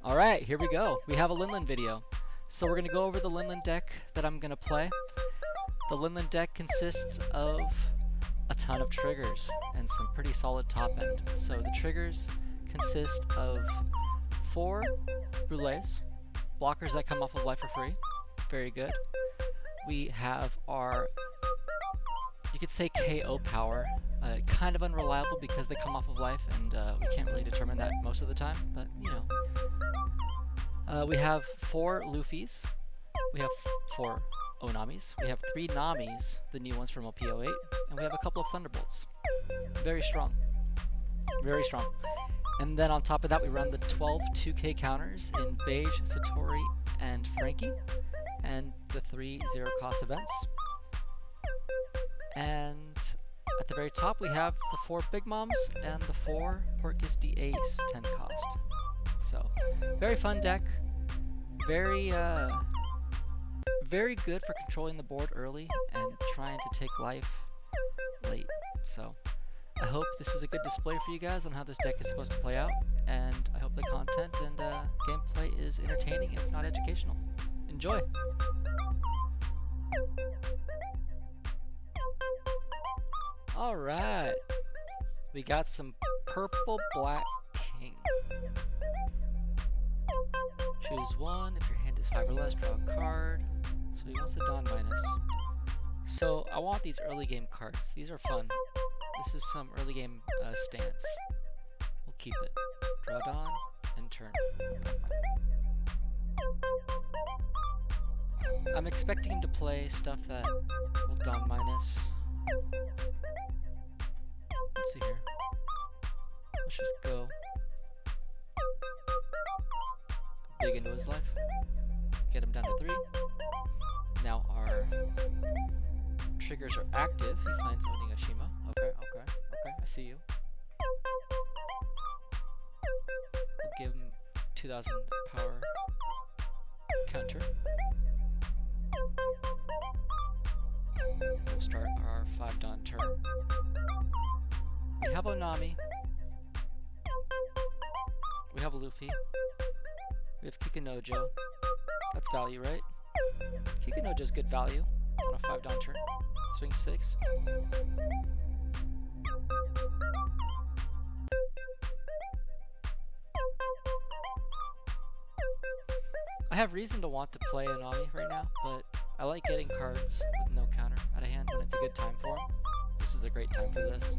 Alright, here we go. We have a Linlin video. So we're going to go over the Linlin deck that I'm going to play. The Linlin deck consists of a ton of triggers and some pretty solid top end. So the triggers consist of 4 brulees, blockers that come off of life for free. Very good. We have our, you could say KO power. Kind of unreliable because they come off of life and we can't really determine that most of the time, but you know. We have 4 Luffys, we have 4 Onamis, we have 3 Namis, the new ones from OP08, and we have a couple of Thunderbolts. Very strong. Very strong. And then on top of that we run the 12 2k counters in Beige, Satori, and Frankie, and the 3 0 cost events. And at the very top we have the 4 Big Moms and the 4 Porcus D Ace 10 cost. So, very fun deck. Very good for controlling the board early and trying to take life late. So, I hope this is a good display for you guys on how this deck is supposed to play out, and I hope the content and gameplay is entertaining, if not educational. Enjoy! Alright, we got some purple black king. Choose one. If your hand is 5 or less, draw a card. So he wants the Dawn minus. So I want these early game cards. These are fun. This is some early game stance. We'll keep it. Draw Dawn and turn. I'm expecting him to play stuff that will Dawn minus. Let's see here. Let's just go big into his life. Get him down to 3. Now our triggers are active. He finds Onigashima. Okay, I see you. We'll give him 2000 power counter. We'll start our 5 Dawn turn. We have Onami. We have Luffy. We have Kikunojo. That's value, right? Kikunojo's good value on a 5 Dawn turn. Swing 6. I have reason to want to play Onami right now, but I like getting cards with no counter out of hand when it's a good time for them. This is a great time for this.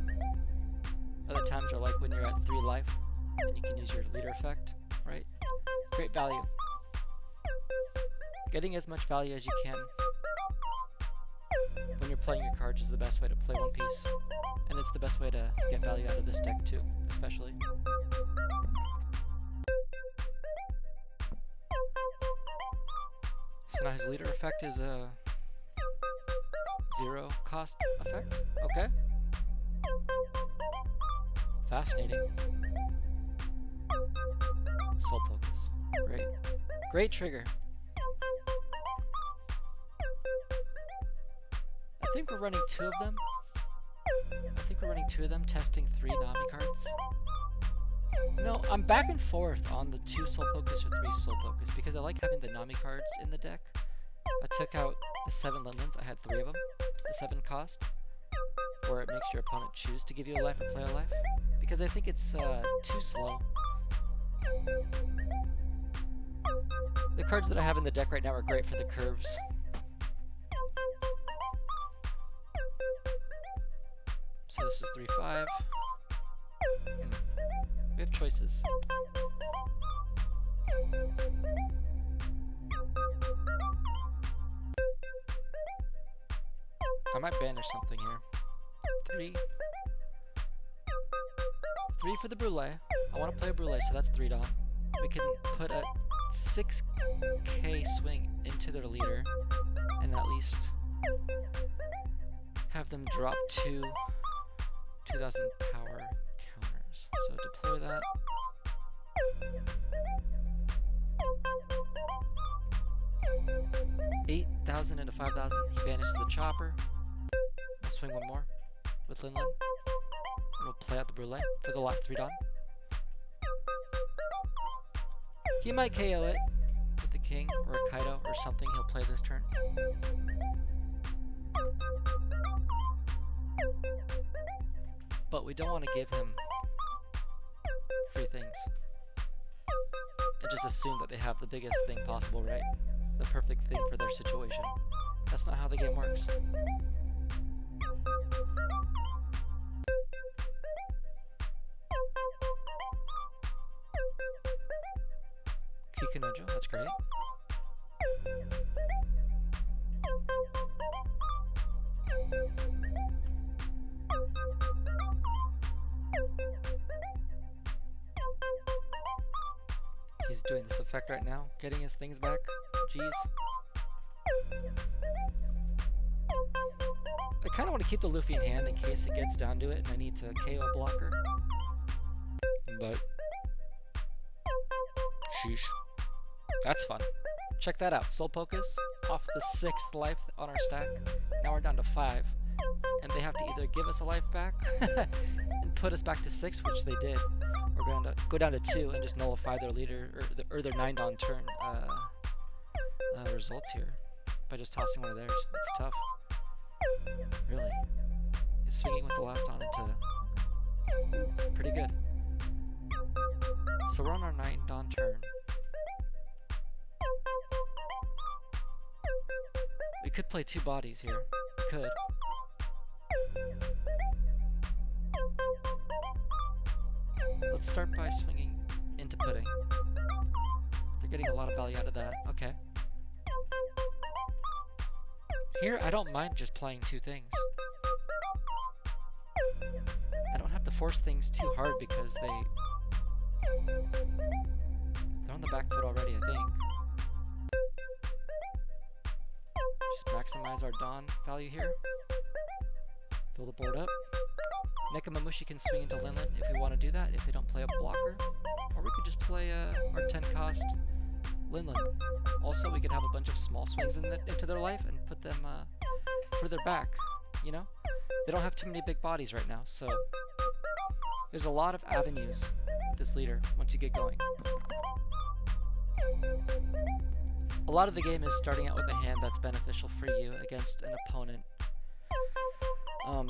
Other times are like when you're at 3 life and you can use your leader effect, right? Great value. Getting as much value as you can when you're playing your cards is the best way to play One Piece. And it's the best way to get value out of this deck too, especially. So now his leader effect is a 0 cost effect. Okay. Fascinating. Soul Focus. Great. Great trigger. I think we're running 2 of them. Testing 3 Nami cards. No, I'm back and forth on the 2 Soul Focus or 3 Soul Focus because I like having the Nami cards in the deck. I took out the 7 Linlins. I had 3 of them. The 7 cost, where it makes your opponent choose to give you a life or play a life, because I think it's too slow. The cards that I have in the deck right now are great for the curves. So this is 3-5. We have choices. I might banish something here. 3 for the Brule. I want to play a Brule, so that's 3 Dawn. We can put a 6k swing into their leader and at least have them drop 2 2000 power counters. So deploy that. $8,000 into 5,000. He banishes the chopper. We'll swing one more with Linlin. And we'll play out the Brule for the last 3 Dawn. He might KO it with the king or a Kaido or something he'll play this turn. But we don't want to give him free things and just assume that they have the biggest thing possible, right? The perfect thing for their situation. That's not how the game works. Kikunojo, that's great. He's doing this effect right now, getting his things back. Jeez. I kind of want to keep the Luffy in hand in case it gets down to it and I need to KO a blocker. But sheesh. That's fun. Check that out. Soul Pokus off the 6th life on our stack. Now we're down to 5. And they have to either give us a life back and put us back to 6, which they did, or go down to 2 and just nullify their leader or their 9-Don turn results here by just tossing one of theirs. That's tough. Really. He's swinging with the last on into pretty good. So we're on our 9-Don turn. We could play 2 bodies here. We could. Let's start by swinging into pudding. They're getting a lot of value out of that. Okay. Here, I don't mind just playing 2 things. I don't have to force things too hard because they're on the back foot already, I think. Just maximize our Dawn value here. Fill the board up. Nekomamushi can swing into Linlin if we want to do that, if they don't play a blocker. Or we could just play our 10 cost Linlin. Also, we could have a bunch of small swings into their life and put them further back, you know? They don't have too many big bodies right now, so there's a lot of avenues with this leader once you get going. A lot of the game is starting out with a hand that's beneficial for you against an opponent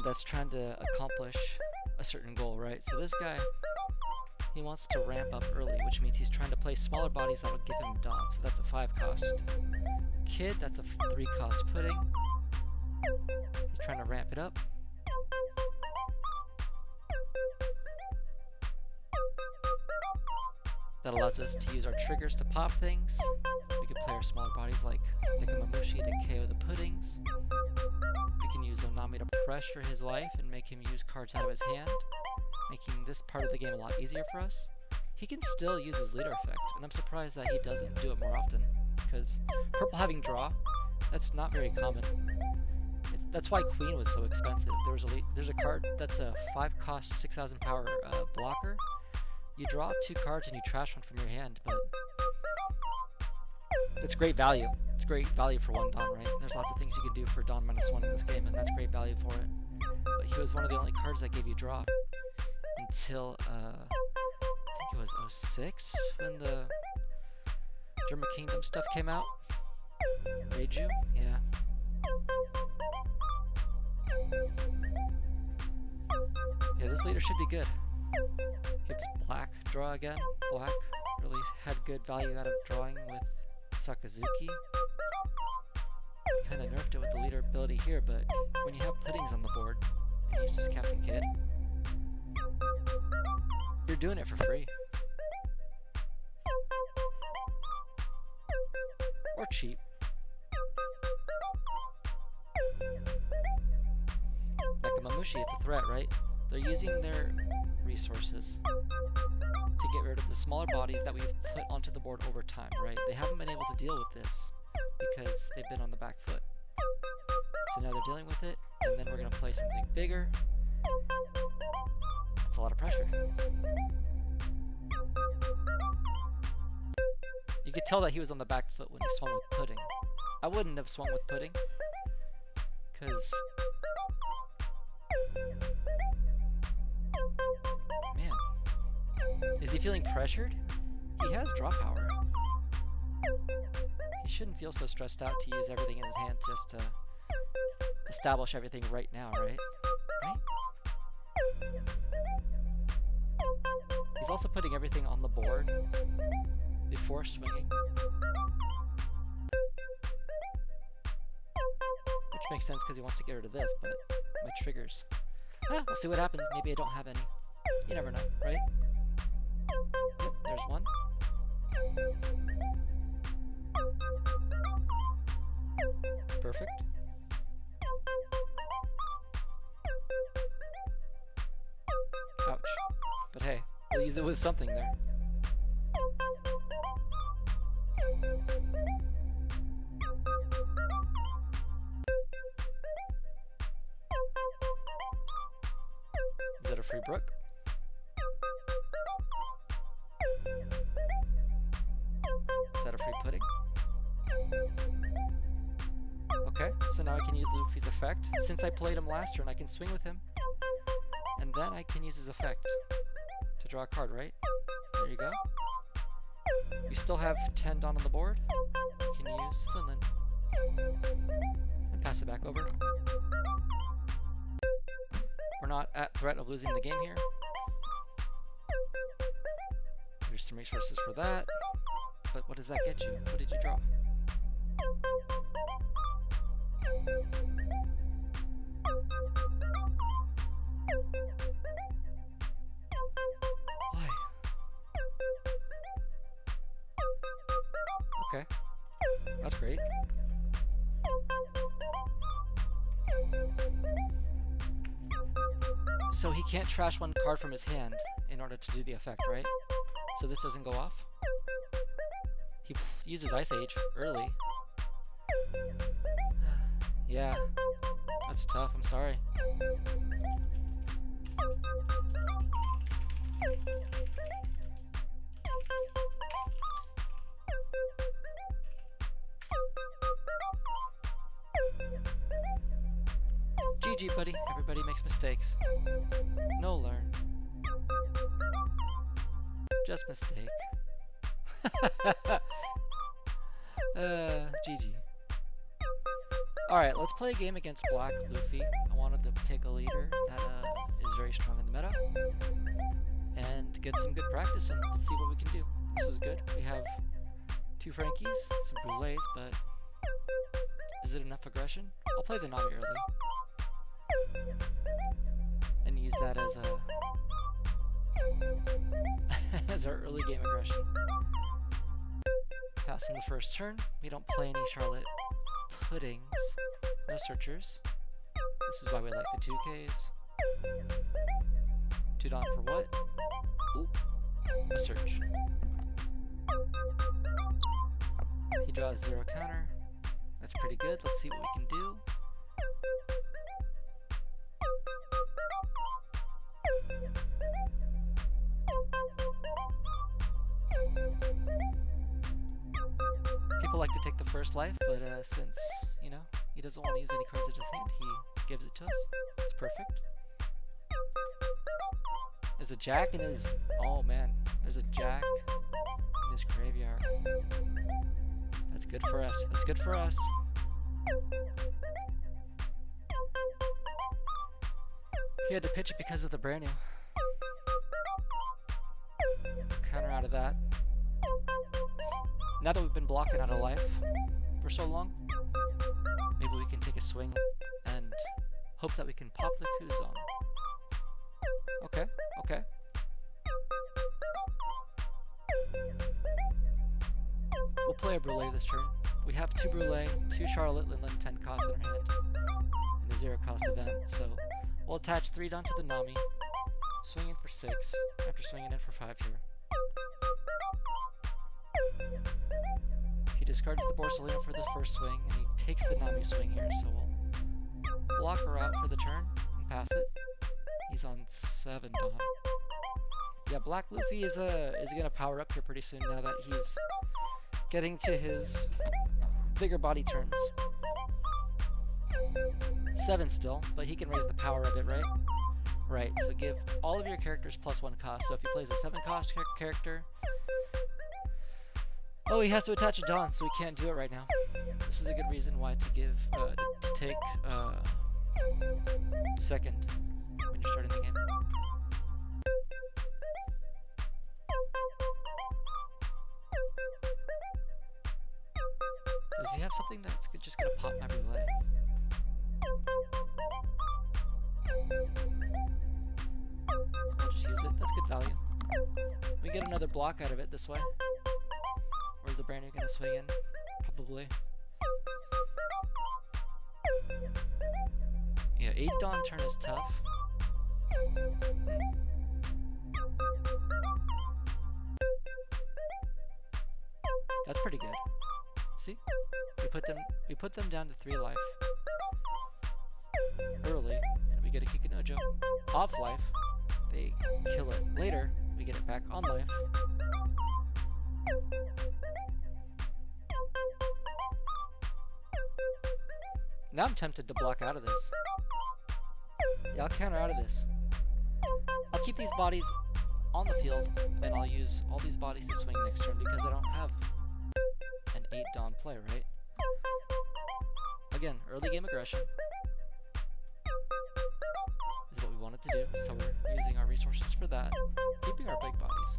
that's trying to accomplish a certain goal, right? So this guy, he wants to ramp up early, which means he's trying to play smaller bodies that'll give him Dawn. So that's a 5 cost Kid, that's a 3 cost Pudding. He's trying to ramp it up. That allows us to use our triggers to pop things. We can play our smaller bodies like Nekomamushi to KO the Puddings. We can use Onami to pressure his life and make him use cards out of his hand, making this part of the game a lot easier for us. He can still use his leader effect, and I'm surprised that he doesn't do it more often, because purple having draw, that's not very common. That's why Queen was so expensive. There's a card that's a 5 cost 6000 power blocker. You draw 2 cards and you trash one from your hand, but it's great value. It's great value for 1 Dawn, right? There's lots of things you can do for Dawn -1 in this game, and that's great value for it. But he was one of the only cards that gave you draw until, I think it was 06 when the German Kingdom stuff came out. Reiju? Yeah. Yeah, this leader should be good. Gives black draw again. Black really had good value out of drawing with Sakazuki. Kinda nerfed it with the leader ability here, but when you have Puddings on the board and use just Captain Kid, you're doing it for free. Or cheap. Nekomamushi, it's a threat, right? They're using their resources to get rid of the smaller bodies that we've put onto the board over time, right? They haven't been able to deal with this because they've been on the back foot. So now they're dealing with it, and then we're going to play something bigger. That's a lot of pressure. You could tell that he was on the back foot when he swung with Pudding. I wouldn't have swung with Pudding, because man, is he feeling pressured? He has draw power. He shouldn't feel so stressed out to use everything in his hand just to establish everything right now, right? Right? He's also putting everything on the board before swinging. Which makes sense because he wants to get rid of this, but my triggers. We'll see what happens. Maybe I don't have any. You never know, right? Yep, there's one. Perfect. Ouch. But hey, we'll use it with something there. Is that a free brook? Is that a free pudding? Okay, so now I can use Luffy's effect. Since I played him last turn, I can swing with him. And then I can use his effect to draw a card, right? There you go. We still have 10 Dawn on the board. We can use Linlin. And pass it back over. We're not at threat of losing the game here. There's some resources for that. But what does that get you? What did you draw? Why? Okay. That's great. So he can't trash one card from his hand in order to do the effect, right? So this doesn't go off? He uses Ice Age early. Yeah, that's tough, I'm sorry. GG, buddy. Everybody makes mistakes. No learn. Just mistake. GG. Alright, let's play a game against Black Luffy. I wanted to pick a leader that is very strong in the meta. And get some good practice and let's see what we can do. This is good. We have 2 Frankies, some Brulés, but is it enough aggression? I'll play the Nami early. And use that as a as our early game aggression. Pass in the first turn. We don't play any Charlotte Puddings. No searchers. This is why we like the 2Ks. 2 Dawn for what? Oop. A search. He draws 0 counter. That's pretty good. Let's see what we can do. People like to take the first life, but since, you know, he doesn't want to use any cards in his hand, he gives it to us. It's perfect. There's a jack in his... Oh man, there's a jack in his graveyard. That's good for us. That's good for us. He had to pitch it because of the brand new. Counter out of that. Now that we've been blocking out of life for so long, maybe we can take a swing and hope that we can pop the Kuzon. Okay, okay. We'll play a Brulé this turn. We have 2 Brulé, 2 Charlotte Linlin, 10 cost in our hand, and a 0 cost event, so we'll attach 3 Dawn to the Nami, swing in for 6, after swinging in for 5 here. He discards the Borsalino for the first swing, and he takes the Nami swing here, so we'll block her out for the turn and pass it. He's on 7 Dawn. Yeah, Black Luffy is gonna power up here pretty soon now that he's getting to his bigger body turns. 7 still, but he can raise the power of it, right? Right, so give all of your characters +1 cost. So if he plays a 7 cost character, Oh, he has to attach a Dawn, so we can't do it right now. This is a good reason why to take second when you're starting the game. Does he have something that's just gonna pop my relay? I'll just use it. That's good value. We get another block out of it this way. Or is the brand new gonna swing in? Probably. Yeah, 8 Dawn turn is tough. That's pretty good. See? We put them down to 3 life early, and we get a Kikunojo. Off life, they kill it. Later, we get it back on life. Now I'm tempted to block out of this. Yeah, I'll counter out of this. I'll keep these bodies on the field, and I'll use all these bodies to swing next turn because I don't have an 8 Dawn play, right? Again, early game aggression is what we wanted to do, so we're using our resources for that, keeping our big bodies.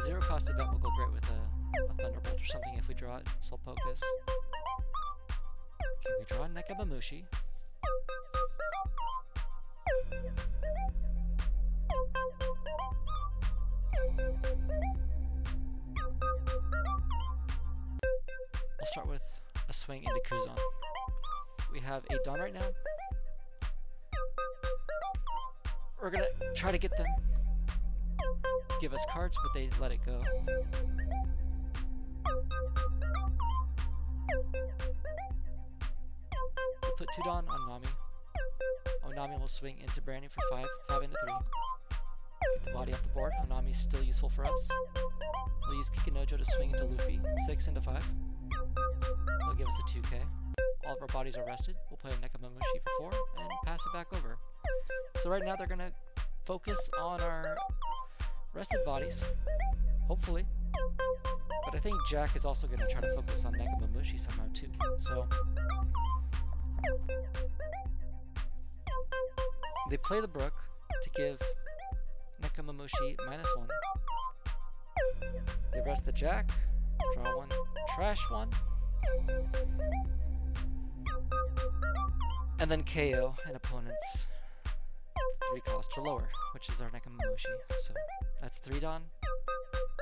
Zero cost event will go great with a Thunderbolt or something if we draw it. Soul Focus. Okay, we draw Nekamamushi. We'll start with a swing into Kuzan. We have 8 Dawn right now. We're gonna try to get them to give us cards, but they let it go. We'll put 2 Dawn on Nami. Onami will swing into Brandy for 5 into 3. Get the body off the board. Onami's still useful for us. We'll use Kikunojo to swing into Luffy, 6 into 5. They'll give us a 2k. All of our bodies are rested. We'll play a Nekamamushi for 4 and pass it back over. So right now they're going to focus on our rested bodies, hopefully. But I think Jack is also going to try to focus on Nekamamushi somehow too. So they play the Brook to give Nekamamushi -1. They rest the Jack, draw 1, trash 1, and then KO an opponent's 3 cost or lower, which is our Nekamamushi. So that's 3 Dawn.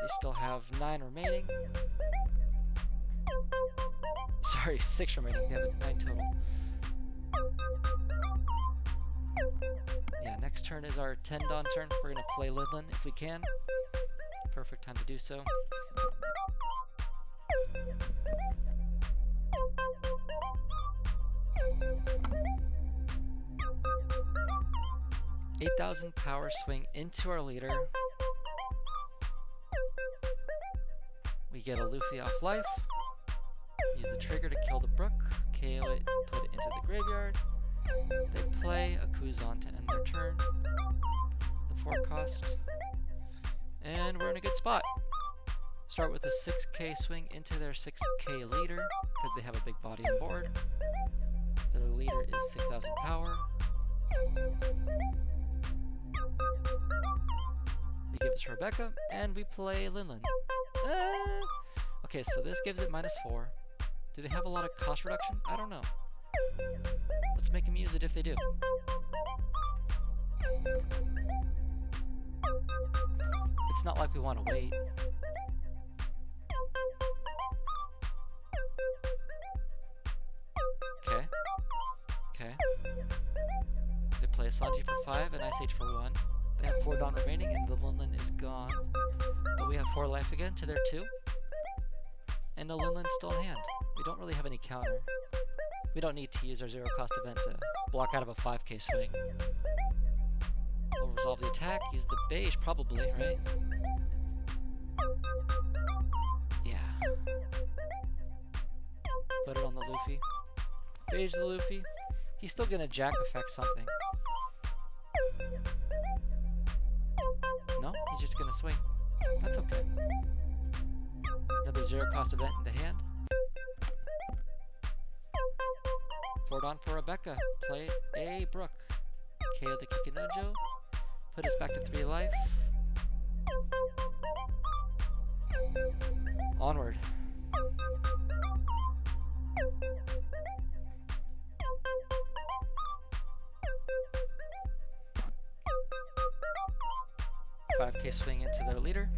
They still have 9 remaining. Sorry, 6 remaining. They have 9 total. Yeah, next turn is our 10 Dawn turn. We're going to play Linlin if we can. Perfect time to do so. $8,000 power swing into our leader. We get a Luffy off life. Use the trigger to kill the Brook. KO it, put it into the graveyard. They play a Kuzan to end their turn. The 4 cost. And we're in a good spot. Start with a 6k swing into their 6k leader, because they have a big body on board. Their leader is 6,000 power. They give us Rebecca, and we play Linlin. Okay, so this gives it -4. Do they have a lot of cost reduction? I don't know. Let's make them use it if they do. It's not like we want to wait. Okay. Okay. They play a Sanji for 5 and Ice Age for 1. They have 4 Dawn remaining and the Linlin is gone. But we have 4 life again to their 2. And the Linlin's still in hand. We don't really have any counter. We don't need to use our 0 cost event to block out of a 5k swing. We'll resolve the attack, use the beige probably, right? Yeah. Put it on the Luffy. Beige the Luffy. He's still gonna Jack effect something. No, he's just gonna swing. That's okay. Another 0 cost event in the hand. Forward on for Rebecca. Play a Brook. KO the Kikinojo. Put us back to 3 life. Onward. $5K swing into their leader.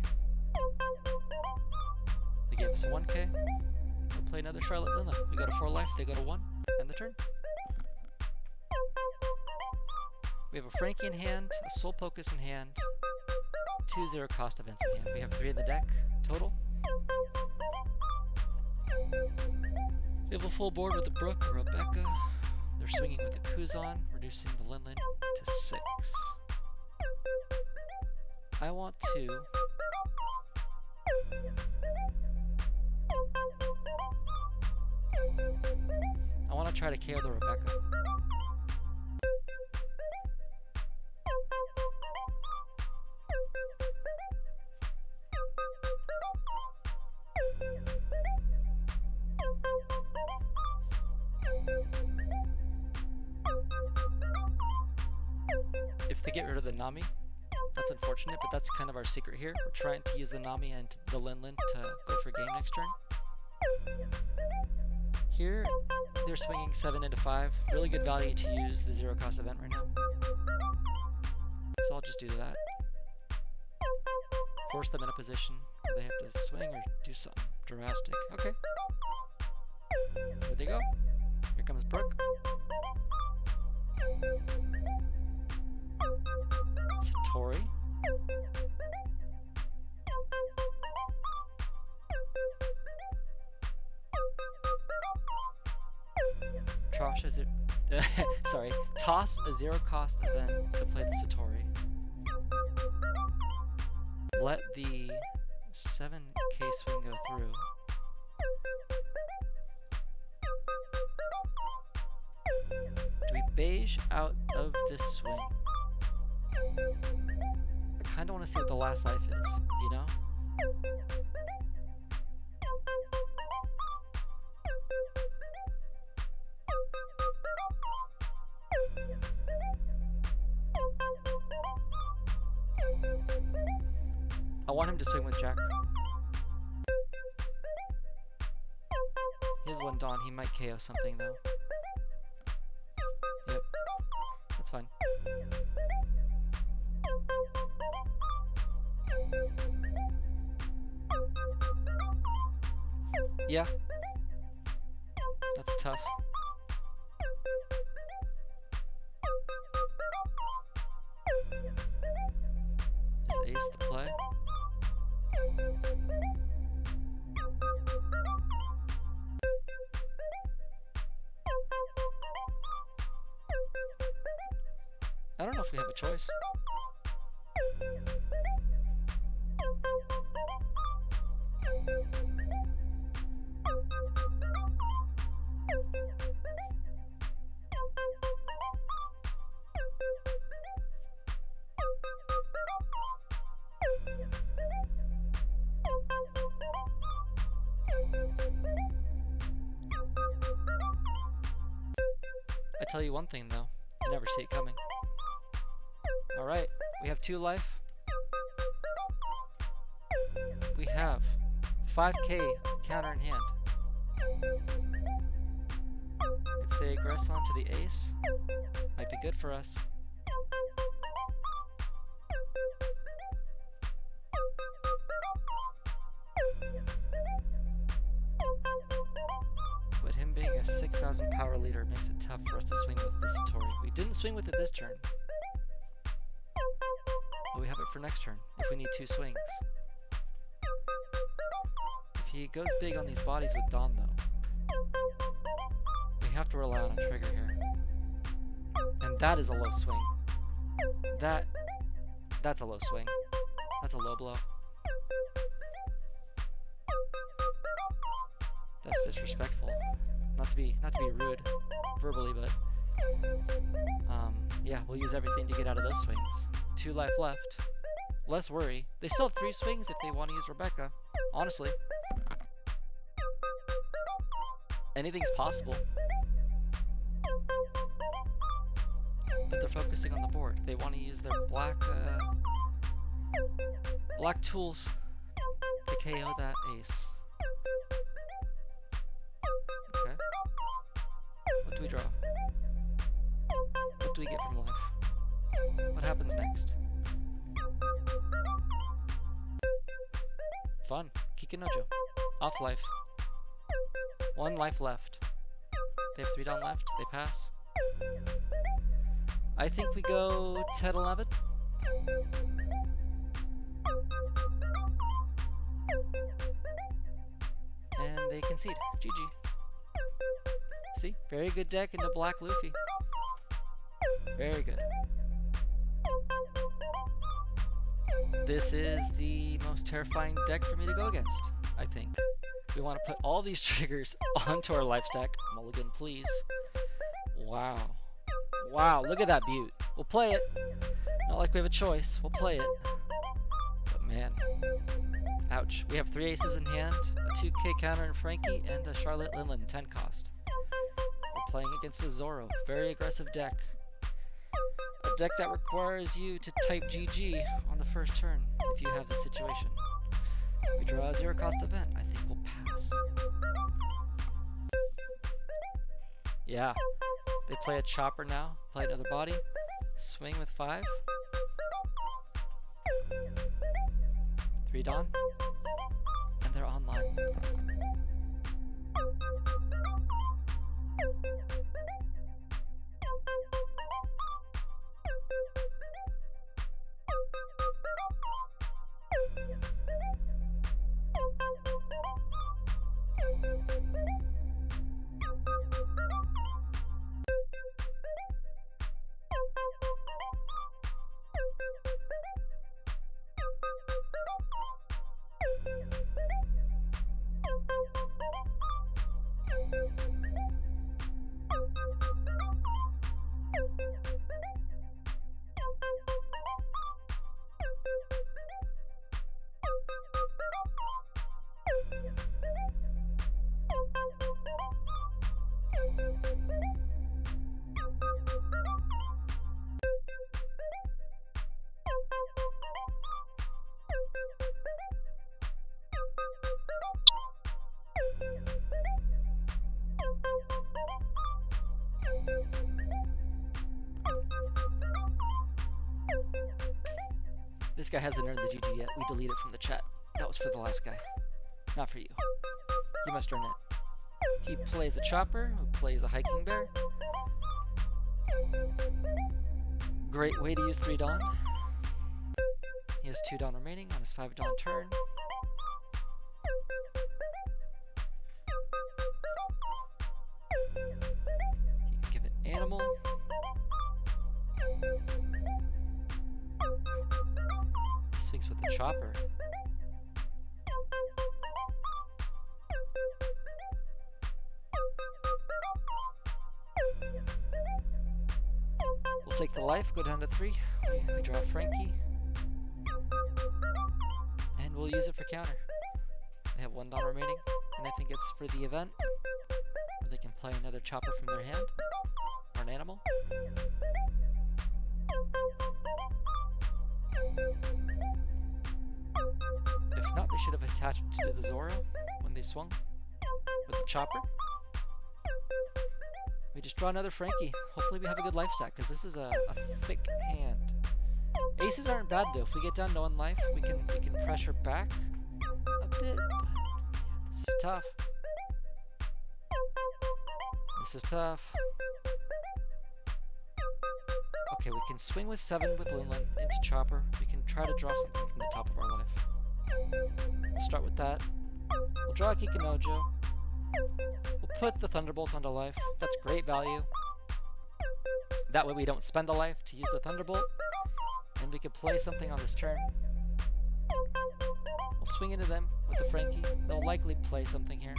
They gave us a 1K. We'll play another Charlotte Linlin. We got a 4 life, they got a 1. End the turn. We have a Frankie in hand, a Soul Pocus in hand, 2 0 cost events in hand. We have 3 in the deck total. We have a full board with a Brook, a Rebecca. They're swinging with a Kuzan, reducing the Linlin to 6. I want to try to KO the Rebecca. If they get rid of the Nami, that's unfortunate, but that's kind of our secret here. We're trying to use the Nami and the Linlin to go for game next turn. Here, they're swinging 7 into 5. Really good value to use the 0 cost event right now. So I'll just do that. Force them in a position where they have to swing or do something drastic. Okay. There they go. Here comes Brook. Satori. Toss a 0 cost event to play the Satori. Let the 7K swing go through. Do we beige out of this swing? I kind of want to see what the last life is, you know? I want him to swing with Jack. He has 1 Dawn, he might KO something though. Yep, that's fine. Yeah, that's tough. Is ace the play? I don't know if we have a choice. I tell you one thing though, you never see it coming. Alright, we have 2 life. We have 5K counter in hand. If they aggress onto the ace, might be good for us. But him being a 6,000 power leader makes it tough for us to swing with this Satori. We didn't swing with it this turn. But we have it for next turn, if we need 2 swings. If he goes big on these bodies with Dawn though, we have to rely on a trigger here. And that is a low swing. That's a low swing. That's a low blow. That's disrespectful. Not to be rude verbally, but yeah, we'll use everything to get out of those swings. 2 life left. less worry. They still have 3 swings if they want to use Rebecca, honestly. Anything's possible. But they're focusing on the board. They want to use their black tools to KO that ace. Okay. What do we draw? What do we get from life? What happens next? Fun. Kikinojo. Off life. 1 life left. They have 3 down left. They pass. I think we go 10-11. And they concede. GG. See? Very good deck into black Luffy. Very good. This is the most terrifying deck for me to go against, I think. We want to put all these triggers onto our life stack. Mulligan, please. Wow. Wow, look at that beaut. We'll play it. Not like we have a choice. We'll play it. But man. Ouch. We have 3 aces in hand, a 2k counter in Frankie, and a Charlotte Linlin 10 cost. We're playing against a Zoro. Very aggressive deck. A deck that requires you to type GG on the first turn if you have the situation. We draw a 0 cost event. I think we'll pass. Yeah. They play a chopper now. Play another body. Swing with 5. 3 Dawn. And they're online. This guy hasn't earned the GG yet. We delete it from the chat. That was for the last guy. Not for you. You must earn it. He plays a chopper, who plays a hiking bear. Great way to use 3 Dawn. He has 2 Dawn remaining on his 5 Dawn turn. He can give it animal. He swings with the chopper. We'll take the life, go down to 3. We draw Frankie. And we'll use it for counter. They have 1 Dawn remaining, and I think it's for the event, where they can play another chopper from their hand, or an animal. If not, they should have attached to the Zoro when they swung with the chopper. We just draw another Frankie. Hopefully we have a good life stack, because this is a thick hand. Aces aren't bad though. If we get down to 1 life, we can pressure back a bit, but this is tough. This is tough. Okay, we can swing with 7 with Linlin into chopper. We can try to draw something from the top of our life. We'll start with that. We'll draw a Kikinojo. We'll put the Thunderbolt onto life. That's great value. That way we don't spend the life to use the Thunderbolt. And we can play something on this turn. We'll swing into them with the Frankie. They'll likely play something here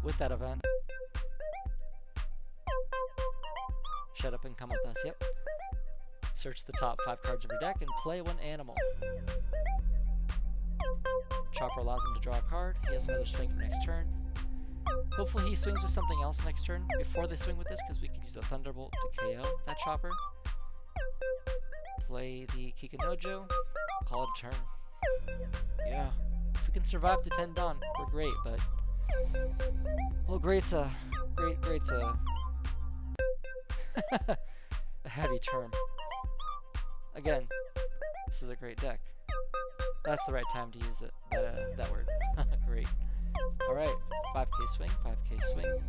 with that event. Shut up and come with us, yep. Search the top 5 cards of your deck and play one animal. Chopper allows him to draw a card. He has another swing for next turn. Hopefully he swings with something else next turn before they swing with this, because we could use a Thunderbolt to KO that Chopper. Play the Kikinojo. Call it a turn. Yeah. If we can survive to 10 Dawn, we're great, but... Well, great's a heavy term. Again, this is a great deck. That's the right time to use it, that word. Great. Alright, 5k swing, 5k swing.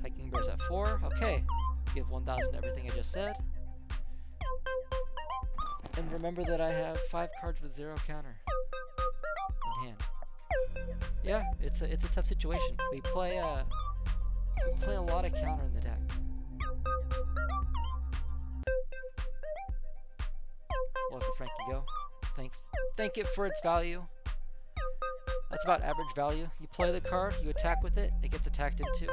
Hiking Bear's at 4. Okay. Give 1,000 to everything I just said. And remember that I have 5 cards with 0 counter in hand. Yeah, it's a tough situation. We play a lot of counter in the deck. We'll let the Frankie go. Thank it for its value. That's about average value. You play the card, you attack with it, it gets attacked into.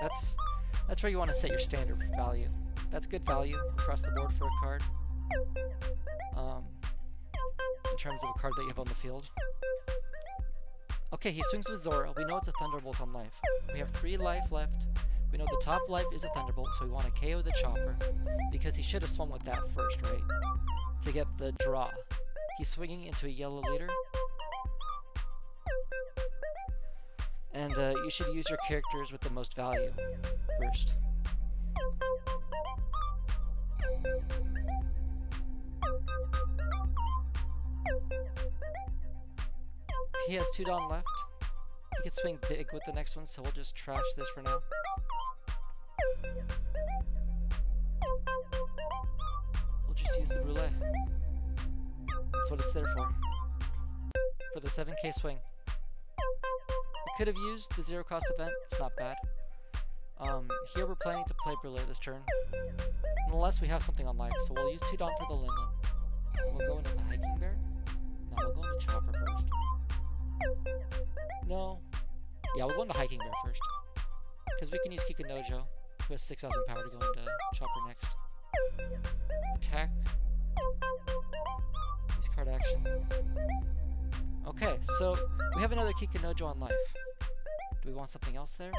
That's where you want to set your standard value. That's good value across the board for a card. In terms of a card that you have on the field. Okay, he swings with Zora. We know it's a Thunderbolt on life. We have 3 life left. We know the top life is a Thunderbolt, so we want to KO the Chopper. Because he should have swung with that first, right? To get the draw. He's swinging into a yellow leader. And you should use your characters with the most value first. He has 2 Dawn left. He can swing big with the next one, so we'll just trash this for now. We'll just use the Brûlée. That's what it's there for the 7k swing. We could have used the 0 cost event. It's not bad. Here we're planning to play Brûlée this turn. Unless we have something on life, so we'll use 2 Dawn for the Linlin. And we'll go into the Hiking Bear. No, we'll go into Chopper first. No. Yeah, we'll go into Hiking Bear first. Because we can use Kikinojo, who has 6,000 power to go into Chopper next. Attack. Use card action. Okay, so we have another Kikinojo on life. Do we want something else there?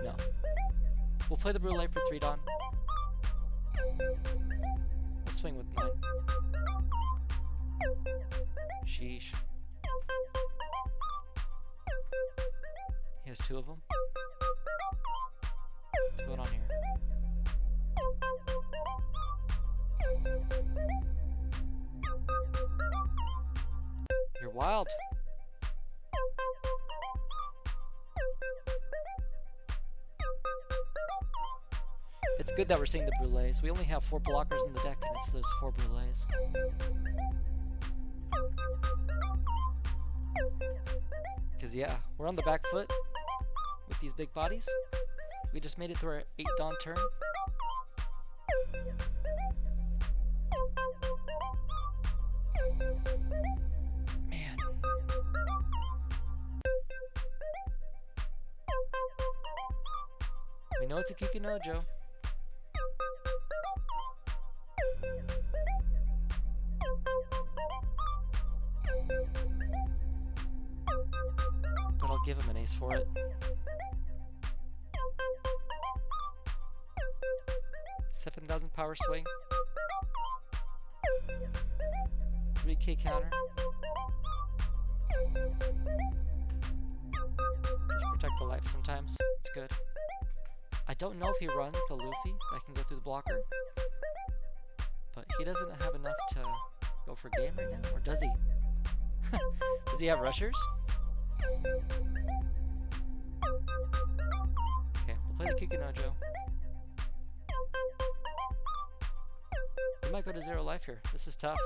No. We'll play the Brûlée for 3 Dawn. We'll swing with 9. Sheesh. He has 2 of them. What's going on here? You're wild. It's good that we're seeing the Brûlées. We only have 4 blockers in the deck, and it's those 4 Brûlées. Because, yeah, we're on the back foot with these big bodies. We just made it through our 8 Dawn turn. Man. We know it's a Kikinojo. But I'll give him an ace for it. 7,000 power swing. 3k counter. Just protect the life sometimes. It's good. I don't know if he runs the Luffy that can go through the blocker. But he doesn't have enough to go for game right now. Or does he? Does he have rushers? Okay, we'll play the Kikinojo. We might go to 0 life here. This is tough.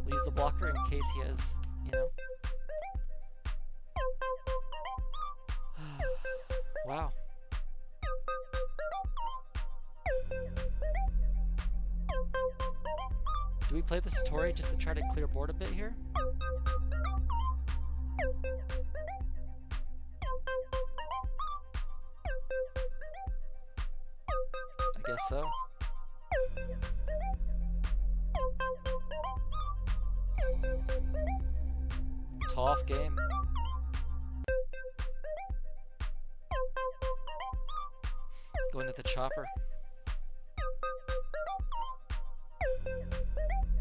We'll use the blocker in case he has, you know. Wow. Do we play the Satori just to try to clear board a bit here? I guess so. Tough game. Going to the chopper.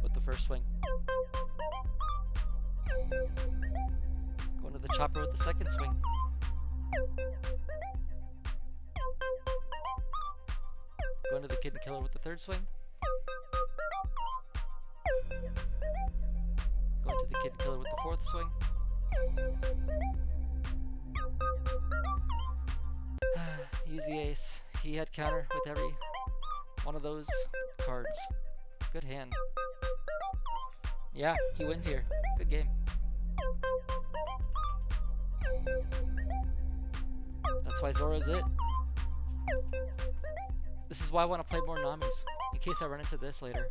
With the first swing. Going to the chopper with the second swing. Going to the kid and killer with the third swing. Going to the kid and killer with the fourth swing. Use the ace. He had counter with every one of those cards. Good hand. Yeah, he wins here. Good game. That's why Zoro's it. This is why I want to play more Namis, in case I run into this later.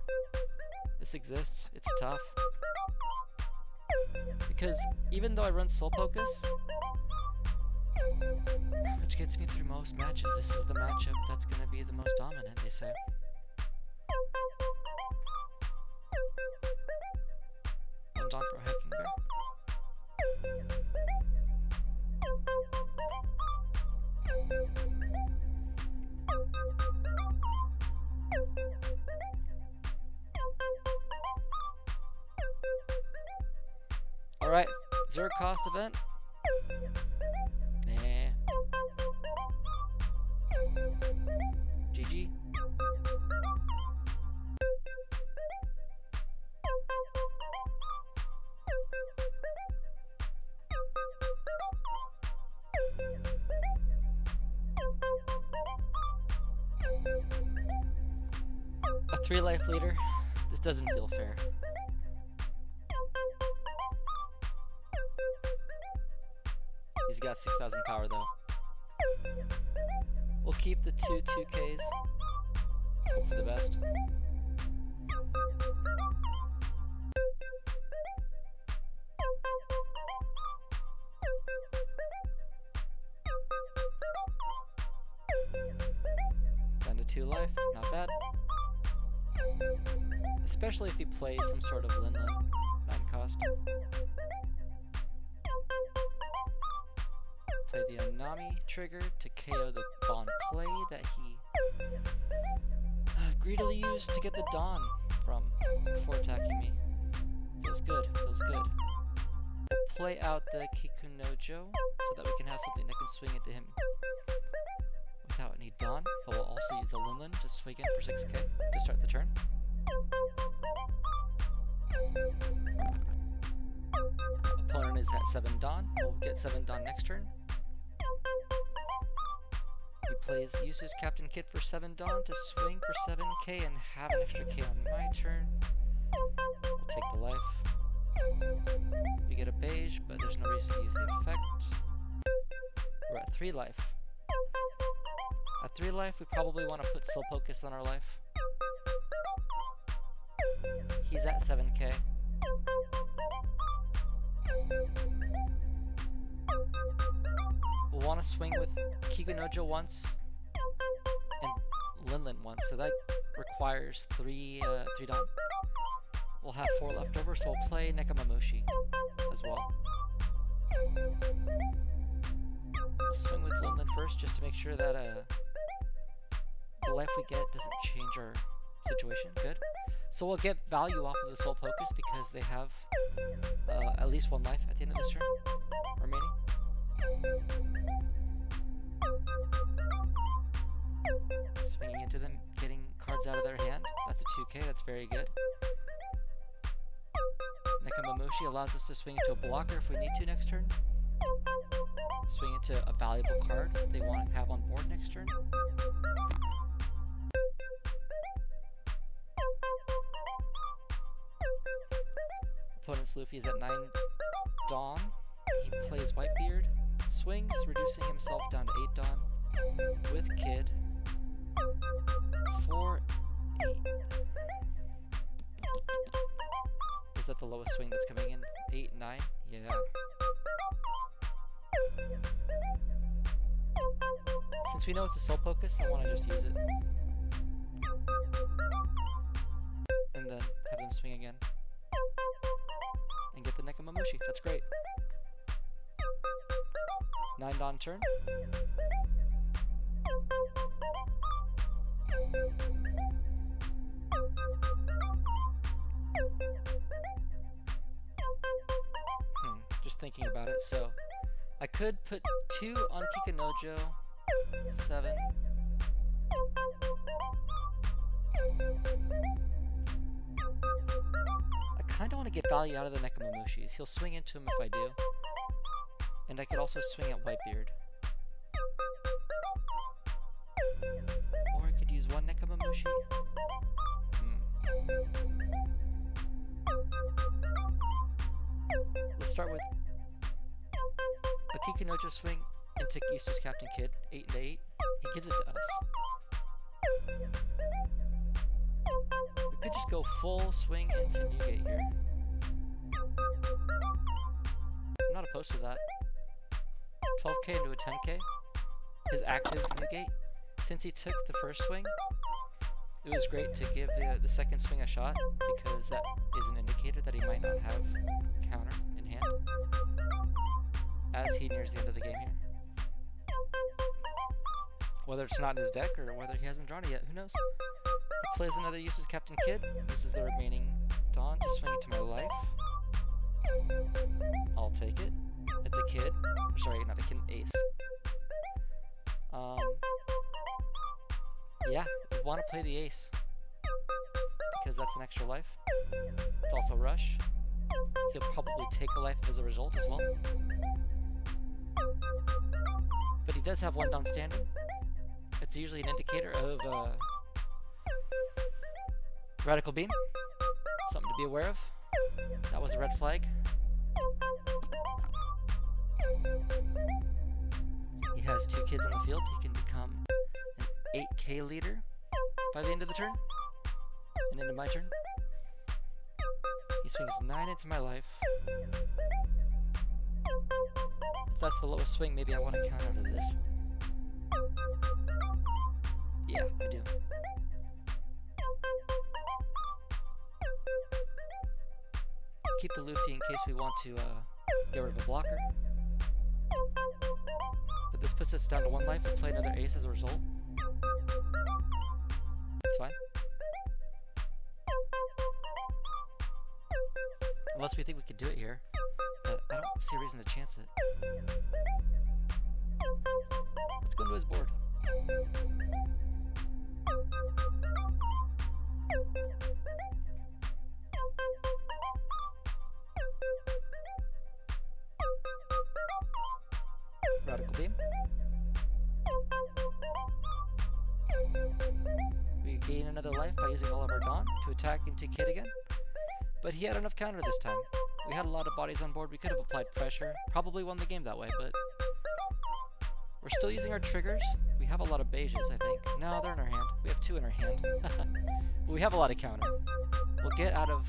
This exists. It's tough. Because even though I run Soul Focus, which gets me through most matches, this is the matchup that's going to be the most dominant, they say. One's on for a hiking bear. Alright, zero cost event. Nah. GG. A 3-life leader. This doesn't feel fair. He's got 6,000 power though. We'll keep the 2 2Ks. Hope for the best. Down to 2 life, not bad. Especially if he plays some sort of Linlin 9 cost. Play the Onami trigger to KO the Bon play that he greedily used to get the Dawn from before attacking me. Feels good, feels good. We'll play out the Kikunojo so that we can have something that can swing into him without any Dawn, but we'll also use the Linlin to swing in for 6k to start the turn. Opponent is at 7 Dawn, we'll get 7 Dawn next turn. He plays uses Captain Kid for 7 Dawn to swing for 7k and have an extra k on my turn. We'll take the life. We get a beige, but there's no reason to use the effect. We're at 3 life. At 3 life, we probably want to put Soul Focus on our life. He's at 7k. We'll want to swing with Kikunojo once and Linlin once, so that requires 3 Dawn. We'll have 4 left over, so we'll play Nekamamushi as well. We'll swing with Linlin first just to make sure that the life we get doesn't change our situation. Good. So we'll get value off of the Soul Focus because they have at least 1 life at the end of this turn remaining. Swinging into them, getting cards out of their hand. That's a 2k, that's very good. Nekamamushi allows us to swing into a blocker if we need to next turn. Swing into a valuable card they want to have on board next turn. Opponent's Luffy is at 9 Dawn. He plays Whitebeard, swings, reducing himself down to 8 Dawn with Kid. 4, 8. Is that the lowest swing that's coming in? 8, 9? Yeah. Since we know it's a soul focus, I want to just use it. And then have them swing again. And get the Nekomamushi. That's great. 9 Dawn turn. Just thinking about it. So I could put 2 on Kikanojo. 7. I kind of want to get value out of the Nekomamushis. He'll swing into him if I do. And I could also swing at Whitebeard. Or I could use 1 Nekomamushi. Let's start with a Kikanojo swing into Eustace Captain Kidd. 8 and 8. He gives it to us. We could just go full swing into Newgate here. I'm not opposed to that. 12k into a 10k. His active Newgate. Since he took the first swing, it was great to give the second swing a shot, because that is an indicator that he might not have counter in hand as he nears the end of the game here. Whether it's not in his deck or whether he hasn't drawn it yet, who knows? He plays another Eustace Captain Kidd, uses the remaining Dawn to swing into my life. I'll take it. It's a Kidd. Sorry, not a Kidd, an ace. Yeah, we want to play the ace because that's an extra life. It's also rush. He'll probably take a life as a result as well. But he does have 1 down standing. It's usually an indicator of Radical Beam. Something to be aware of. That was a red flag. He has 2 kids on the field. He can become an 8k leader by the end of the turn. And into my turn. He swings 9 into my life. If that's the lowest swing, maybe I want to count out of this one. Yeah, I do. Keep the Luffy in case we want to get rid of a blocker. But this puts us down to 1 life. We play another ace as a result. It's fine. Unless we think we could do it here. But I don't see a reason to chance it. Let's go into his board. Radical Beam. We gain another life by using all of our Dawn to attack into Kidd again. But he had enough counter this time. We had a lot of bodies on board. We could have applied pressure. Probably won the game that way, but we're still using our triggers. We have a lot of beiges, I think. No, they're in our hand. We have 2 in our hand. We have a lot of counter. We'll get out of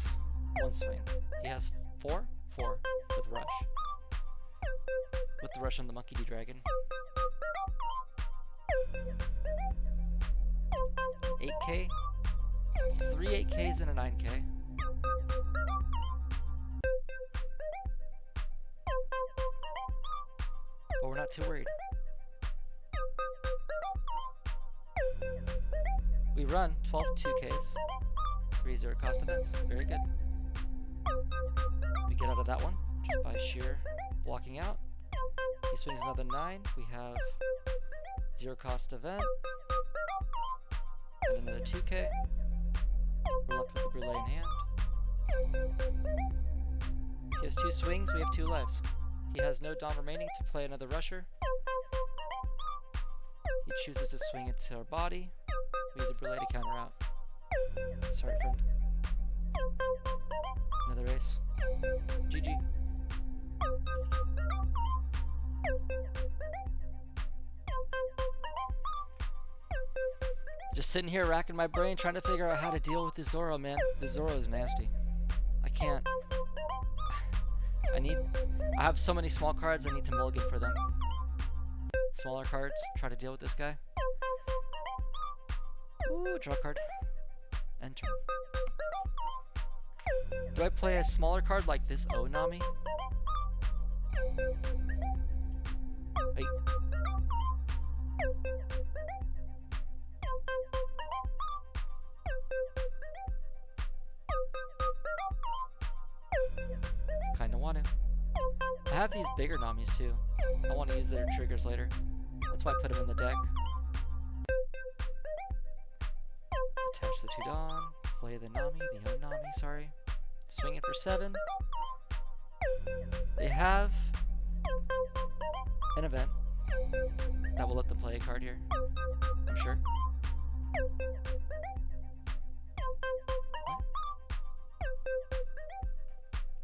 1 swing. He has 4 with rush. With the rush on the Monkey D Dragon. 8k, 3 8ks and a 9k. But we're not too worried. We run 12 2ks, 3 0 cost events. Very good. We get out of that one just by sheer blocking out. He swings another 9. We have 0 cost event. And another 2k. We're left with the Brûlée in hand. He has 2 swings. We have 2 lives. He has no Dawn remaining to play another rusher. He chooses to swing into our body. We use a Brûlée to counter out. Sorry, friend. Another ace. GG. Just just sitting here racking my brain trying to figure out how to deal with this Zoro, man. This Zoro is nasty. I can't. I have so many small cards, I need to mulligan for them. Smaller cards, try to deal with this guy. Ooh, draw a card. Enter. Do I play a smaller card like this Onami? Wait. Kinda want to. I have these bigger Namis too. I want to use their triggers later. That's why I put them in the deck. Attach the 2 Dawn. Play the Onami, sorry. Swinging for 7. They have an event that will let them play a card here, I'm sure.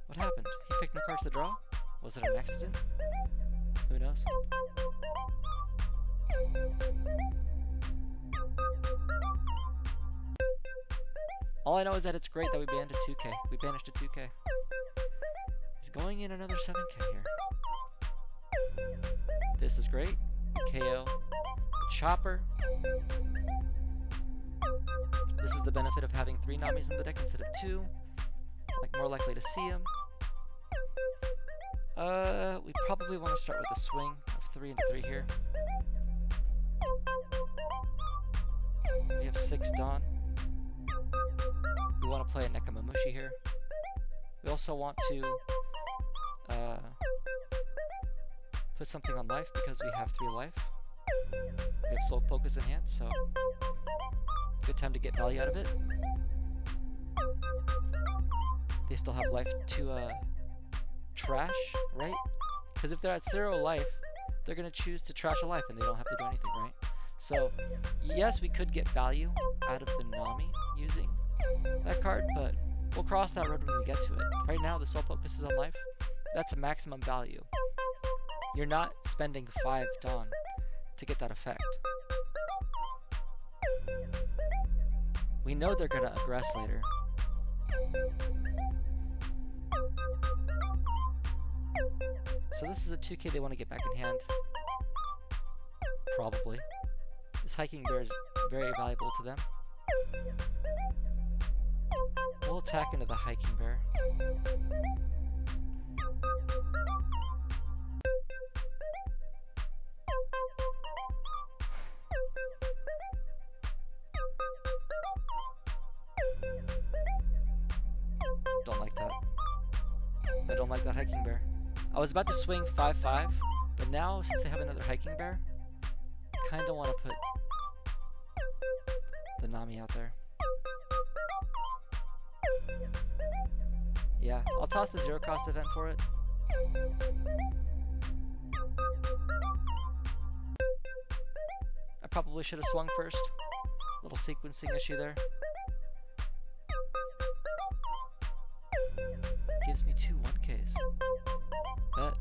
What happened? He picked no cards to draw? Was it an accident? Who knows? All I know is that it's great that we banned a 2K. We banished a 2K. He's going in another 7K here. This is great. We KO the Chopper. This is the benefit of having 3 Namis in the deck instead of 2. Like, more likely to see him. We probably want to start with a swing of 3 into 3 here. We have 6 Dawn. We want to play a Nekamamushi here. We also want to put something on life because we have 3 life. We have Soul Focus in hand, so good time to get value out of it. They still have life to trash, right? Because if they're at 0 life, they're going to choose to trash a life and they don't have to do anything, right? So, yes, we could get value out of the Nami using that card, but we'll cross that road when we get to it. Right now, the Soul Focus is on life. That's a maximum value. You're not spending 5 Dawn to get that effect. We know they're going to aggress later. So this is a 2K they want to get back in hand. Probably. This Hiking Bear is very valuable to them. We'll attack into the Hiking Bear. Don't like that. I don't like that Hiking Bear. I was about to swing 5-5, but now since they have another Hiking Bear, I kinda wanna put the Nami out there. Yeah, I'll toss the 0 cost event for it. I probably should have swung first. Little sequencing issue there. Gives me 2 1Ks. Bet.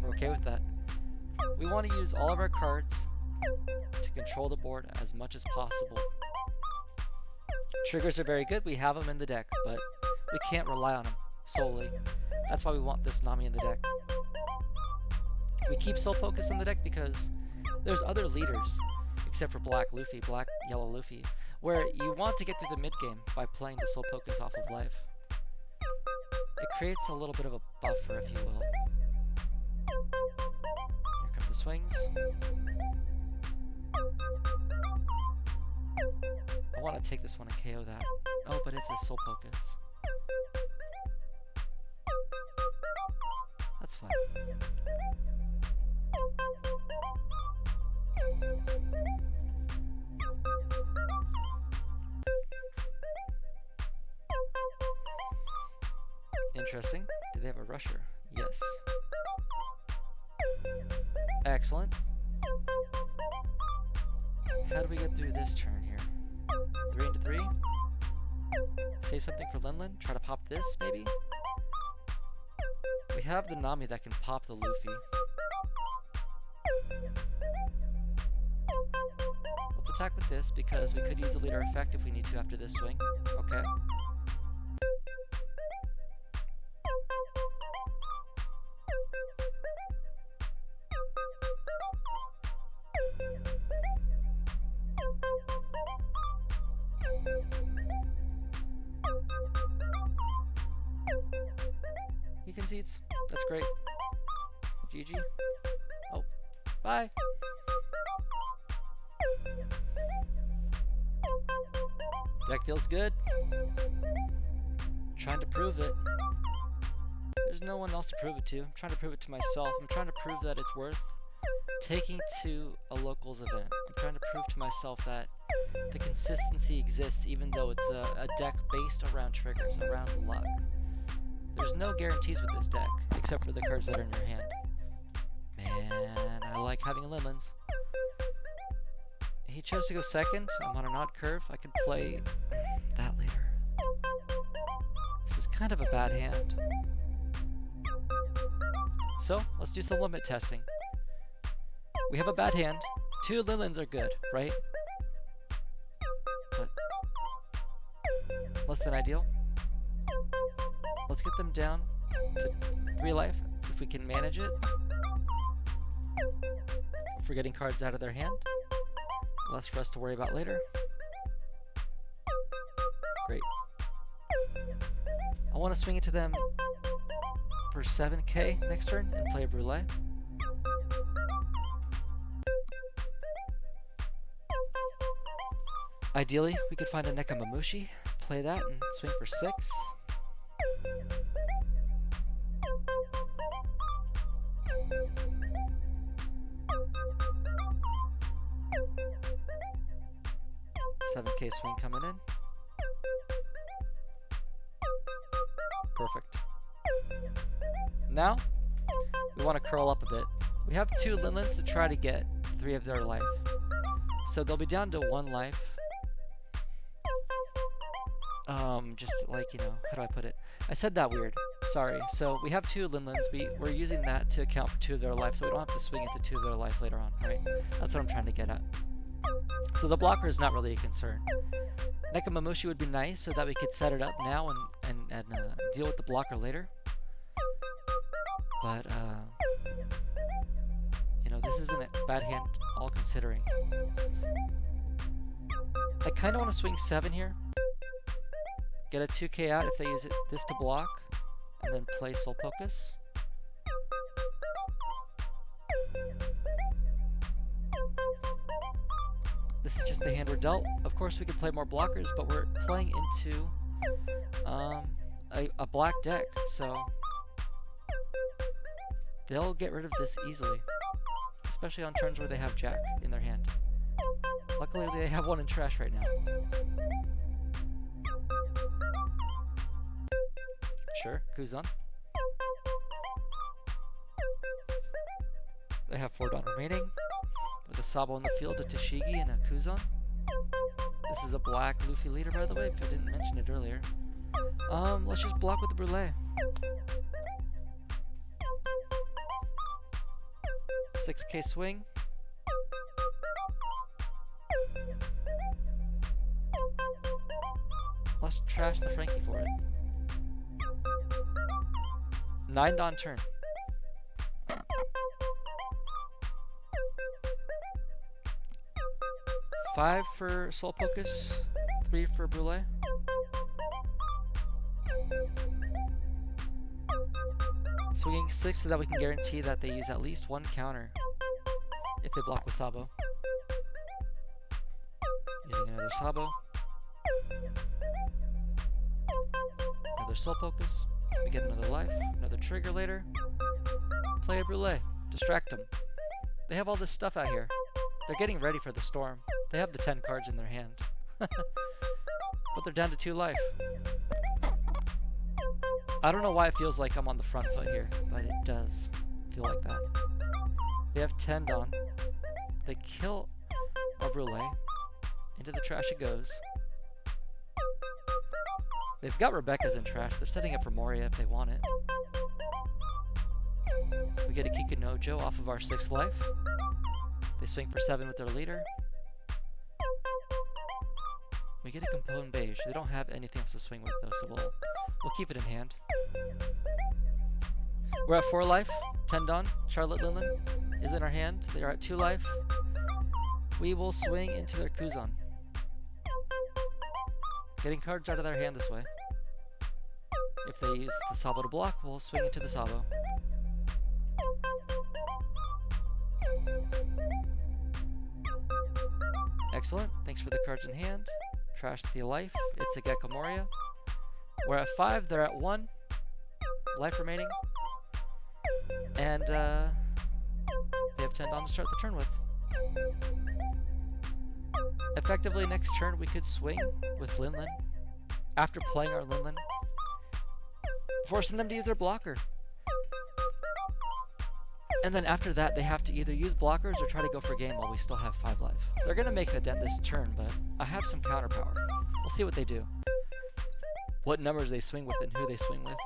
We're okay with that. We want to use all of our cards to control the board as much as possible. Triggers are very good, we have them in the deck, but we can't rely on them solely. That's why we want this Nami in the deck. We keep Soul Focus in the deck because there's other leaders, except for Black Luffy, Black Yellow Luffy, where you want to get through the mid game by playing the Soul Focus off of life. It creates a little bit of a buffer, if you will. Here come the swings. I want to take this one and KO that. Oh, but it's a Soul Focus. That's fine. Interesting. Do they have a rusher? Yes. Excellent. How do we get through this turn here? 3 into 3? Say something for Linlin? Try to pop this, maybe? We have the Nami that can pop the Luffy. Let's attack with this because we could use the leader effect if we need to after this swing. Okay. He concedes. That's great. GG. Oh, bye. Deck feels good. Trying to prove it. There's no one else to prove it to. I'm trying to prove it to myself. I'm trying to prove that it's worth taking to a locals event. I'm trying to prove to myself that the consistency exists even though it's a deck based around triggers, around luck. There's no guarantees with this deck, except for the cards that are in your hand. Man, I like having Linlins. He chose to go second. I'm on an odd curve. I could play that later. This is kind of a bad hand. So, let's do some limit testing. We have a bad hand. 2 Linlins are good, right? But less than ideal. Let's get them down to 3 life if we can manage it. If we're getting cards out of their hand. Less for us to worry about later. Great. I want to swing it to them for 7k next turn and play a Brûlée. Ideally, we could find a Nekamamushi, play that, and swing for 6. $7k swing coming in. Perfect. Now, we want to curl up a bit. We have 2 Linlins to try to get 3 of their life. So they'll be down to 1 life. Just like, you know, how do I put it? I said that weird. Sorry. So we have 2 Linlins. We're using that to account for 2 of their life, so we don't have to swing into 2 of their life later on, right? That's what I'm trying to get at. So the blocker is not really a concern. Nekamamushi would be nice so that we could set it up now and deal with the blocker later. But, you know, this isn't a bad hand, all considering. I kind of want to swing 7 here. Get a 2k out if they use this to block, and then play Soul Pocus. This is just the hand we're dealt. Of course, we could play more blockers, but we're playing into a black deck, so they'll get rid of this easily, especially on turns where they have Jack in their hand. Luckily, they have 1 in trash right now. Sure, Kuzan. They have 4 Dawn remaining, with a Sabo in the field, a Tashigi, and a Kuzan. This is a black Luffy leader, by the way, if I didn't mention it earlier. Let's just block with the Brûlée. 6k swing. Let's trash the Frankie for it. 9 Dawn turn. $5 for Soul Pocus, 3 for Brûlée. Swinging 6 so that we can guarantee that they use at least 1 counter if they block with Sabo. Using another Sabo. Another Soul Pocus. We get another life, another trigger later. Play a Brûlée. Distract them. They have all this stuff out here. They're getting ready for the storm. They have the 10 cards in their hand. But they're down to 2 life. I don't know why it feels like I'm on the front foot here, but it does feel like that. They have 10 Dawn. They kill a Brûlée. Into the trash it goes. They've got Rebecca's in trash. They're setting up for Moria if they want it. We get a Kikunojo off of our 6th life. They swing for 7 with their leader. We get a Compone Beige. They don't have anything else to swing with though, so we'll keep it in hand. We're at 4 life. Tendon, Charlotte Linlin is in our hand. They are at 2 life. We will swing into their Kuzan. Getting cards out of their hand this way. If they use the Sabo to block, we'll swing into the Sabo. Excellent. Thanks for the cards in hand. Trash the life. It's a Gecko Moria. We're at 5. They're at 1. Life remaining. And they have Tendon to start the turn with. Effectively, next turn we could swing with Linlin. After playing our Linlin, forcing them to use their blocker. And then after that, they have to either use blockers or try to go for game while we still have 5 life. They're going to make a dent this turn, but I have some counter power. We'll see what they do. What numbers they swing with and who they swing with.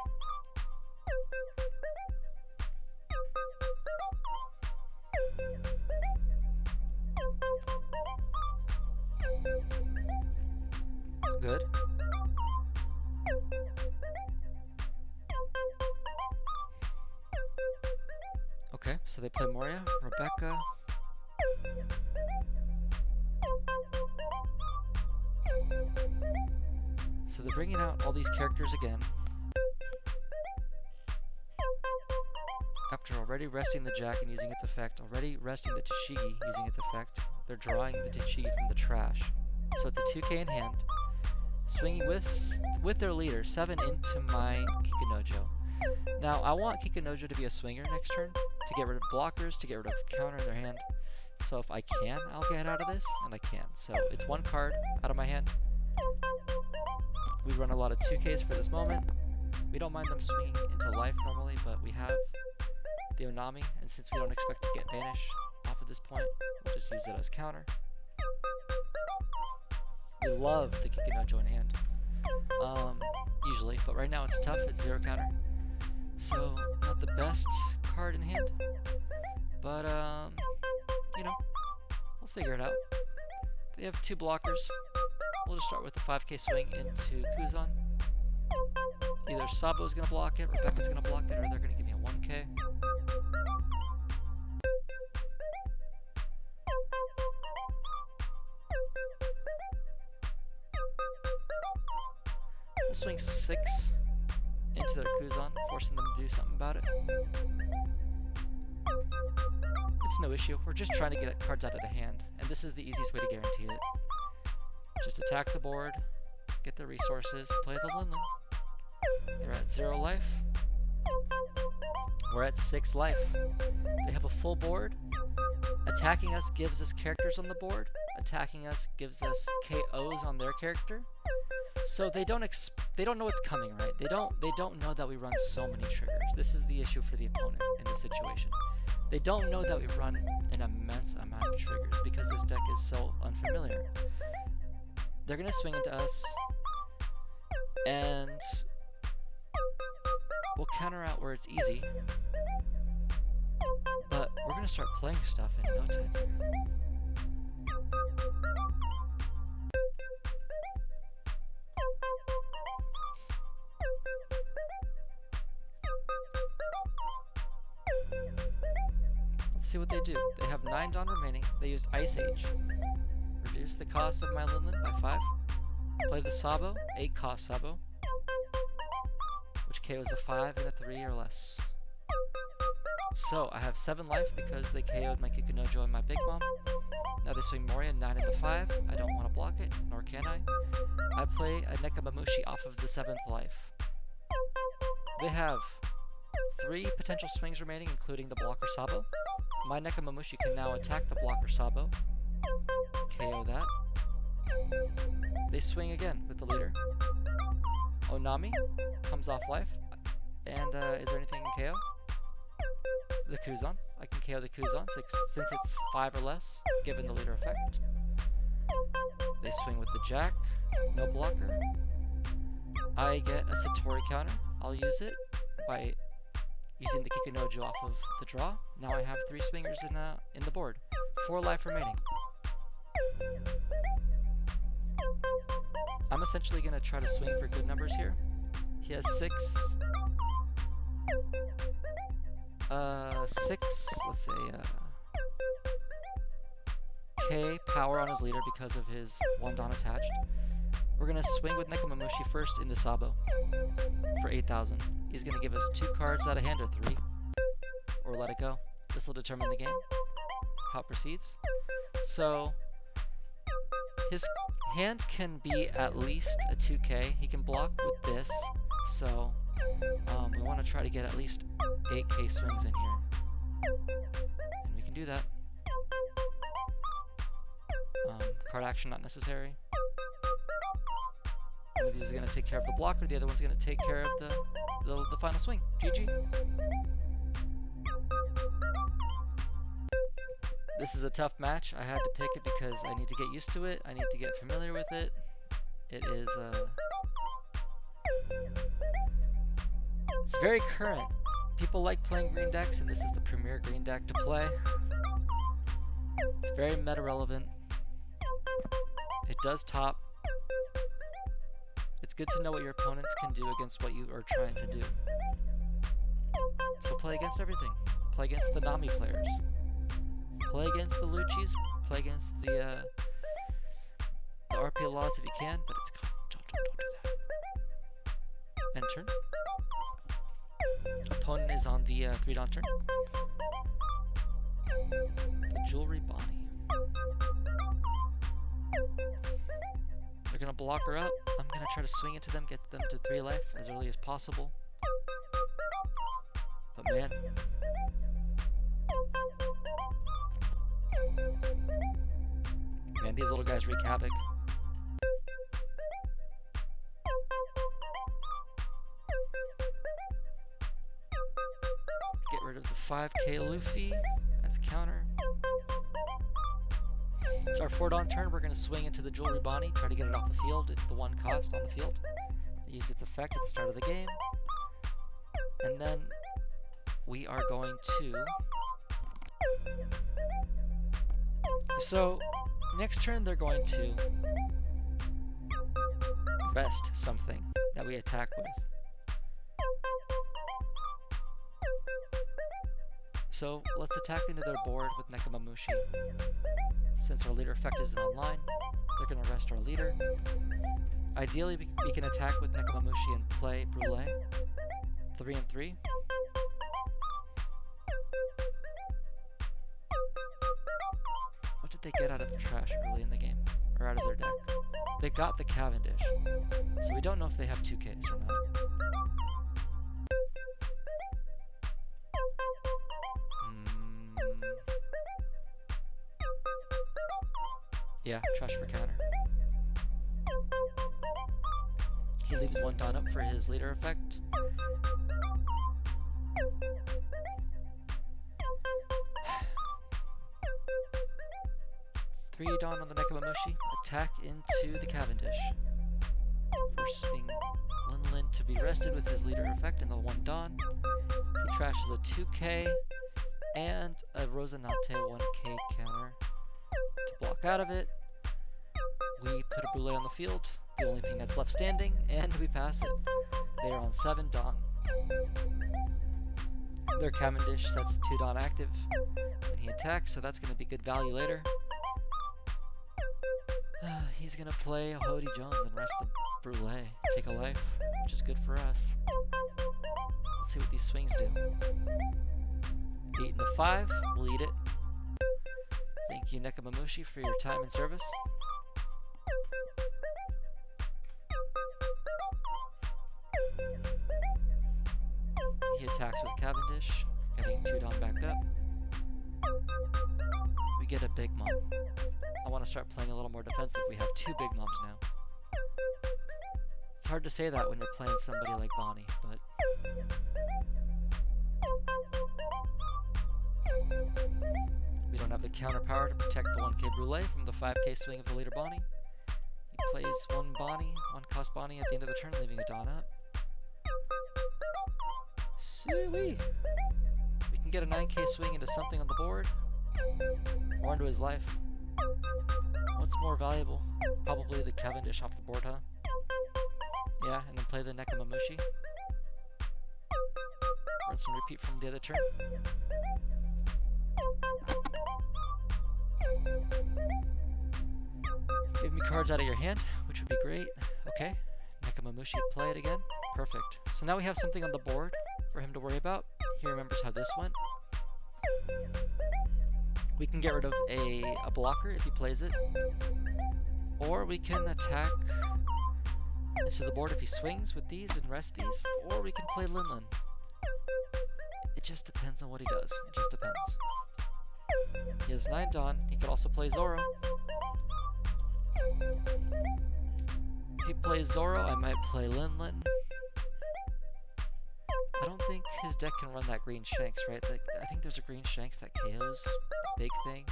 Good. Okay, so they play Moria, Rebecca. So they're bringing out all these characters again. After already resting the Jack and using its effect, already resting the Tashigi using its effect, they're drawing the Tashigi from the trash. So it's a 2k in hand. Swinging with their leader, 7 into my Kikunojo. Now, I want Kikunojo to be a swinger next turn, to get rid of blockers, to get rid of counter in their hand. So if I can, I'll get out of this, and I can. So it's 1 card out of my hand. We run a lot of 2Ks for this moment. We don't mind them swinging into life normally, but we have the Onami, and since we don't expect to get Vanish off at this point, we'll just use it as counter. We love the Kikunojo in hand, usually, but right now it's tough, it's 0 counter. So, not the best card in hand, but, you know, we'll figure it out. They have 2 blockers. We'll just start with the 5k swing into Kuzan. Either Sabo's gonna block it, Rebecca's gonna block it, or they're gonna give me a 1k. We'll swing 6 into their Kuzan, forcing them to do something about it. It's no issue. We're just trying to get cards out of the hand, and this is the easiest way to guarantee it. Just attack the board, get the resources, play the Linlin. They're at 0 life. We're at 6 life. They have a full board. Attacking us gives us characters on the board. Attacking us gives us KOs on their character. So they don't know what's coming, right? They don't know that we run so many triggers. This is the issue for the opponent in this situation. They don't know that we run an immense amount of triggers because this deck is so unfamiliar. They're gonna swing into us, and we'll counter out where it's easy. But we're gonna start playing stuff in no time here. Let's see what they do. They have 9 Dawn remaining. They used Ice Age. Reduce the cost of my Linlin by 5. Play the Sabo, 8 cost Sabo, which KOs a 5 and a 3 or less. So I have 7 life because they KO'd my Kikunojo and my Big Bomb. Now they swing Moria, 9 into 5. I don't want to block it, nor can I. I play a Nekamamushi off of the 7th life. They have 3 potential swings remaining, including the blocker Sabo. My Nekamamushi can now attack the blocker Sabo. KO that. They swing again with the leader. Onami comes off life. And is there anything in KO? The Kuzan. I can KO the Kuzan since it's 5 or less, given the leader effect. They swing with the Jack. No blocker. I get a Satori counter. I'll use it by using the Kikunojo off of the draw. Now I have 3 swingers in the board. 4 life remaining. I'm essentially going to try to swing for good numbers here. He has 6, let's say, K power on his leader because of his one Don attached. We're going to swing with Nekomamushi first into Sabo for 8,000. He's going to give us 2 cards out of hand or 3, or let it go. This will determine the game, how it proceeds. So his hand can be at least a 2K. He can block with this, so we want to try to get at least 8K swings in here. And we can do that. Card action not necessary. One of these is going to take care of the blocker, the other one's going to take care of the final swing. GG. This is a tough match. I had to pick it because I need to get used to it. I need to get familiar with it. It is it's very current. People like playing green decks, and this is the premier green deck to play. It's very meta relevant. It does top. It's good to know what your opponents can do against what you are trying to do. So play against everything. Play against the Nami players. Play against the Luchis. Play against the RP Laws if you can, but it's don't do that. End turn. Opponent is on the 3-Don turn. The Jewelry Bonnie. They're gonna block her up. I'm gonna try to swing into them, get them to 3 life as early as possible. But man, these little guys wreak havoc. Get rid of the 5K Luffy as a counter. It's our 4-Don turn. We're going to swing into the Jewelry Bonnie, try to get it off the field. It's the 1 cost on the field. Use its effect at the start of the game. And then we are going to... So, next turn they're going to rest something that we attack with. So, let's attack into their board with Nekomamushi. Since our leader effect isn't online, they're going to rest our leader. Ideally, we can attack with Nekomamushi and play Brule. 3 and 3. What did they get out of the trash early in the game? Or out of their deck? They got the Cavendish. So we don't know if they have 2Ks or not. Yeah, trash for counter. He leaves 1 Don up for his leader effect. Three Don on the Nekomamushi. Attack into the Cavendish. Forcing Linlin to be rested with his leader effect in the 1 Don. He trashes a 2K and a Rosanate 1K counter to block out of it. We put a Brule on the field, the only thing that's left standing, and we pass it. They are on 7 Don. Their Cavendish sets 2 Don active when he attacks, so that's going to be good value later. He's going to play a Hody Jones and rest the Brule, take a life, which is good for us. Let's see what these swings do. 8 and the 5, lead it. Thank you, Nekomamushi, for your time and service. He attacks with Cavendish, getting 2 Don back up. We get a Big Mom. I want to start playing a little more defensive. We have 2 Big Moms now. It's hard to say that when you're playing somebody like Bonnie, but... we don't have the counter power to protect the 1K Brule from the 5K swing of the later Bonnie. He plays 1 Bonnie, 1 cost Bonnie at the end of the turn, leaving a Don up. Sweet! We can get a 9K swing into something on the board, or into his life. What's more valuable? Probably the Cavendish off the board, huh? Yeah, and then play the Nekamamushi. Rinse and repeat from the other turn. Give me cards out of your hand, which would be great. Okay, Nekamamushi, play it again. Perfect. So now we have something on the board for him to worry about. He remembers how this went. We can get rid of a blocker if he plays it. Or we can attack into the board if he swings with these and rest these. Or we can play Linlin. It just depends on what he does. It just depends. He has 9 Dawn. He could also play Zoro. If he plays Zoro, I might play Linlin. I don't think his deck can run that green Shanks, right? Like, I think there's a green Shanks that KOs. A big thing.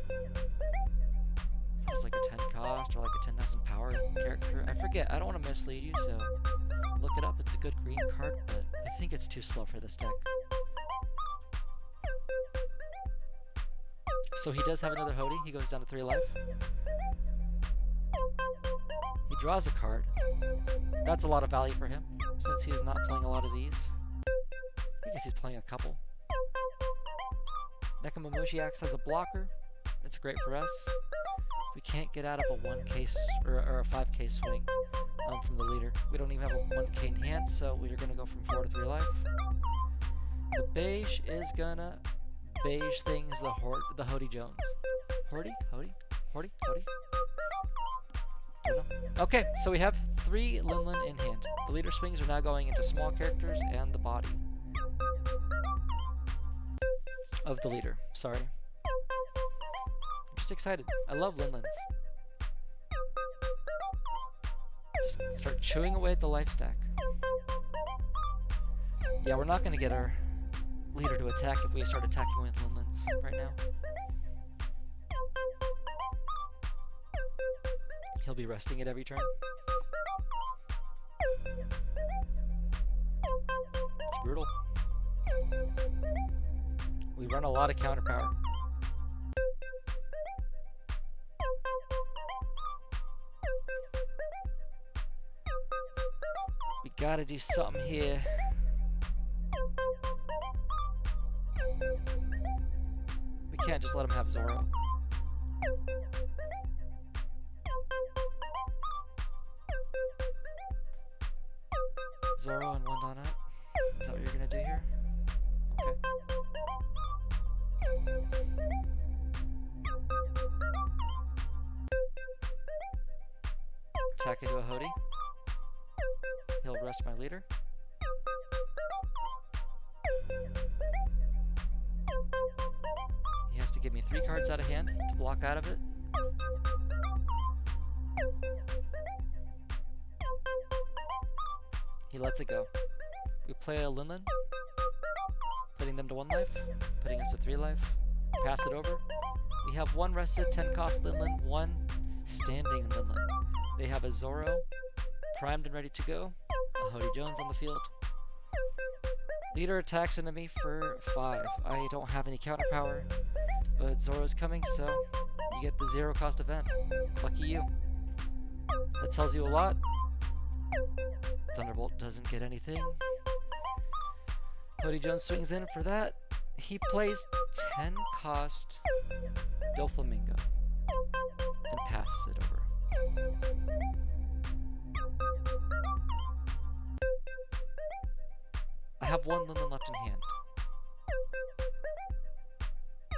It was like a 10 cost or like a 10,000 power character. I forget. I don't want to mislead you, so look it up. It's a good green card, but I think it's too slow for this deck. So he does have another Hody. He goes down to 3 life. He draws a card. That's a lot of value for him, since he's not playing a lot of these. I guess he's playing a couple. Nekamamushi acts as a blocker. It's great for us. We can't get out of a 1k or a 5k swing from the leader. We don't even have a 1k in hand, so we're gonna go from 4 to 3 life. The beige is gonna beige things the Hody Jones. Hody? Don't know. Okay, so we have 3 Linlin in hand. The leader swings are now going into small characters and the body of the leader. Sorry. I'm just excited. I love Linlins. Just start chewing away at the life stack. Yeah, we're not going to get our leader to attack if we start attacking with Linlins right now. He'll be resting it every turn. It's brutal. We run a lot of counter power. We gotta do something here. We can't just let him have Zoro. Zoro and 1 Dawn up. Is that what you're gonna do here? Okay. Attack into a Hody. He'll rest my leader. He has to give me 3 cards out of hand to block out of it. He lets it go. We play a Linlin, putting them to 1 life, putting us to 3 life. Pass it over. We have 1 rested 10 cost Linlin, 1 standing Linlin. They have a Zoro, primed and ready to go. A Hody Jones on the field. Leader attacks into me for 5. I don't have any counter power, but Zoro's coming, so you get the 0 cost event. Lucky you. That tells you a lot. Thunderbolt doesn't get anything. Hody Jones swings in for that. He plays 10 cost Doflamingo and passes it over. I have 1 Linlin left in hand.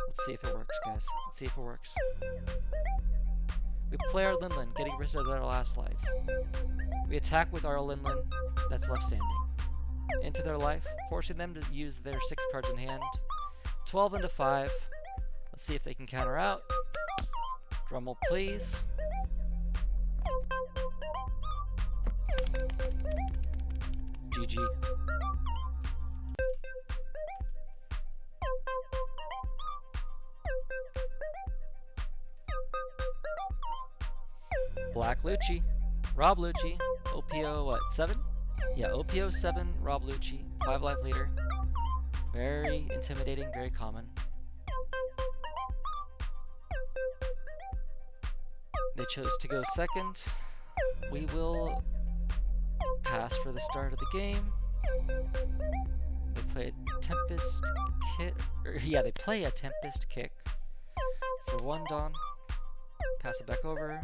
Let's see if it works, guys. Let's see if it works. We play our Linlin, getting rid of their last life. We attack with our Linlin that's left standing into their life, forcing them to use their 6 cards in hand. 12 into 5. Let's see if they can counter out. Drummel, please. GG. Black Lucci. Rob Lucci. OPO, what, 7? Yeah, OPO 7, Rob Lucci. 5 life leader. Very intimidating, very common. They chose to go second. We will pass for the start of the game. They play a Tempest Kick. They play a Tempest Kick for 1 Dawn. Pass it back over.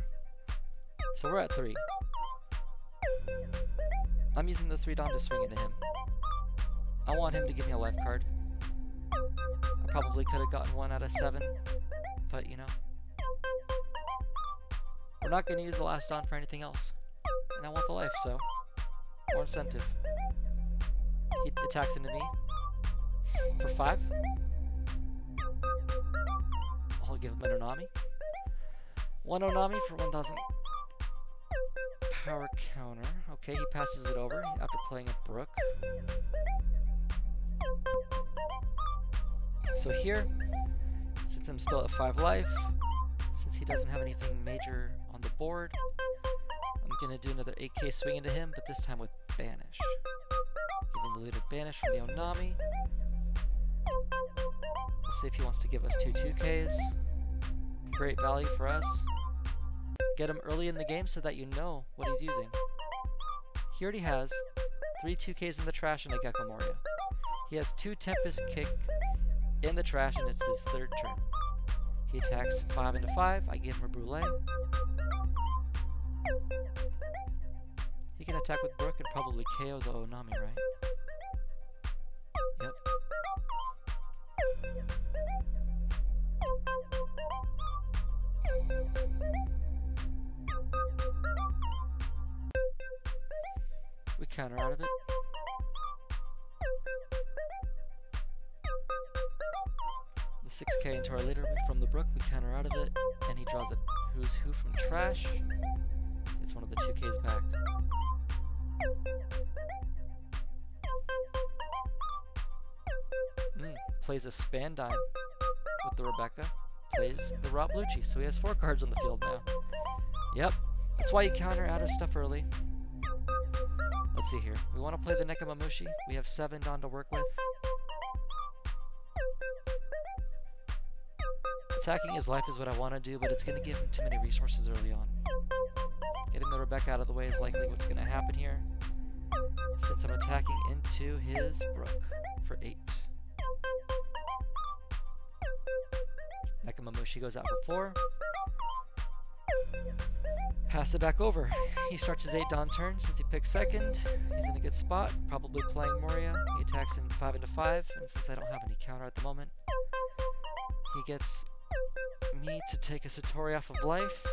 So we're at 3. I'm using the 3 Dawn to swing into him. I want him to give me a life card. I probably could have gotten 1 out of 7, but you know. We're not going to use the last Dawn for anything else. And I want the life, so more incentive. He attacks into me for 5. I'll give him an Onami. 1 Onami for 1000 power counter. Okay, he passes it over after playing a Brook. So here, since I'm still at 5 life, since he doesn't have anything major on the board, I'm going to do another 8k swing into him, but this time with Banish. Giving the leader Banish from the Onami. Let's see if he wants to give us 2 2ks. Great value for us. Get him early in the game so that you know what he's using. He already has 3 2ks in the trash and a Gecko Moria. He has 2 Tempest Kick in the trash and it's his 3rd turn. He attacks 5 into 5. I give him a Brûlée. He can attack with Brook and probably KO the Onami, right? Yep. We counter out of it. The 6k into our leader from the Brook, we counter out of it, and he draws a Who's Who from trash. It's one of the 2ks back. Plays a Spandime with the Rebecca. Plays the Rob Lucci, so he has 4 cards on the field now. Yep, that's why you counter out of stuff early. Let's see here. We want to play the Nekamamushi. We have 7 Dawn to work with. Attacking his life is what I want to do, but it's going to give him too many resources early on. Getting the Rebecca out of the way is likely what's going to happen here, since I'm attacking into his Brook for 8. Nekamamushi goes out for 4. Pass it back over. He starts his 8 Dawn turn. Since he picked second, he's in a good spot, probably playing Moria. He attacks in 5 into 5, and since I don't have any counter at the moment, he gets me to take a Satori off of life.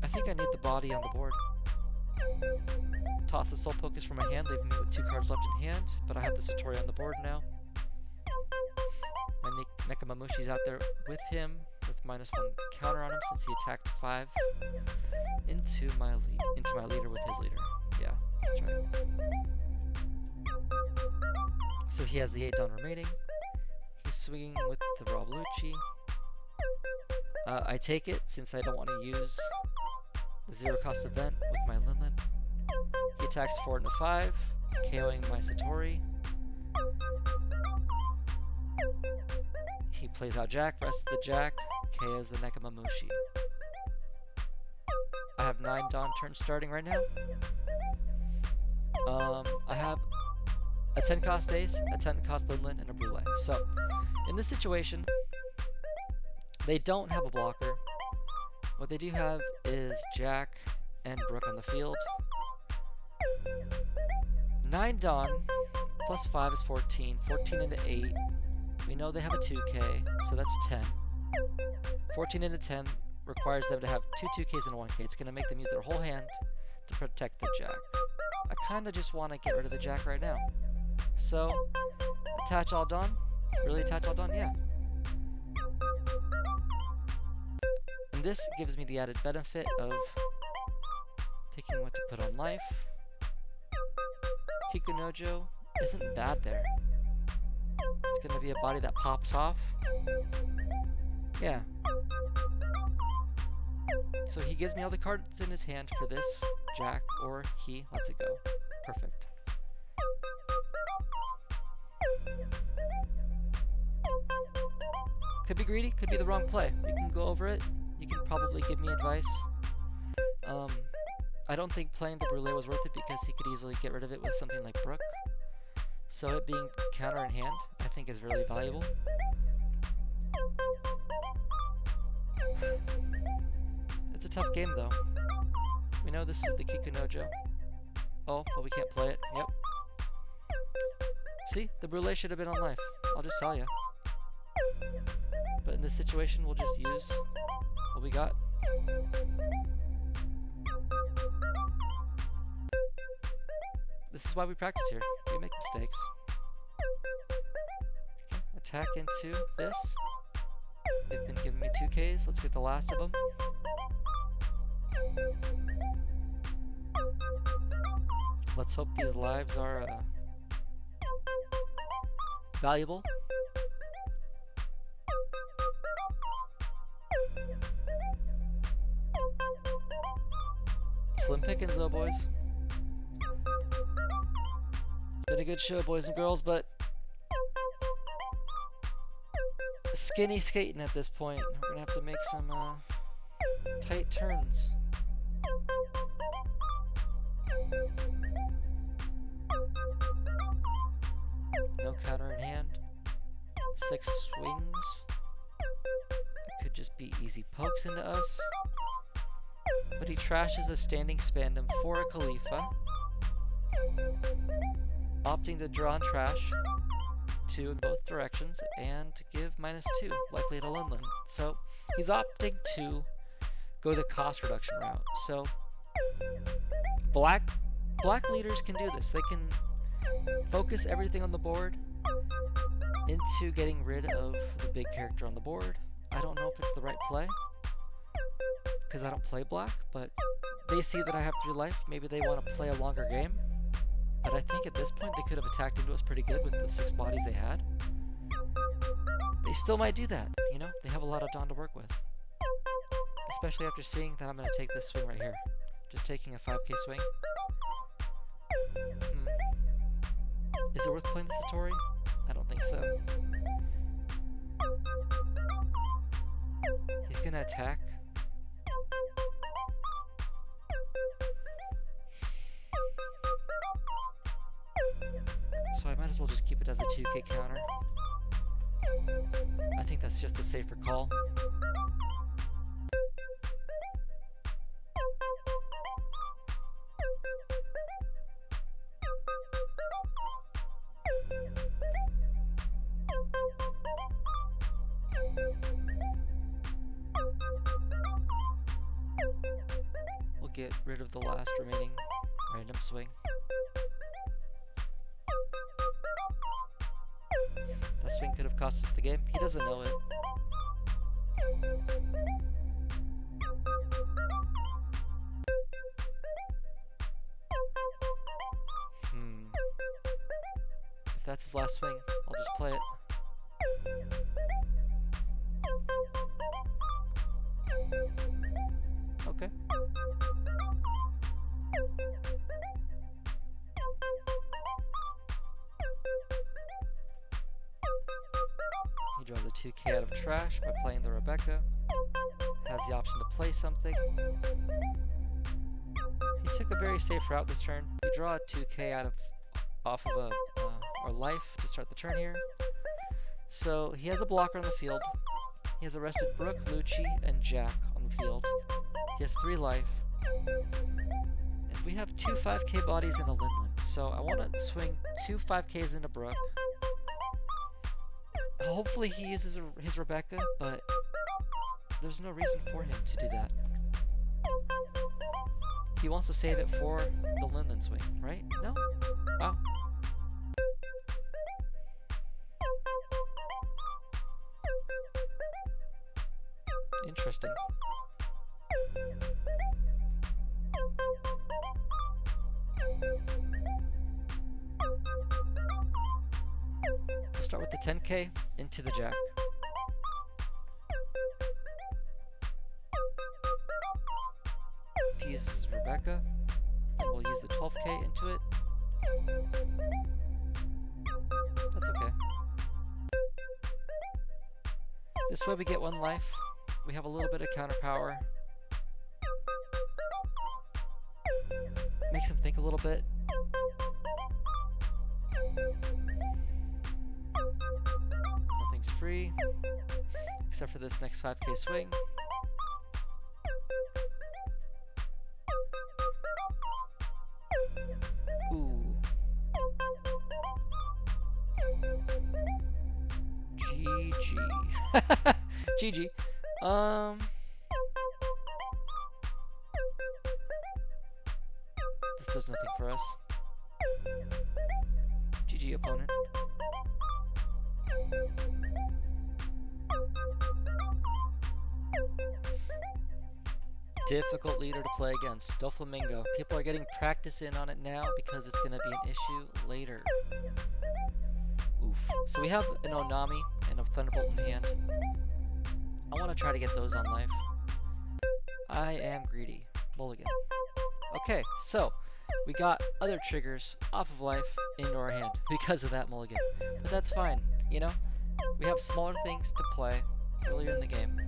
I think I need the body on the board. Toss the Soul Focus from my hand, leaving me with 2 cards left in hand, but I have the Satori on the board now. My Nekamamushi's out there with him, with -1 counter on him since he attacked 5 into my leader with his leader. Yeah, that's right. So he has the 8 Dawn remaining. He's swinging with the Rob Lucci. I take it since I don't want to use the 0 cost event with my Linlin. He attacks 4 into 5, KOing my Satori. He plays out Jack, rests the Jack, KOs the Nekamamushi. I have 9 Dawn turns starting right now. I have a 10 cost Ace, a 10 cost Linlin, and a Brûlée. So, in this situation, they don't have a blocker. What they do have is Jack and Brook on the field. 9 Dawn plus 5 is 14. 14 into 8. We know they have a 2k, so that's 10. 14 into 10 requires them to have 2 2ks and a 1k. It's going to make them use their whole hand to protect the Jack. I kind of just want to get rid of the Jack right now. So, attach all Dawn? Really attach all Dawn? Yeah. And this gives me the added benefit of picking what to put on life. Kikunojo isn't bad there. It's going to be a body that pops off. Yeah. So he gives me all the cards in his hand for this Jack, or he lets it go. Perfect. Could be greedy, could be the wrong play. We can go over it. You can probably give me advice. I don't think playing the Brûlée was worth it because he could easily get rid of it with something like Brook. So it being counter in hand, I think is really valuable. It's a tough game though. We know this is the Kikunojo. Oh, but we can't play it. Yep. See? The Brûlée should have been on life. I'll just tell you. But in this situation, we'll just use what we got. This is why we practice here. We make mistakes. Okay, attack into this. They've been giving me 2Ks. Let's get the last of them. Let's hope these lives are valuable. Slim pickings though, boys. It's been a good show, boys and girls, but skinny skating at this point. We're gonna have to make some tight turns. No counter in hand. 6 swings. It could just be easy pokes into us. But he trashes a standing spandom for a Khalifa, opting to draw and trash 2 in both directions and to give -2, likely to Linlin. So he's opting to go the cost reduction route. So black leaders can do this. They can focus everything on the board into getting rid of the big character on the board. I don't know if it's the right play, because I don't play black, but they see that I have 3 life. Maybe they want to play a longer game. But I think at this point they could have attacked into us pretty good with the 6 bodies they had. They still might do that, you know? They have a lot of dawn to work with. Especially after seeing that I'm going to take this swing right here. Just taking a 5k swing. Is it worth playing the Satori? I don't think so. He's going to attack. So I might as well just keep it as a 2k counter. I think that's just a safer call. We'll get rid of the last remaining random swing. That swing could have cost us the game. He doesn't know it. If that's his last swing, I'll just play it. Okay. He draws a 2k out of trash by playing the Rebecca. Has the option to play something. He took a very safe route this turn. We draw a 2k off of our life to start the turn here. So he has a blocker on the field. He has arrested Brook, Lucci, and Jack on the field. He has 3 life. And we have 2 5k bodies and a Linlin. So I want to swing 2 5ks into Brook. Hopefully he uses his Rebecca, but there's no reason for him to do that. He wants to save it for the Linlin swing, right? No? Wow. Interesting. We'll start with the 10k into the Jack. If he uses Rebecca, then we'll use the 12k into it. That's okay. This way we get 1 life. We have a little bit of counter power. Makes him think a little bit. Nothing's free, except for this next 5k swing. Ooh. GG. GG. This does nothing for us. GG, opponent. Difficult leader to play against. Doflamingo. People are getting practice in on it now because it's going to be an issue later. Oof. So we have an Onami and a Thunderbolt in hand. I want to try to get those on life. I am greedy. Mulligan. Okay, so we got other triggers off of life into our hand because of that mulligan. But that's fine, you know? We have smaller things to play earlier in the game.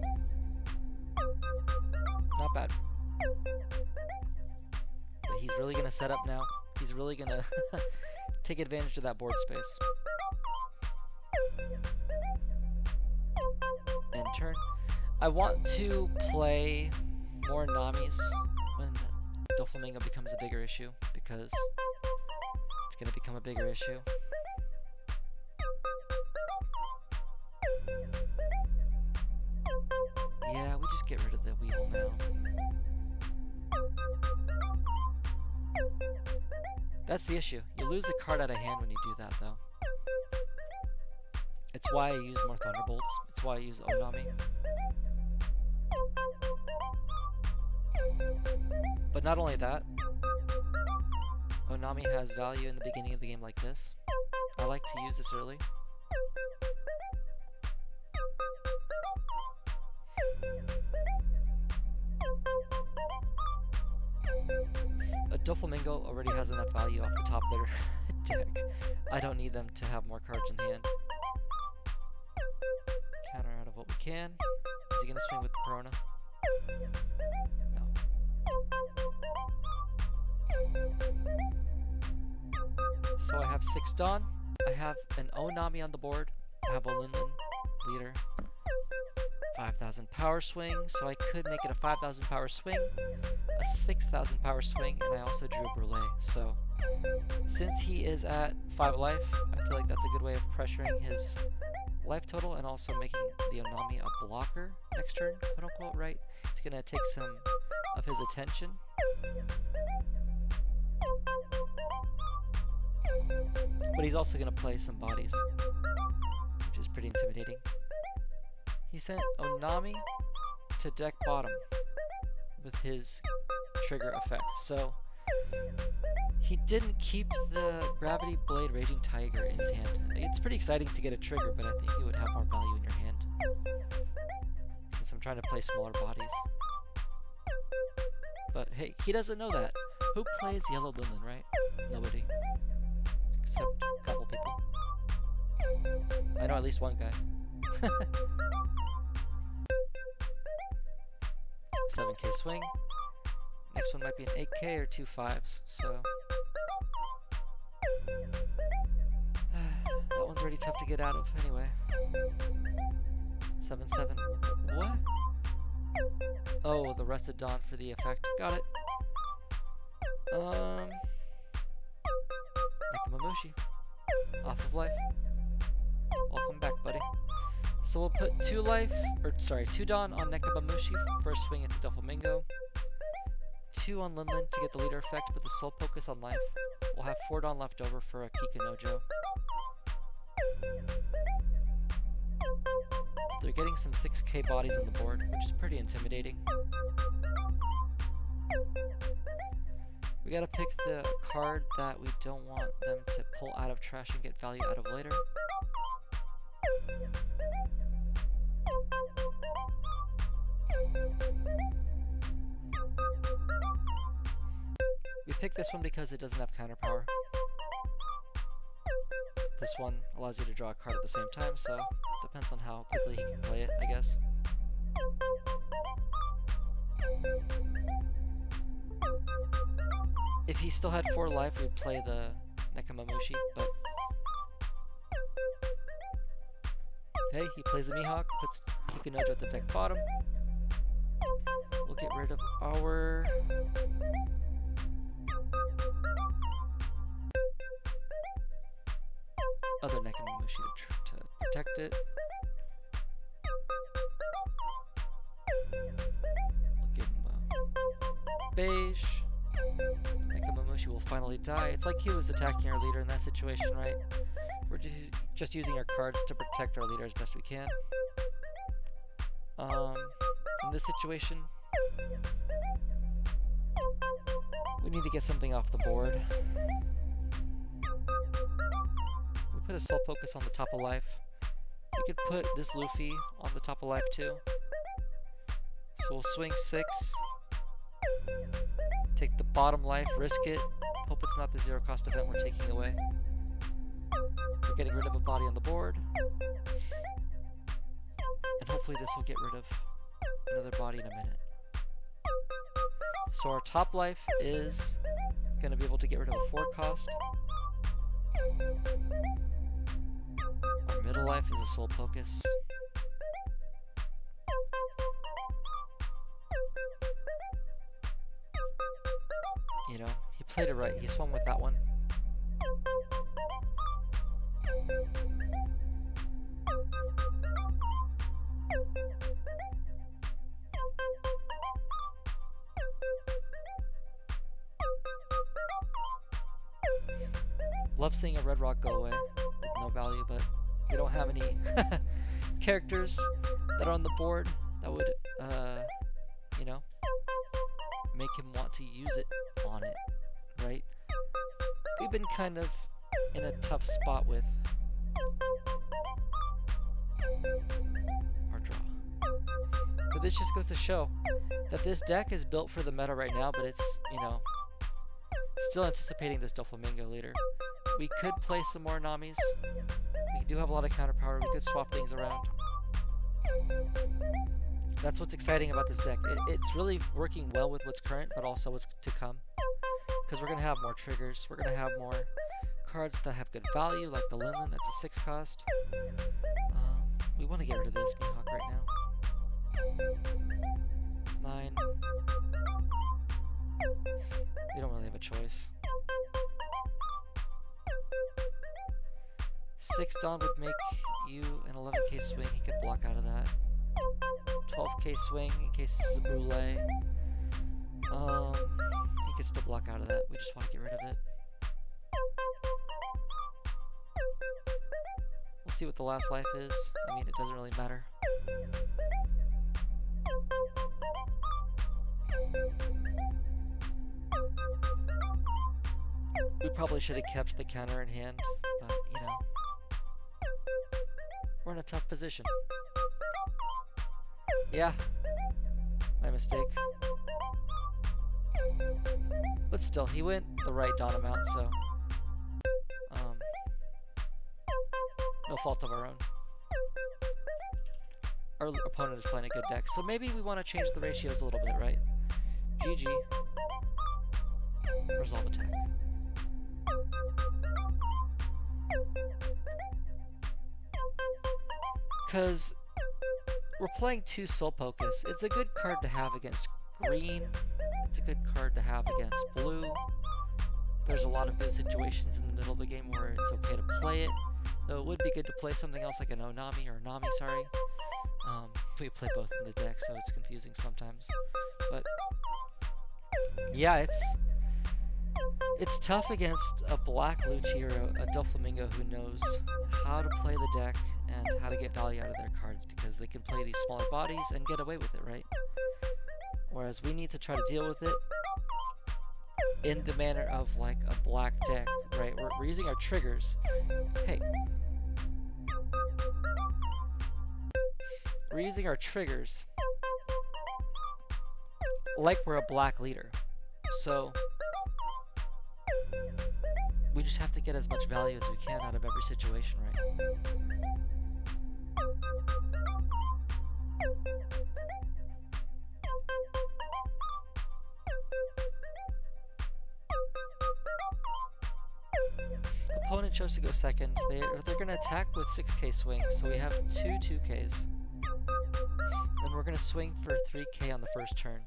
Not bad. But he's really going to set up now. He's really going to take advantage of that board space. End turn. I want to play more Namis when Doflamingo becomes a bigger issue, because it's going to become a bigger issue. Yeah, we just get rid of the Weevil now. That's the issue. You lose a card out of hand when you do that, though. It's why I use more Thunderbolts. It's why I use Onami. But not only that, Onami has value in the beginning of the game like this. I like to use this early. A Doflamingo already has enough value off the top of their deck. I don't need them to have more cards in hand. Counter out of what we can. Is he going to swing with the Perona? No. So I have 6 Dawn. I have an Onami on the board. I have a Linlin leader. 5,000 power swing, so I could make it a 5,000 power swing, a 6,000 power swing, and I also drew Brule. So since he is at 5 life, I feel like that's a good way of pressuring his life total and also making the Onami a blocker next turn, quote unquote, right? It's gonna take some of his attention. But he's also gonna play some bodies, which is pretty intimidating. He sent Onami to deck bottom with his trigger effect. So he didn't keep the Gravity Blade Raging Tiger in his hand. It's pretty exciting to get a trigger, but I think it would have more value in your hand, since I'm trying to play smaller bodies. But hey, he doesn't know that. Who plays Yellow Linlin, right? Nobody. Except a couple people. I know at least one guy. 7k swing. Next one might be an 8k or 2 5s, so that one's already tough to get out of anyway. 7-7. What? Oh, the Rested Dawn for the effect. Got it. Nekamamushi. Off of life. Welcome back, buddy. So we'll put 2 Dawn on Nekamamushi, first swing into Doflamingo. 2 on Linlin to get the leader effect with the Soul Focus on life. We'll have 4 Dawn left over for a Kikanojo. They're getting some 6k bodies on the board, which is pretty intimidating. We gotta pick the card that we don't want them to pull out of trash and get value out of later. We picked this one because it doesn't have counter power. this one allows you to draw a card at the same time, so depends on how quickly he can play it, I guess. If he still had 4 life, we'd play the Nekamamushi, but hey, he plays a Mihawk, puts Kikunojo at the deck bottom. We'll get rid of our other Nekamamushi to protect it. We'll give him a beige. Nekamamushi will finally die. It's like he was attacking our leader in that situation, right? We're just using our cards to protect our leader as best we can. In this situation, we need to get something off the board. We put a Soul Focus on the top of life. We could put this Luffy on the top of life too. So we'll swing 6. Take the bottom life, risk it. Hope it's not the 0 cost event we're taking away. We're getting rid of a body on the board. And hopefully this will get rid of another body in a minute. So our top life is going to be able to get rid of a 4 cost. Our middle life is a Soul Focus. You know, he played it right. He swung with that one. Love seeing a red rock go away with no value, but we don't have any characters that are on the board that would, you know, make him want to use it on it, right? We've been kind of in a tough spot with our draw. But this just goes to show that this deck is built for the meta right now, but it's, you know, still anticipating this Doflamingo later. We could play some more Namis. We do have a lot of counter power. We could swap things around. That's what's exciting about this deck. It's really working well with what's current, but also what's to come. Because we're going to have more triggers. We're going to have more cards that have good value, like the Linlin, that's a 6 cost. We want to get rid of this Mihawk right now. 9. We don't really have a choice. 6 Dawn would make you an 11k swing. He could block out of that. 12k swing in case this is a Brûlée. He could still block out of that. We just want to get rid of it. We'll see what the last life is. I mean, it doesn't really matter. We probably should have kept the counter in hand, but you know, we're in a tough position. Yeah, my mistake. But still, he went the right Dawn amount, so no fault of our own. Our opponent is playing a good deck, so maybe we want to change the ratios a little bit, right? GG. Resolve attack. Because we're playing 2 Soul Focus. It's a good card to have against green. It's a good card to have against blue. There's a lot of good situations in the middle of the game where it's okay to play it. Though it would be good to play something else like an Onami or Nami, sorry. We play both in the deck, so it's confusing sometimes. But yeah, it's tough against a black Lucci or a Doflamingo who knows how to play the deck and how to get value out of their cards, because they can play these smaller bodies and get away with it, right? Whereas we need to try to deal with it in the manner of like a black deck, right? We're using our triggers. Hey. We're using our triggers like we're a black leader. So we just have to get as much value as we can out of every situation, right? Opponent chose to go second. They're going to attack with 6k swing, so we have two 2ks. Then we're going to swing for 3k on the first turn.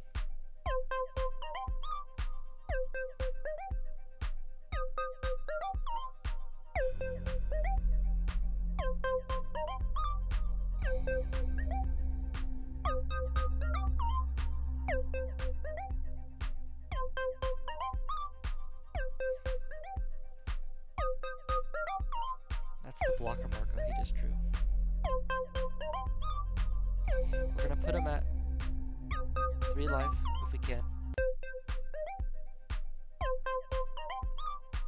That's the blocker Marco he just drew. We're going to put him at 3 life if we can.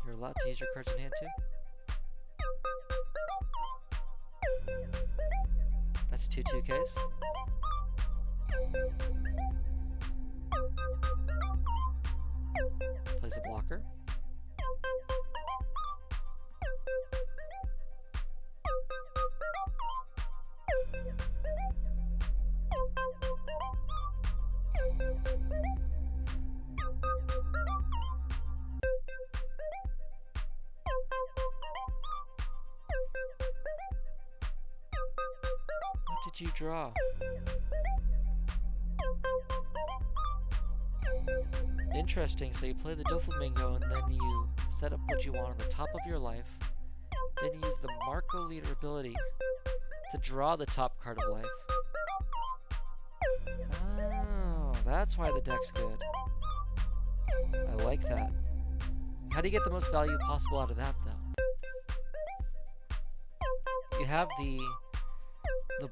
You're allowed to use your cards in hand too. That's two 2ks. Plays a blocker. What did you draw? Interesting, so you play the Doflamingo and then you set up what you want on the top of your life. Then you use the Marco Leader ability to draw the top card of life. Oh, that's why the deck's good. I like that. How do you get the most value possible out of that, though? You have the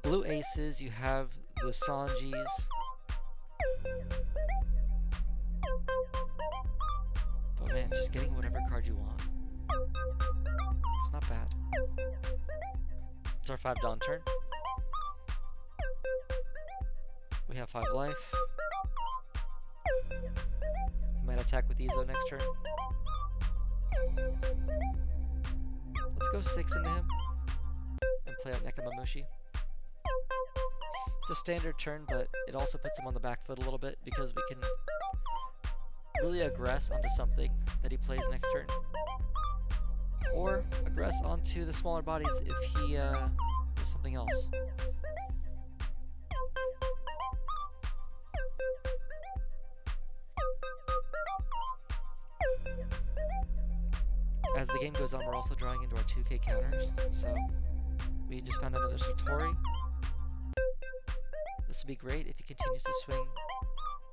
blue aces, you have the Sanjis. But man, just getting whatever card you want. It's not bad. It's our 5 Dawn turn. We have 5 life. He might attack with Izo next turn. Let's go 6 into him and play out Nekomamushi. It's a standard turn, but it also puts him on the back foot a little bit because we can really aggress onto something that he plays next turn. Or aggress onto the smaller bodies if he does something else. As the game goes on, we're also drawing into our 2k counters, so we just found another Satori. This would be great if he continues to swing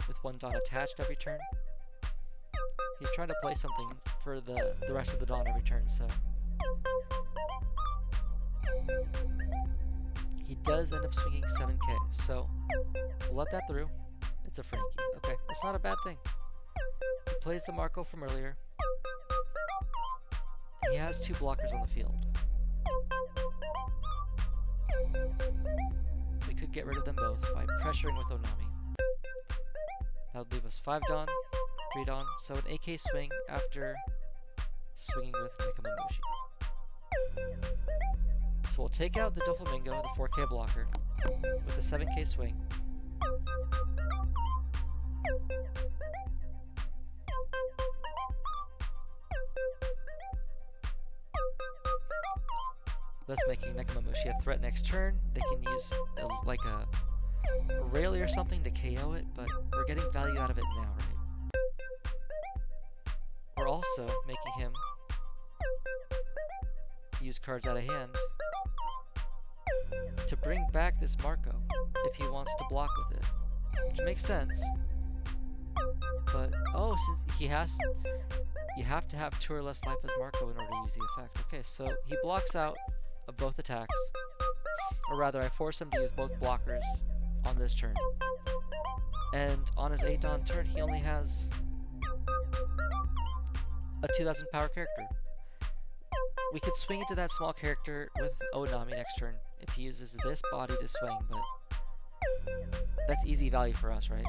with 1 Dawn attached every turn. He's trying to play something for the rest of the Dawn every turn, so... He does end up swinging 7k, so we'll let that through. It's a Frankie. Okay, that's not a bad thing. He plays the Marco from earlier. He has 2 blockers on the field. We could get rid of them both by pressuring with Onami. That would leave us 5 Dawn, 3 Dawn, so an AK swing after swinging with Nekomamushi. So we'll take out the Doflamingo, the 4k blocker, with a 7k swing. Thus making Nekomamushi a threat next turn. They can use like a rally or something to KO it, but we're getting value out of it now, right? We're also making him use cards out of hand to bring back this Marco if he wants to block with it, which makes sense. But oh, since you have to have 2 or less life as Marco in order to use the effect. Okay, so he blocks out of both attacks, or rather I force him to use both blockers on this turn, and on his 8 Dawn turn he only has a 2000 power character. We could swing into that small character with Onami next turn if he uses this body to swing, but that's easy value for us, right?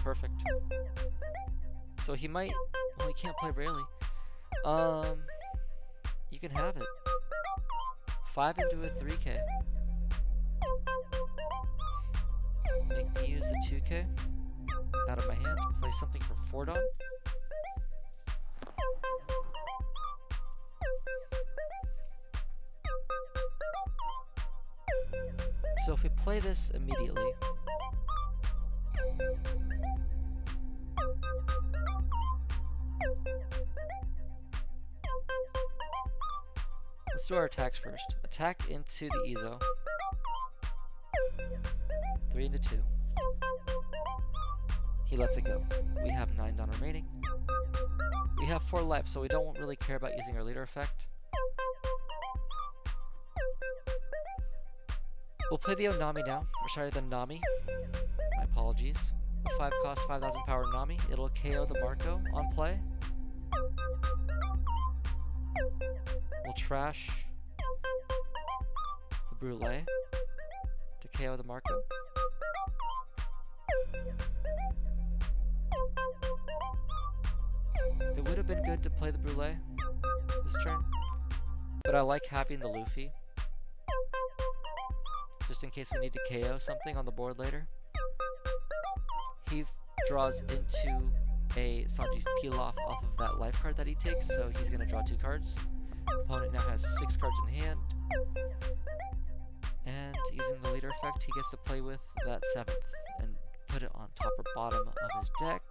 perfect. So he might, well, he can't play Rayleigh. You can have it. 5 into a 3k. Make me use a 2k out of my hand. Play something for 4 Dawn. So if we play this immediately, let's do our attacks first. Attack into the Ezo. 3 into 2. He lets it go. We have 9 Dawn remaining. We have 4 life, so we don't really care about using our leader effect. We'll play the Onami now, or sorry, the Nami. My apologies. The 5 cost 5,000 power Nami. It'll KO the Marco on play. We'll trash the Brûlée to KO the Marco. It would have been good to play the Brûlée this turn, but I like having the Luffy, just in case we need to KO something on the board later. He draws into a Sanji's peel-off off of that life card that he takes, so he's going to draw 2 cards. Opponent now has 6 cards in hand, and using the leader effect, he gets to play with that 7th and put it on top or bottom of his deck.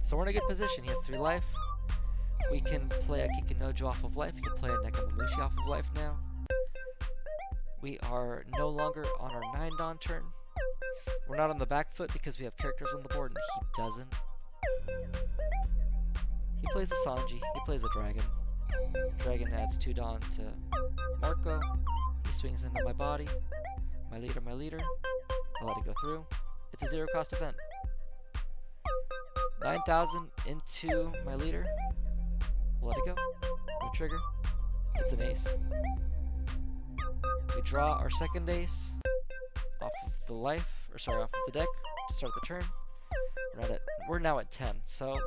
So we're in a good position. He has 3 life. We can play a Kikinojo off of life. We can play a Nekomamushi off of life now. We are no longer on our 9 Dawn turn. We're not on the back foot because we have characters on the board and he doesn't. He plays a Sanji. He plays a Dragon. Dragon adds 2 Dawn to Marco. He swings into my body. My leader, my leader. I'll let it go through. It's a 0 cost event. 9,000 into my leader. We'll let it go. No trigger. It's an ace. We draw our second ace off of the life, or sorry, off of the deck to start the turn. We're now at 10, so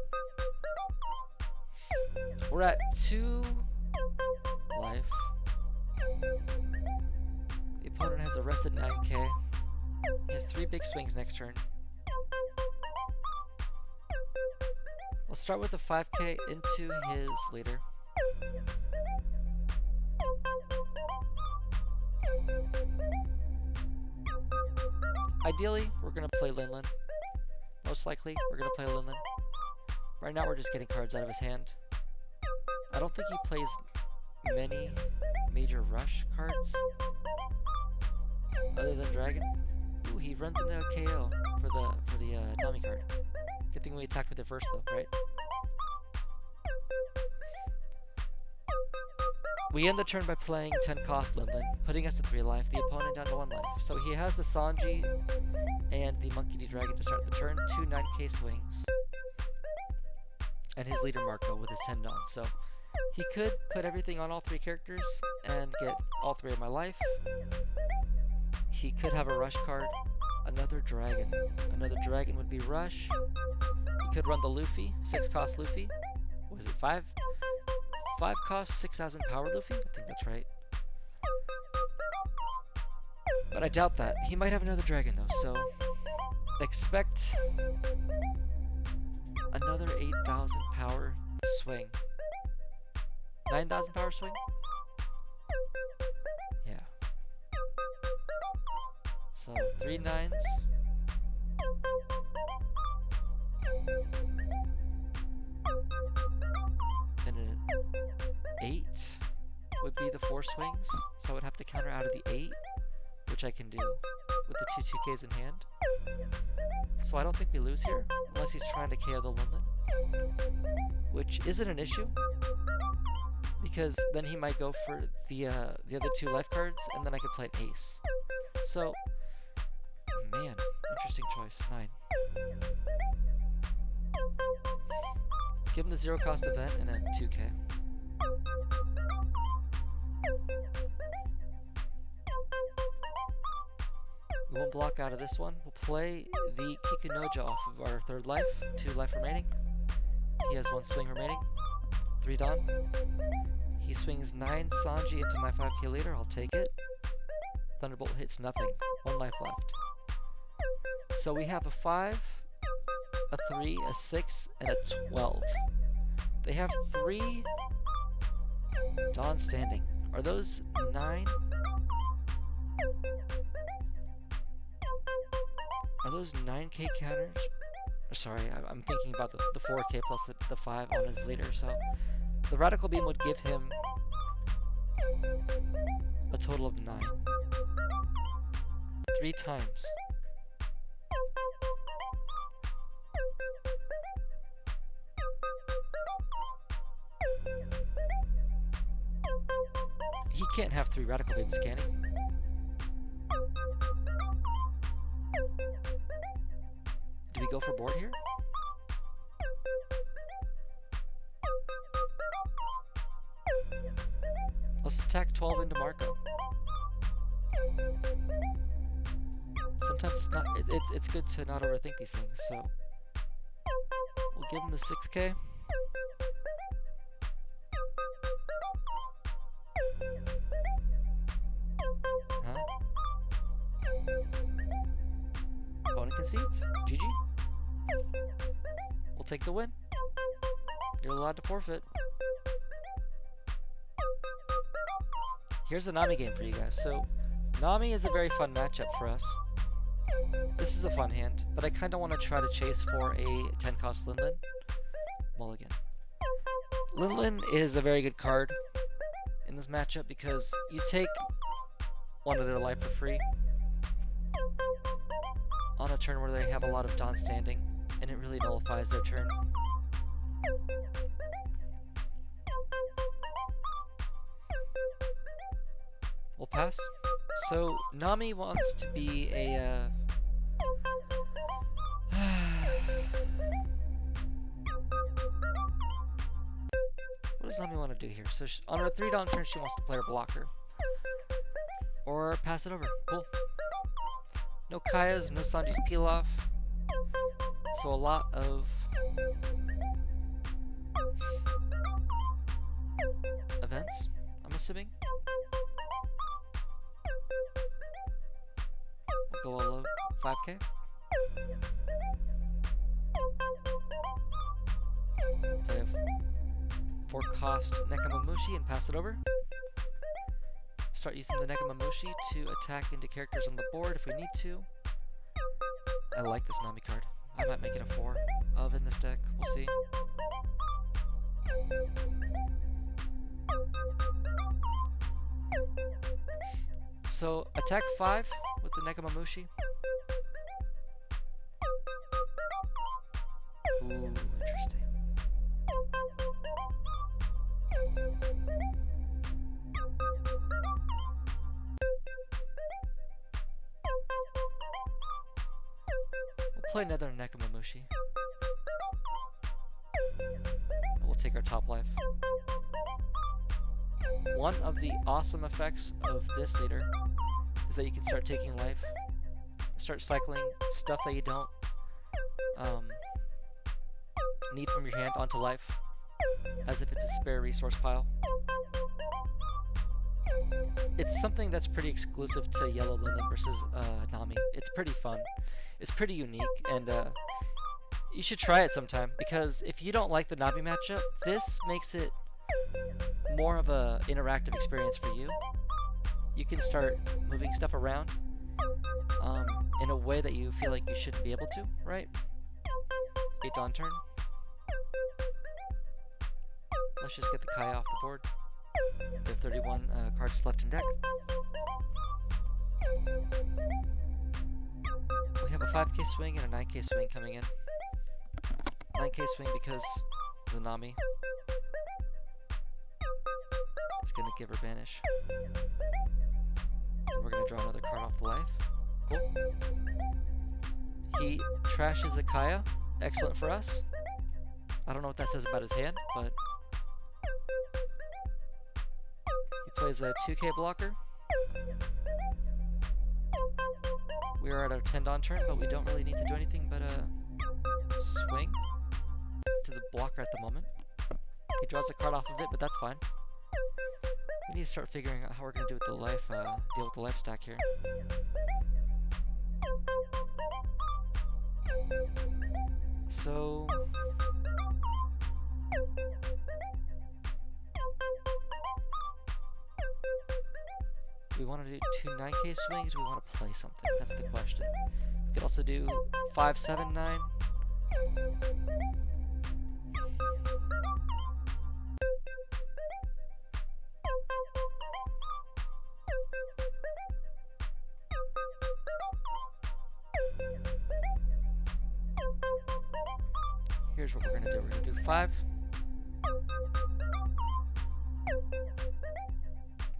we're at 2 life. The opponent has arrested 9k. He has 3 big swings next turn. Let's start with a 5k into his leader. Ideally, we're going to play Linlin. Most likely, we're going to play Linlin. Right now, we're just getting cards out of his hand. I don't think he plays many major rush cards other than Dragon. Ooh, he runs into a KO for the Nami card. Good thing we attacked with it first, though, right? We end the turn by playing 10 cost Linlin, putting us to 3 life, the opponent down to 1 life. So he has the Sanji and the Monkey D. Dragon to start the turn, 2 9k swings, and his leader Marco with his 10 Dawn. So he could put everything on all 3 characters and get all 3 of my life. He could have a rush card, another Dragon. Another Dragon would be rush. He could run the Luffy, 6 cost Luffy. Was it 5? 5 cost, 6,000 power Luffy? I think that's right. But I doubt that. He might have another Dragon though, so expect another 8,000 power swing. 9,000 power swing? Yeah. So 3 9s. Then an 8 would be the 4 swings, so I would have to counter out of the 8, which I can do with the 2 2Ks in hand. So I don't think we lose here, unless he's trying to KO the Linlin, which isn't an issue, because then he might go for the other 2 life cards, and then I could play an ace. So, man, interesting choice. 9. Give him the 0 cost event and then 2k. We won't block out of this one. We'll play the Kikunoja off of our 3rd life. 2 life remaining. He has 1 swing remaining. 3 Dawn. He swings 9 Sanji into my 5k leader. I'll take it. Thunderbolt hits nothing. 1 life left. So we have a 5, a 3, a 6, and a 12. They have 3 Dawn standing. Are those 9? Are those 9k counters? Sorry, I'm thinking about the 4k plus the 5 on his leader. So the Radical Beam would give him a total of 9. 3 times. He can't have 3 Radical Beams, can he? Do we go for board here? Let's attack 12 into Marco. Sometimes it's not. It's good to not overthink these things. So we'll give him the 6k. Huh? Opponent concedes. GG. We'll take the win. You're allowed to forfeit. Here's a Nami game for you guys. So, Nami is a very fun matchup for us. This is a fun hand, but I kind of want to try to chase for a 10 cost Linlin. Mulligan. Linlin is a very good card in this matchup because you take one of their life for free on a turn where they have a lot of Dawn standing, and it really nullifies their turn. We'll pass. So Nami wants to be a what does Nami want to do here? So on her 3 Dawn turn, she wants to play her blocker or pass it over. Cool. No Kaya's, no Sanji's peel off. So a lot of events, I'm assuming. We'll go all 5k. Play a 4 cost Nekamamushi and pass it over. Start using the Nekamamushi to attack into characters on the board if we need to. I like this Nami card. I might make it a 4 of in this deck. We'll see. So attack 5 with the Nekamamushi. Ooh, interesting. We'll play another Nekamamushi. We'll take our top life. One of the awesome effects of this leader is that you can start taking life, start cycling stuff that you don't need from your hand onto life, as if it's a spare resource pile. It's something that's pretty exclusive to Yellow Linlin versus Nami. It's pretty fun. It's pretty unique, and you should try it sometime, because if you don't like the Nami matchup, this makes it more of a interactive experience for you. You can start moving stuff around in a way that you feel like you shouldn't be able to, right? 8 Dawn turn. Let's just get the Kaya off the board. We have 31 cards left in deck. We have a 5k swing and a 9k swing coming in. 9k swing because the Nami is going to give her banish. And we're going to draw another card off the life. Cool. He trashes a Kaya. Excellent for us. I don't know what that says about his hand, but he plays a 2k blocker. We are at our 10 Dawn turn, but we don't really need to do anything but swing to the blocker at the moment. He draws a card off of it, but that's fine. We need to start figuring out how we're going to do with the life, deal with the life stack here. So we want to do 2 9K swings. We want to play something. That's the question. We could also do 5, 7, 9. Here's what we're going to do. We're going to do 5.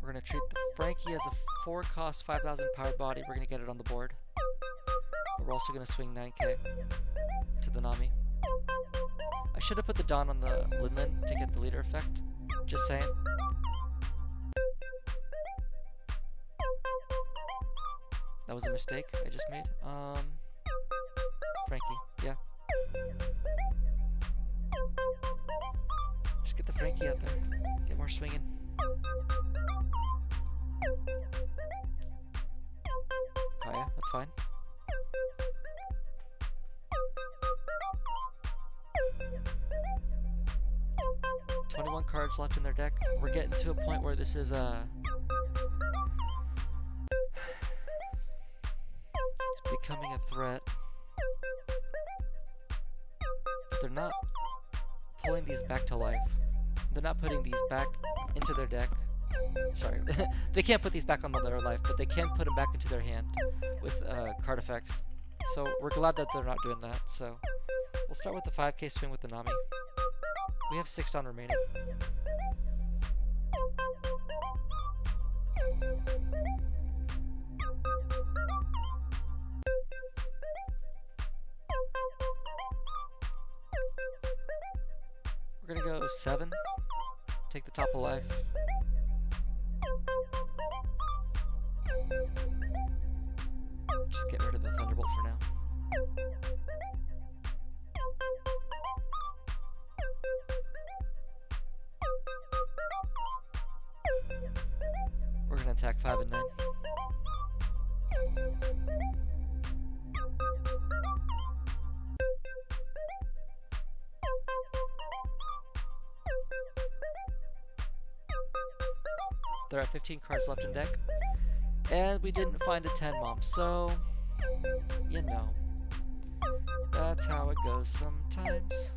We're going to treat the Frankie as a 4-cost 5,000 powered body. We're going to get it on the board. But we're also going to swing 9K to the Nami. I should have put the Dawn on the Linlin to get the leader effect. Just saying. That was a mistake I just made. Frankie, yeah. Just get the Frankie out there. Get more swinging. Kaya, that's fine. $21 cards left in their deck. We're getting to a point where this is it's becoming a threat. But they're not pulling these back to life. They're not putting these back into their deck. Sorry, they can't put these back on their life, but they can put them back into their hand with card effects. So we're glad that they're not doing that. So we'll start with the 5K swing with the Nami. We have 6 on remaining. We're gonna go 7. Take the top of life. Just get rid of the Thunderbolt for now. We're gonna attack 5 and 9. There are 15 cards left in deck. And we didn't find a 10 mom, so you know. That's how it goes sometimes.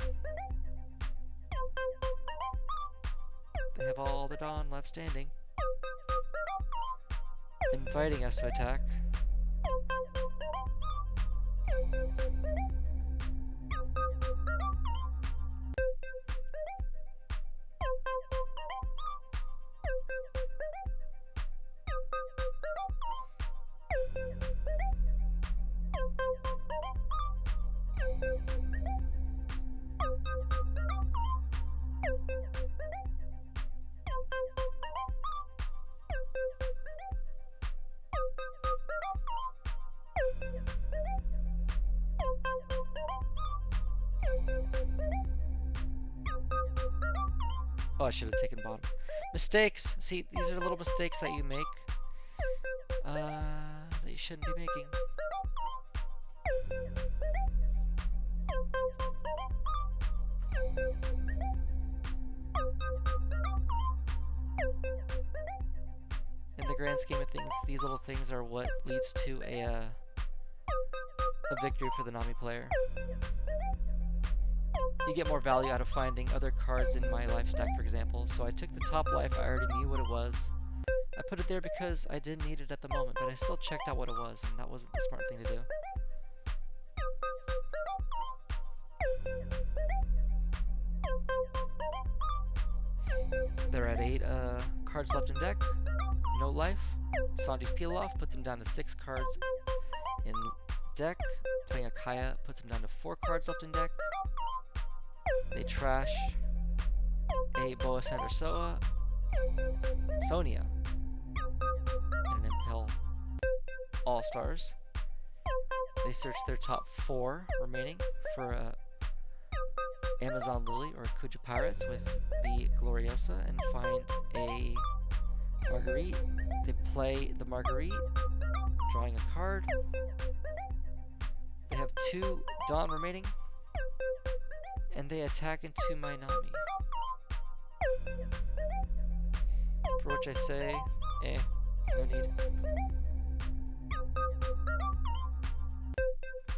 They have all the Dawn left standing, inviting us to attack. Oh, I should have taken bottom. Mistakes! See, these are little mistakes that you make that you shouldn't be making. In the grand scheme of things, these little things are what leads to a victory for the Nami player. You get more value out of finding other cards in my life stack, for example. So I took the top life, I already knew what it was. I put it there because I didn't need it at the moment, but I still checked out what it was, and that wasn't the smart thing to do. They're at 8 cards left in deck, no life. Sanji's peel off puts him down to 6 cards in deck. Playing a Kaya puts him down to 4 cards left in deck. They trash a Boa Sandra Sonia, and an Impel All-Stars. They search their top 4 remaining for a Amazon Lily or Kuja Pirates with the Gloriosa and find a Marguerite. They play the Marguerite, drawing a card. They have 2 Dawn remaining, and they attack into my Nami. For which I say, no need.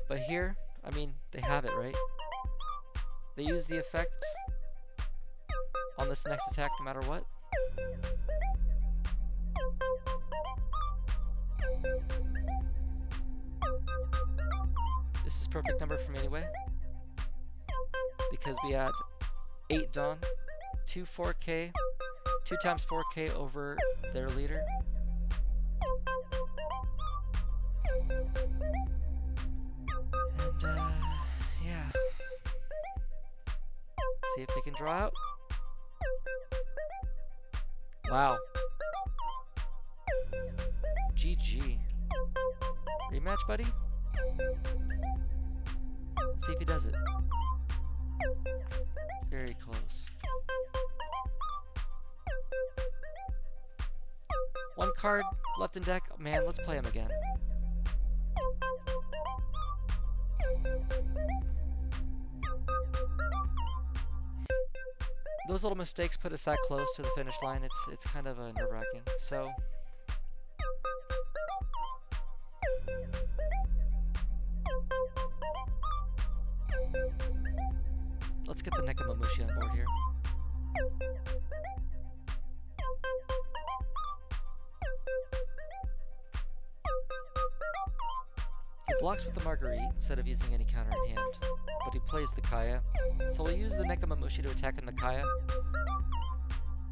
But here, I mean, they have it, right? They use the effect on this next attack no matter what. This is perfect number for me anyway, because we add 8 Dawn, 2 4K, 2 times 4K over their leader. And yeah. See if they can draw out. Wow. GG. Rematch, buddy? Let's see if he does it. Very close. 1 card left in deck. Man, let's play him again. Those little mistakes put us that close to the finish line. It's kind of nerve-wracking. So let's get the Nekomamushi on board here. He blocks with the Marguerite instead of using any counter in hand, but he plays the Kaya. So we'll use the Nekomamushi to attack in the Kaya.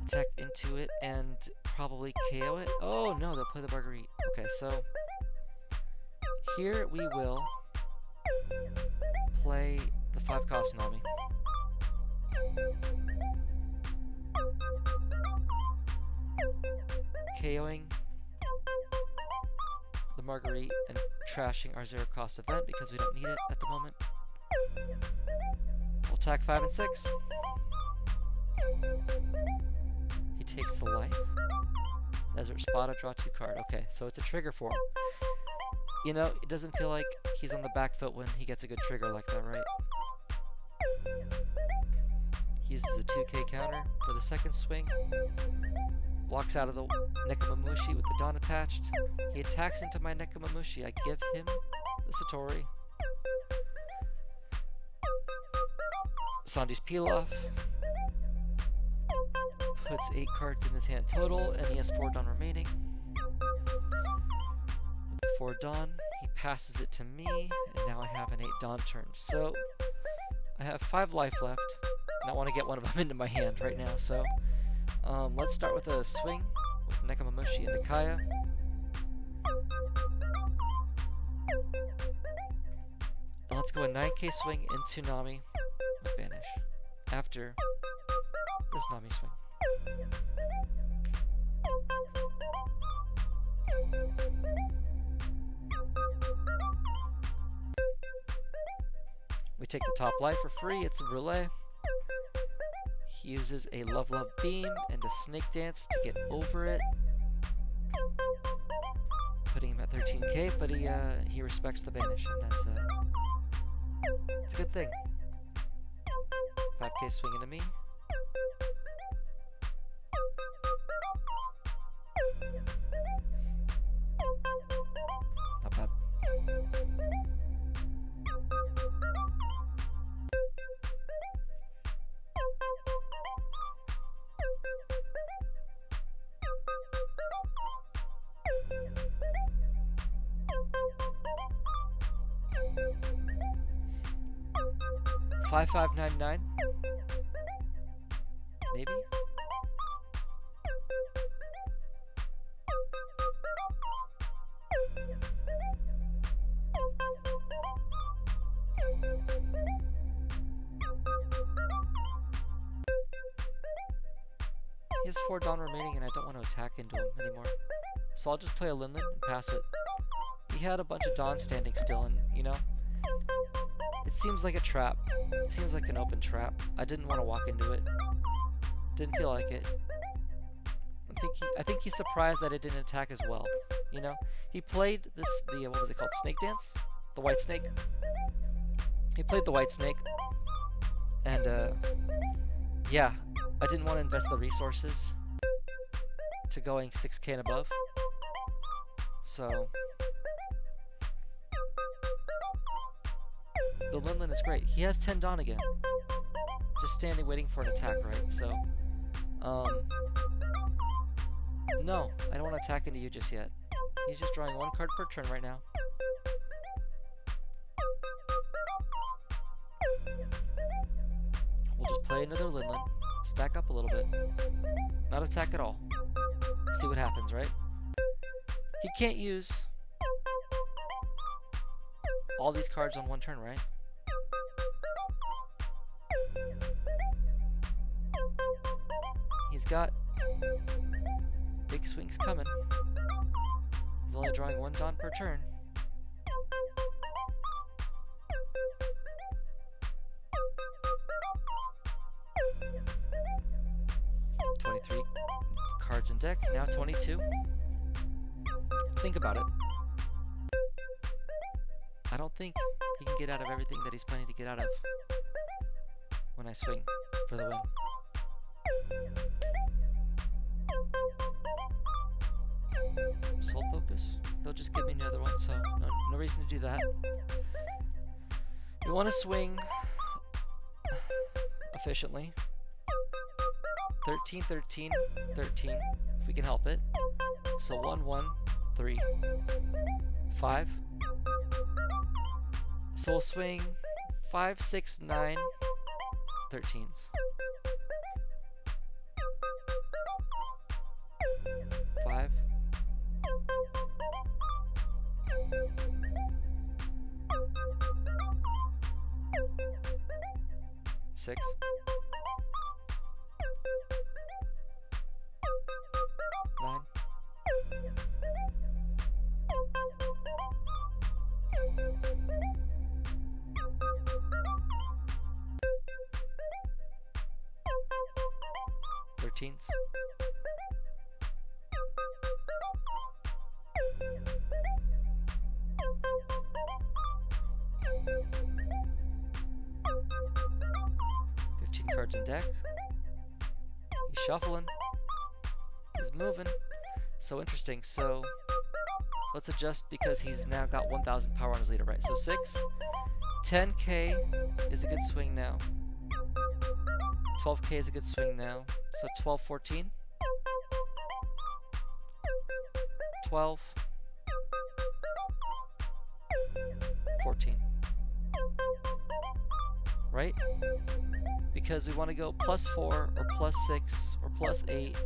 Attack into it and probably KO it. Oh no, they'll play the Marguerite. Okay, so here we will play the 5-cost Nami. KOing the Marguerite and trashing our 0-cost event because we don't need it at the moment. We'll attack 5 and 6. He takes the life. Desert Spada, draw 2 card. Okay, so it's a trigger for him. You know, it doesn't feel like he's on the back foot when he gets a good trigger like that, right? He uses a 2K counter for the second swing. Blocks out of the Nekomamushi with the Dawn attached. He attacks into my Nekomamushi. I give him the Satori. Sanji's Pilaf. Puts 8 cards in his hand total, and he has 4 Dawn remaining. With the 4 Dawn, he passes it to me, and now I have an 8 Dawn turn. So, I have 5 life left, and I want to get one of them into my hand right now, so let's start with a swing with Nekomamushi and Kaya. And let's go a 9K swing into Nami with Vanish after this Nami swing. We take the top life for free. It's a roulette. He uses a Love Love Beam and a Snake Dance to get over it, putting him at 13K. But he respects the Banish, and that's it's a good thing. 5K swing into me. Not bad. Five 599. Maybe. He has 4 Dawn remaining and I don't want to attack into him anymore. So I'll just play a Linlin and pass it. He had a bunch of Dawn standing still, and you know, it seems like a trap. It seems like an open trap. I didn't want to walk into it. Didn't feel like it. I think he's surprised that it didn't attack as well. You know, he played what was it called? Snake Dance? The white snake. He played the white snake, and yeah, I didn't want to invest the resources to going 6k and above. So the Linlin is great. He has 10 Dawn again. Just standing waiting for an attack, right? So, no, I don't want to attack into you just yet. He's just drawing 1 card per turn right now. We'll just play another Linlin, stack up a little bit, not attack at all. See what happens, right? He can't use all these cards on 1 turn, right? He's got big swings coming. He's only drawing 1 Dawn per turn. Cards in deck, now 22. Think about it. I don't think he can get out of everything that he's planning to get out of when I swing for the win. Soul Focus? He'll just give me another one, so no reason to do that. We want to swing efficiently. 13, 13, 13, if we can help it. So 1, 1, 3, 5. So we'll swing 5, 6, 9, 13s. 5. 6. 9. 13s. 15 cards in deck. He's shuffling. He's moving. So interesting. So let's adjust because he's now got 1,000 power on his leader, right? So 6, 10k is a good swing now. 12k is a good swing now. So 12, 14. 12. 14. Right? Because we want to go +4 or +6 or +8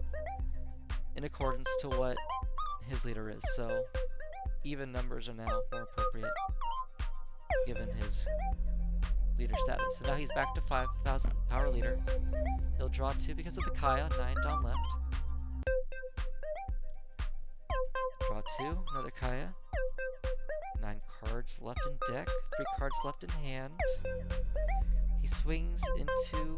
in accordance to what his leader is. So even numbers are now more appropriate given his leader status. So now he's back to 5,000 power leader. He'll draw 2 because of the Kaya, 9 Dawn left. Draw 2, another Kaya. 9 cards left in deck, 3 cards left in hand. He swings into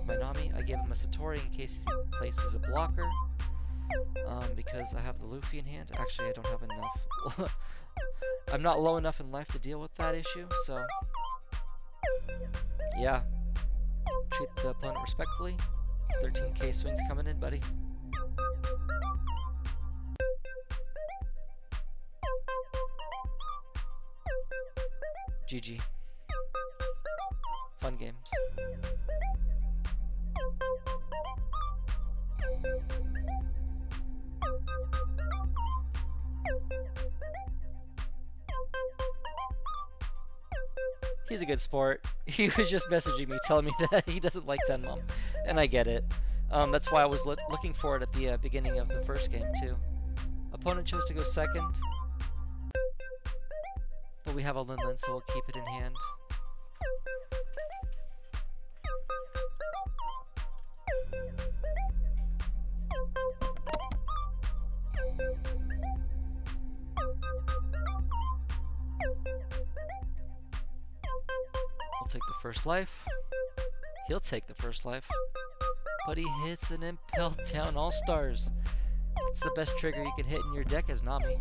my Nami. I gave him a Satori in case he places a blocker. Because I have the Luffy in hand. Actually, I don't have enough. I'm not low enough in life to deal with that issue, so yeah. Treat the opponent respectfully. 13k swings coming in, buddy. GG. Fun games. He's a good sport. He was just messaging me telling me that he doesn't like Tenmom, and I get it. That's why I was looking for it at the beginning of the first game too. Opponent chose to go second, but we have a Linlin, so we'll keep it in hand. first life. He'll take the first life. But he hits an Impel Down All-Stars. It's the best trigger you can hit in your deck as Nami.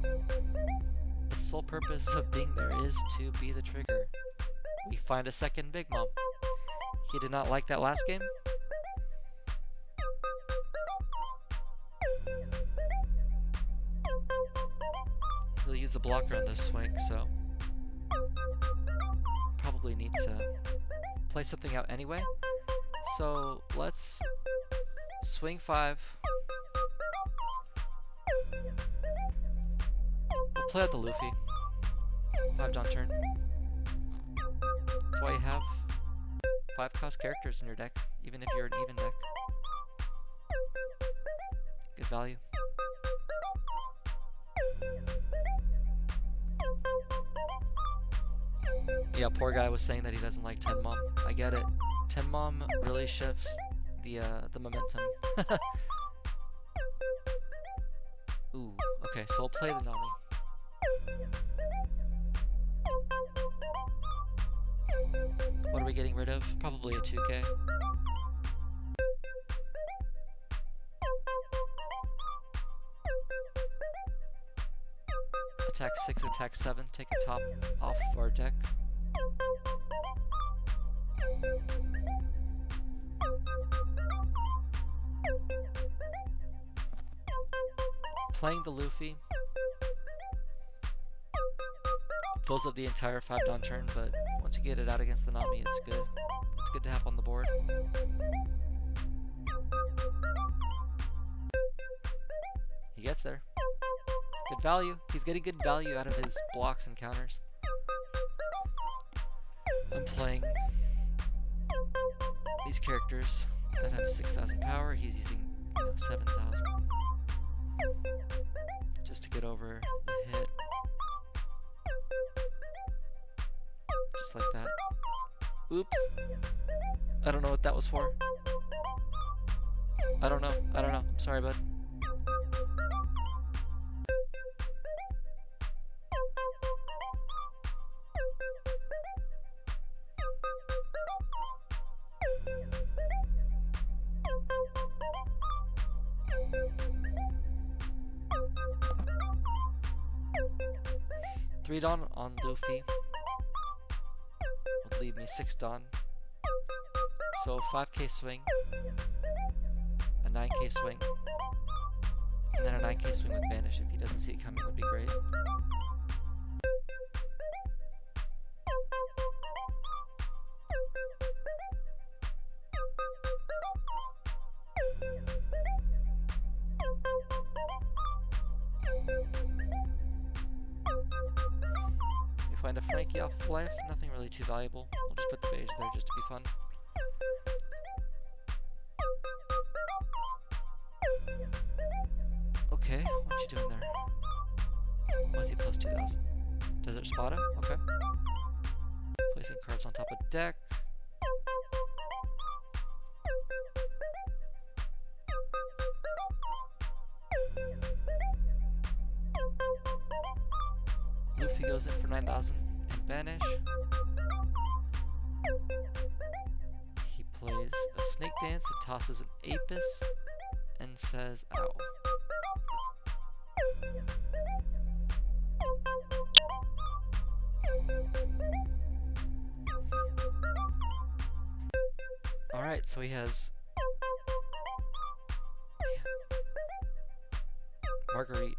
Its sole purpose of being there is to be the trigger. We find a second Big Mom. He did not like that last game. He'll use the blocker on this swing, so probably need to play something out anyway. So let's swing 5. We'll play out the Luffy. 5 down turn. That's why you have 5 cost characters in your deck, even if you're an even deck. Good value. Yeah, poor guy was saying that he doesn't like 10 Mom. I get it. 10 Mom really shifts the momentum. Ooh, okay, so I'll play the Nami. What are we getting rid of? Probably a 2K. Attack 6, attack 7, take a top off of our deck. Playing the Luffy fills up the entire 5 down turn, but once you get it out against the Nami, it's good. It's good to have on the board. He gets there. Good value. He's getting good value out of his blocks and counters. I'm playing these characters that have 6,000 power. He's using 7,000 just to get over the hit. Just like that. Oops. I don't know what that was for. I don't know. I'm sorry, bud. Three Dawn on Luffy would leave me 6 Dawn. So 5k swing, a 9k swing, and then a 9k swing with Banish if he doesn't see it coming would be great. Find a Frankie off of life, nothing really too valuable. We'll just put the beige there just to be fun. Okay, what you doing there? Why is he plus 2,000? Desert Spada? Okay. Placing cards on top of deck. Luffy goes in for 9,000 and Banish. He plays a Snake Dance and tosses an Apis and says, ow. Alright, so he has Marguerite.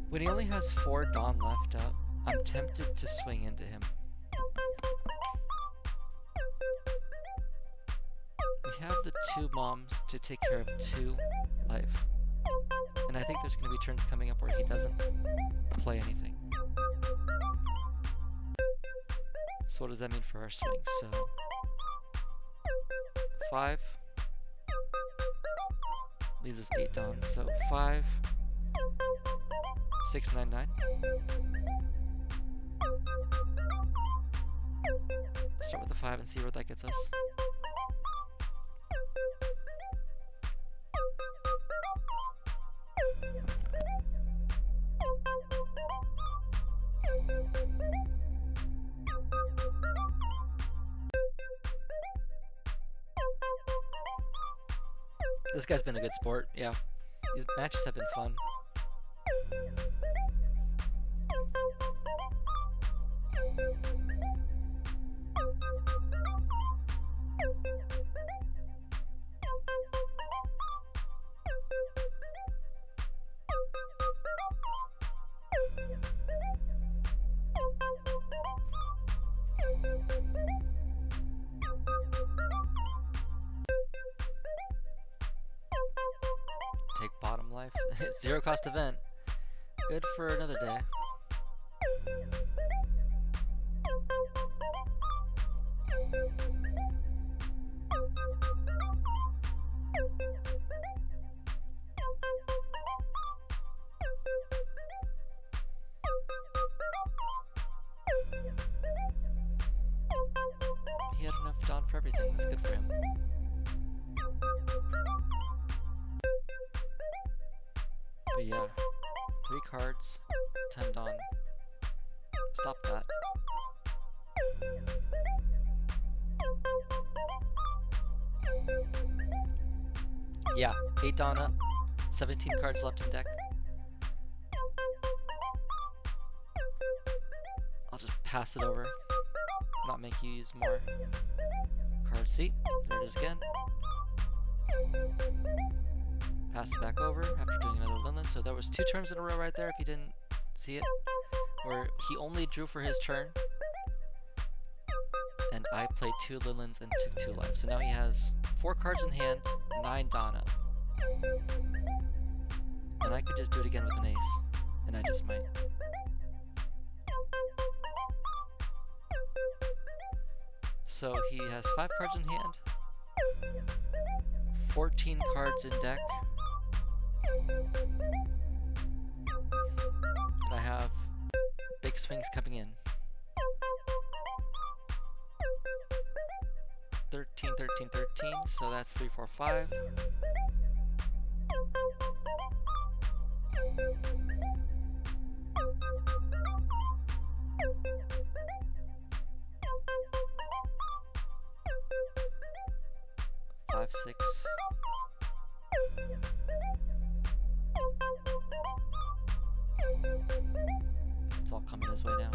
When he only has 4 Dawn left up, I'm tempted to swing into him. We have the 2 Moms to take care of 2 life. And I think there's going to be turns coming up where he doesn't play anything. So what does that mean for our swing? So 5 leaves us 8 Dawn. So 5, 6, 9, 9. Start with the 5 and see where that gets us. This guy's been a good sport, yeah. These matches have been fun. Take bottom life. Zero cost event. Good for another day. He had enough Dawn for everything. That's good for him. But yeah, 3 cards, 10 Dawn. Stop that. Yeah, 8 Dawn up, 17 cards left in deck. I'll just pass it over, not make you use more cards. See, there it is again. Pass it back over after doing another Linlin. So there was 2 turns in a row right there, if you didn't see it, where he only drew for his turn, and I played 2 Linlins and took 2 life. So now he has 4 cards in hand, 9 Dawn up. And I could just do it again with an ace, and I just might. So he has 5 cards in hand, 14 cards in deck, and I have big swings coming in. 13, 13, 13, so that's 3, 4, 5. Five, 6. It's all coming his way now.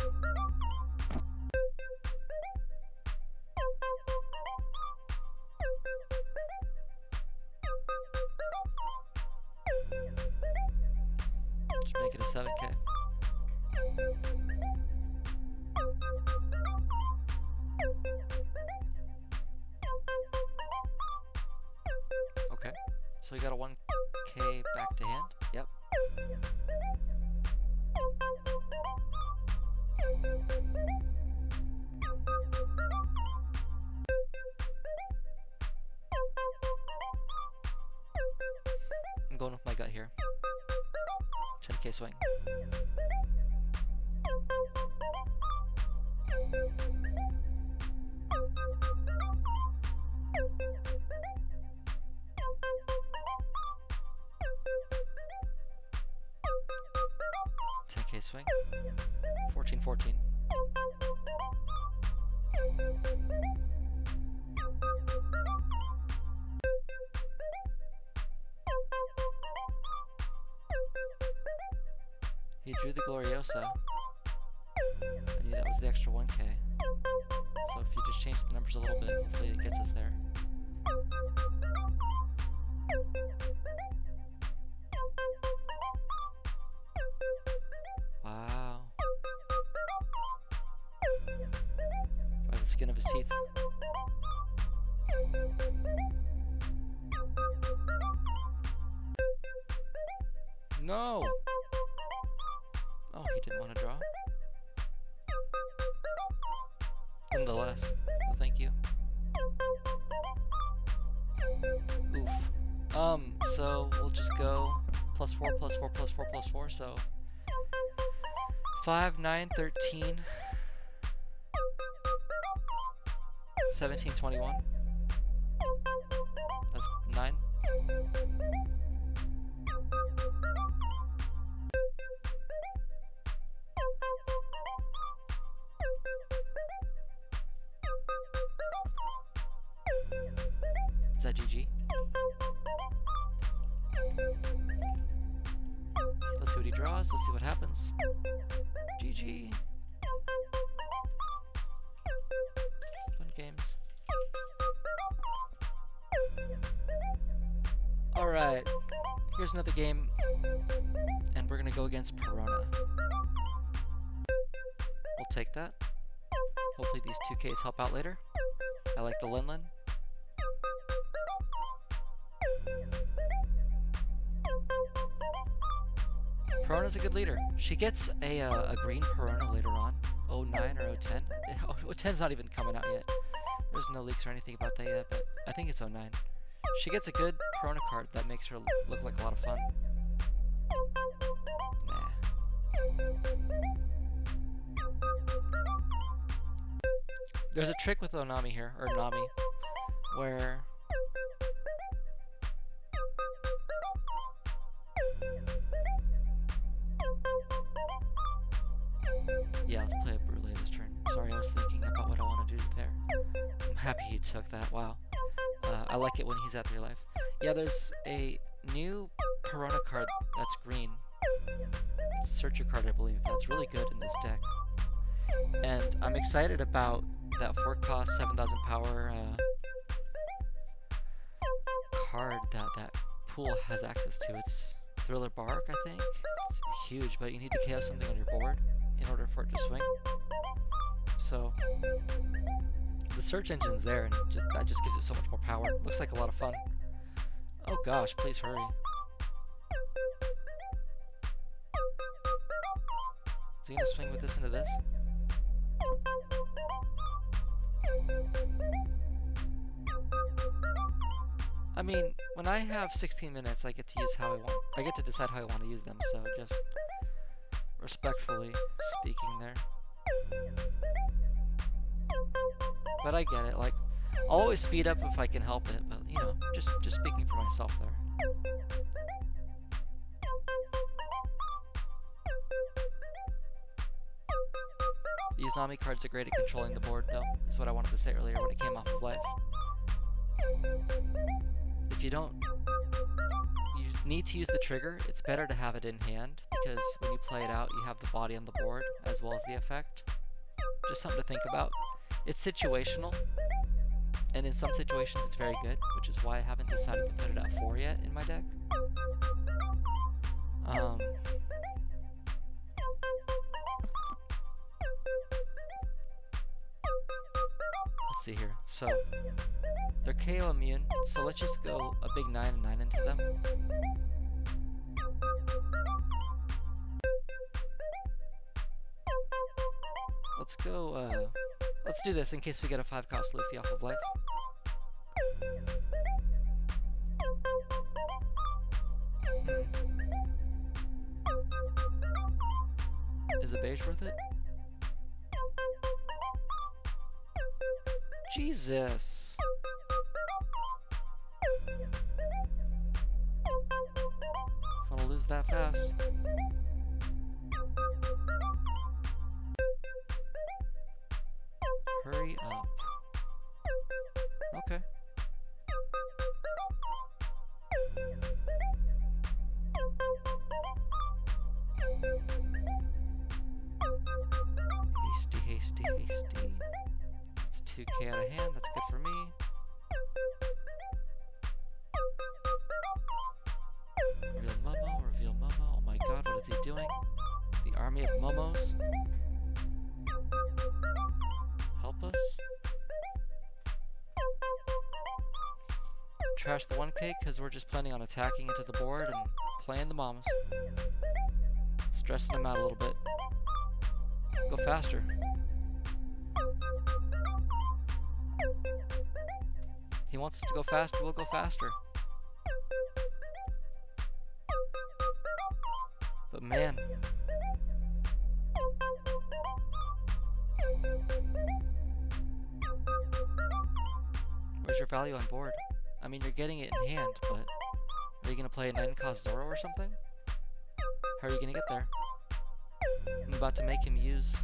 Just make it a 7K. Okay, so we got a 1K back to hand. Yep. I'm going with my gut here. 10K swing. Swing. 14, 14. He drew the Gloriosa. I knew that was the extra 1K. So if you just change the numbers a little bit, hopefully it gets us there. Wow. By the skin of his teeth. No! Oh, he didn't want to draw. Nonetheless, well, thank you. Oof. So we'll just go +4, +4, +4, +4, so 5, 9, 13, 17, 21. That's 9. Here's another game, and we're gonna go against Perona. We'll take that. Hopefully these 2Ks help out later. I like the Linlin. Perona's a good leader. She gets a green Perona later on. 09 or 010. 010's not even coming out yet. There's no leaks or anything about that yet, but I think it's 09. She gets a good Perona card that makes her look like a lot of fun. Nah. There's a trick with Onami here, or Nami, where yeah, let's play a Brûlé this turn. Sorry, I was thinking about what I want to do there. I'm happy he took that, wow. I like it when he's at 3 life. Yeah, there's a new Perona card that's green. It's a searcher card, I believe. That's really good in this deck. And I'm excited about that 4 cost, 7,000 power card that pool has access to. It's Thriller Bark, I think. It's huge, but you need to KO something on your board in order for it to swing. So the search engine's there, and that just gives it so much more power. Looks like a lot of fun. Oh gosh, please hurry. Is he gonna swing with this into this? I mean, when I have 16 minutes, I get to use how I want. I get to decide how I want to use them, so just respectfully speaking there. But I get it, like, I'll always speed up if I can help it, but, you know, just speaking for myself there. These Nami cards are great at controlling the board, though, is what I wanted to say earlier when it came off of life. If you need to use the trigger, it's better to have it in hand, because when you play it out, you have the body on the board, as well as the effect. Just something to think about. It's situational, and in some situations it's very good, which is why I haven't decided to put it at 4 yet in my deck. Let's see here. So they're KO immune, so let's just go a big 9 and 9 into them. Let's go, let's do this in case we get a 5 cost Luffy off of life. Is the beige worth it? Jesus! If I want to lose that fast. Hurry up. Okay. Hasty, hasty, hasty. It's 2k out of hand, that's good for me. Reveal Momo, reveal Momo. Oh my god, what is he doing? The army of Momos. Help us. Trash the 1k because we're just planning on attacking into the board and playing the moms. Stressing them out a little bit. Go faster. He wants us to go faster, we'll go faster. But man. Where's your value on board? I mean, you're getting it in hand, but are you going to play a 9 cost Zoro or something? How are you going to get there? I'm about to make him use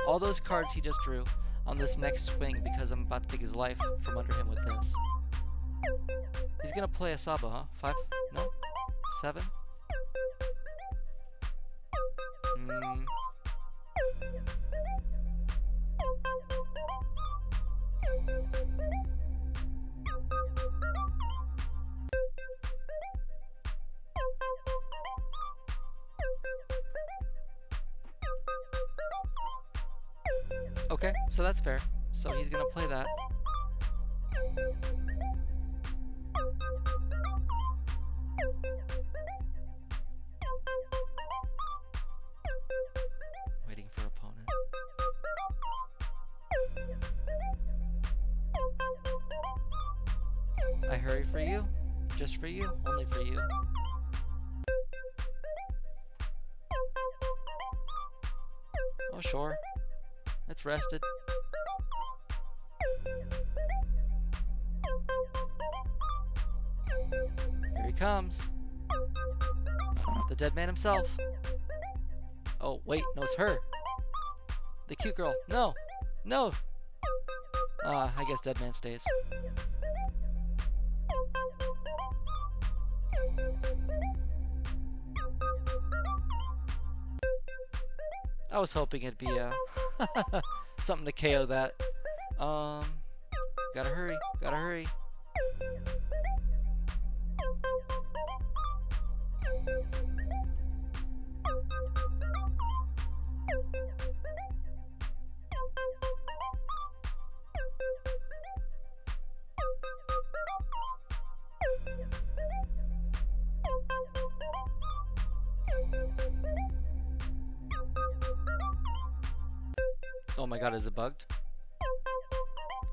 all those cards he just drew on this next swing because I'm about to take his life from under him with this. He's going to play a Saba, huh? 5? No? 7? Okay, so that's fair. So he's gonna play that. Waiting for opponent. I hurry for you. Just for you. Only for you. Oh, sure. It's rested. Here he comes. The dead man himself. Oh, wait. No, it's her. The cute girl. No. No. I guess dead man stays. I was hoping it'd be something to KO that. Gotta hurry. Gotta hurry. Oh my god, is it bugged?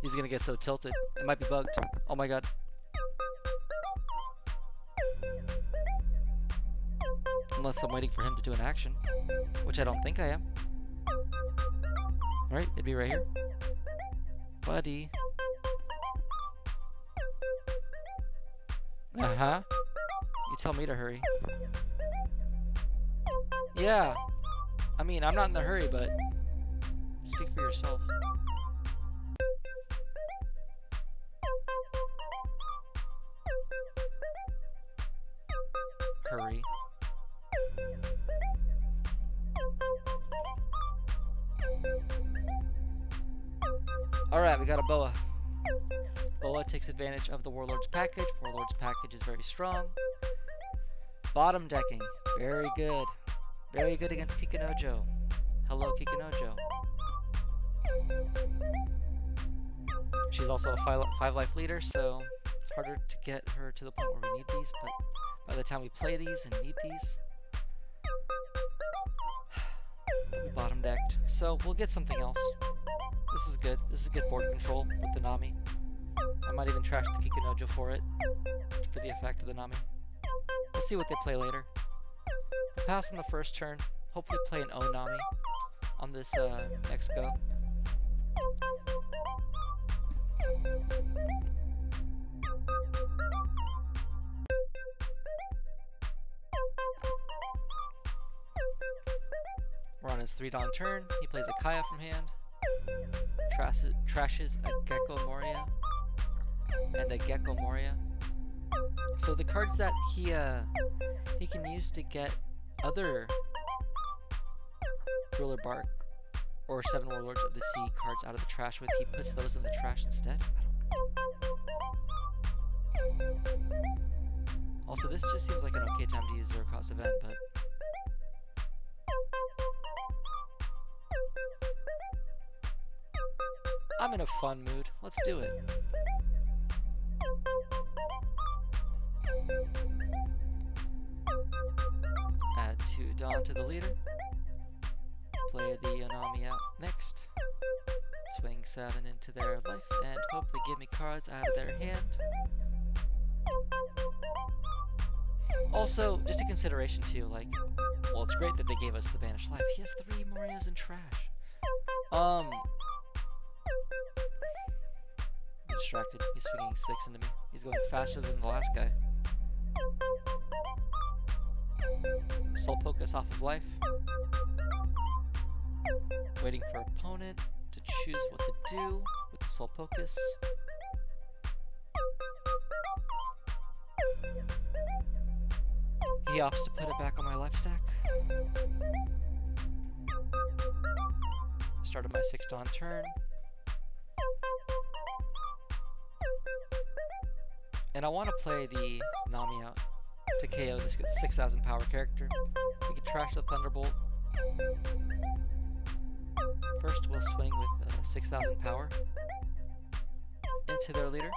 He's gonna get so tilted. It might be bugged. Oh my god. Unless I'm waiting for him to do an action, which I don't think I am. Alright, it'd be right here. Buddy. Uh-huh. You tell me to hurry. Yeah. I mean, I'm not in a hurry, but speak for yourself. Hurry. Alright, we got a boa. Boa takes advantage of the Warlord's package. Warlord's package is very strong. Bottom decking. Very good. Very good against Kikunojo. Hello, Kikunojo. She's also a 5-life leader, so it's harder to get her to the point where we need these, but by the time we play these and need these, they'll be bottom decked. So we'll get something else. This is good. This is good board control with the Nami. I might even trash the Kikunojo for it, for the effect of the Nami. We'll see what they play later. We'll pass on the first turn. Hopefully play an O-Nami on this next go. We're on his 3-Dawn turn. He plays a Kaya from hand. Trashes a Gecko Moria and a Gecko Moria. So the cards that he can use to get other Driller Bark or 7 Warlords of the Sea cards out of the trash with, he puts those in the trash instead. I don't know. Also, this just seems like an okay time to use zero cost event, but I'm in a fun mood. Let's do it. Add 2 Dawn to the leader. Play the Anami out next. Swing 7 into their life and hopefully give me cards out of their hand. Also, just a consideration too, like, well, it's great that they gave us the Banished Life. He has 3 Morias in trash. I'm distracted. He's swinging 6 into me. He's going faster than the last guy. Soul Focus off of life. Waiting for opponent to choose what to do with the Soul Focus. He opts to put it back on my life stack. Started my 6-Dawn turn. And I want to play the Nami out to KO this 6,000 power character. We can trash the Thunderbolt. First we'll swing with 6,000 power into their leader.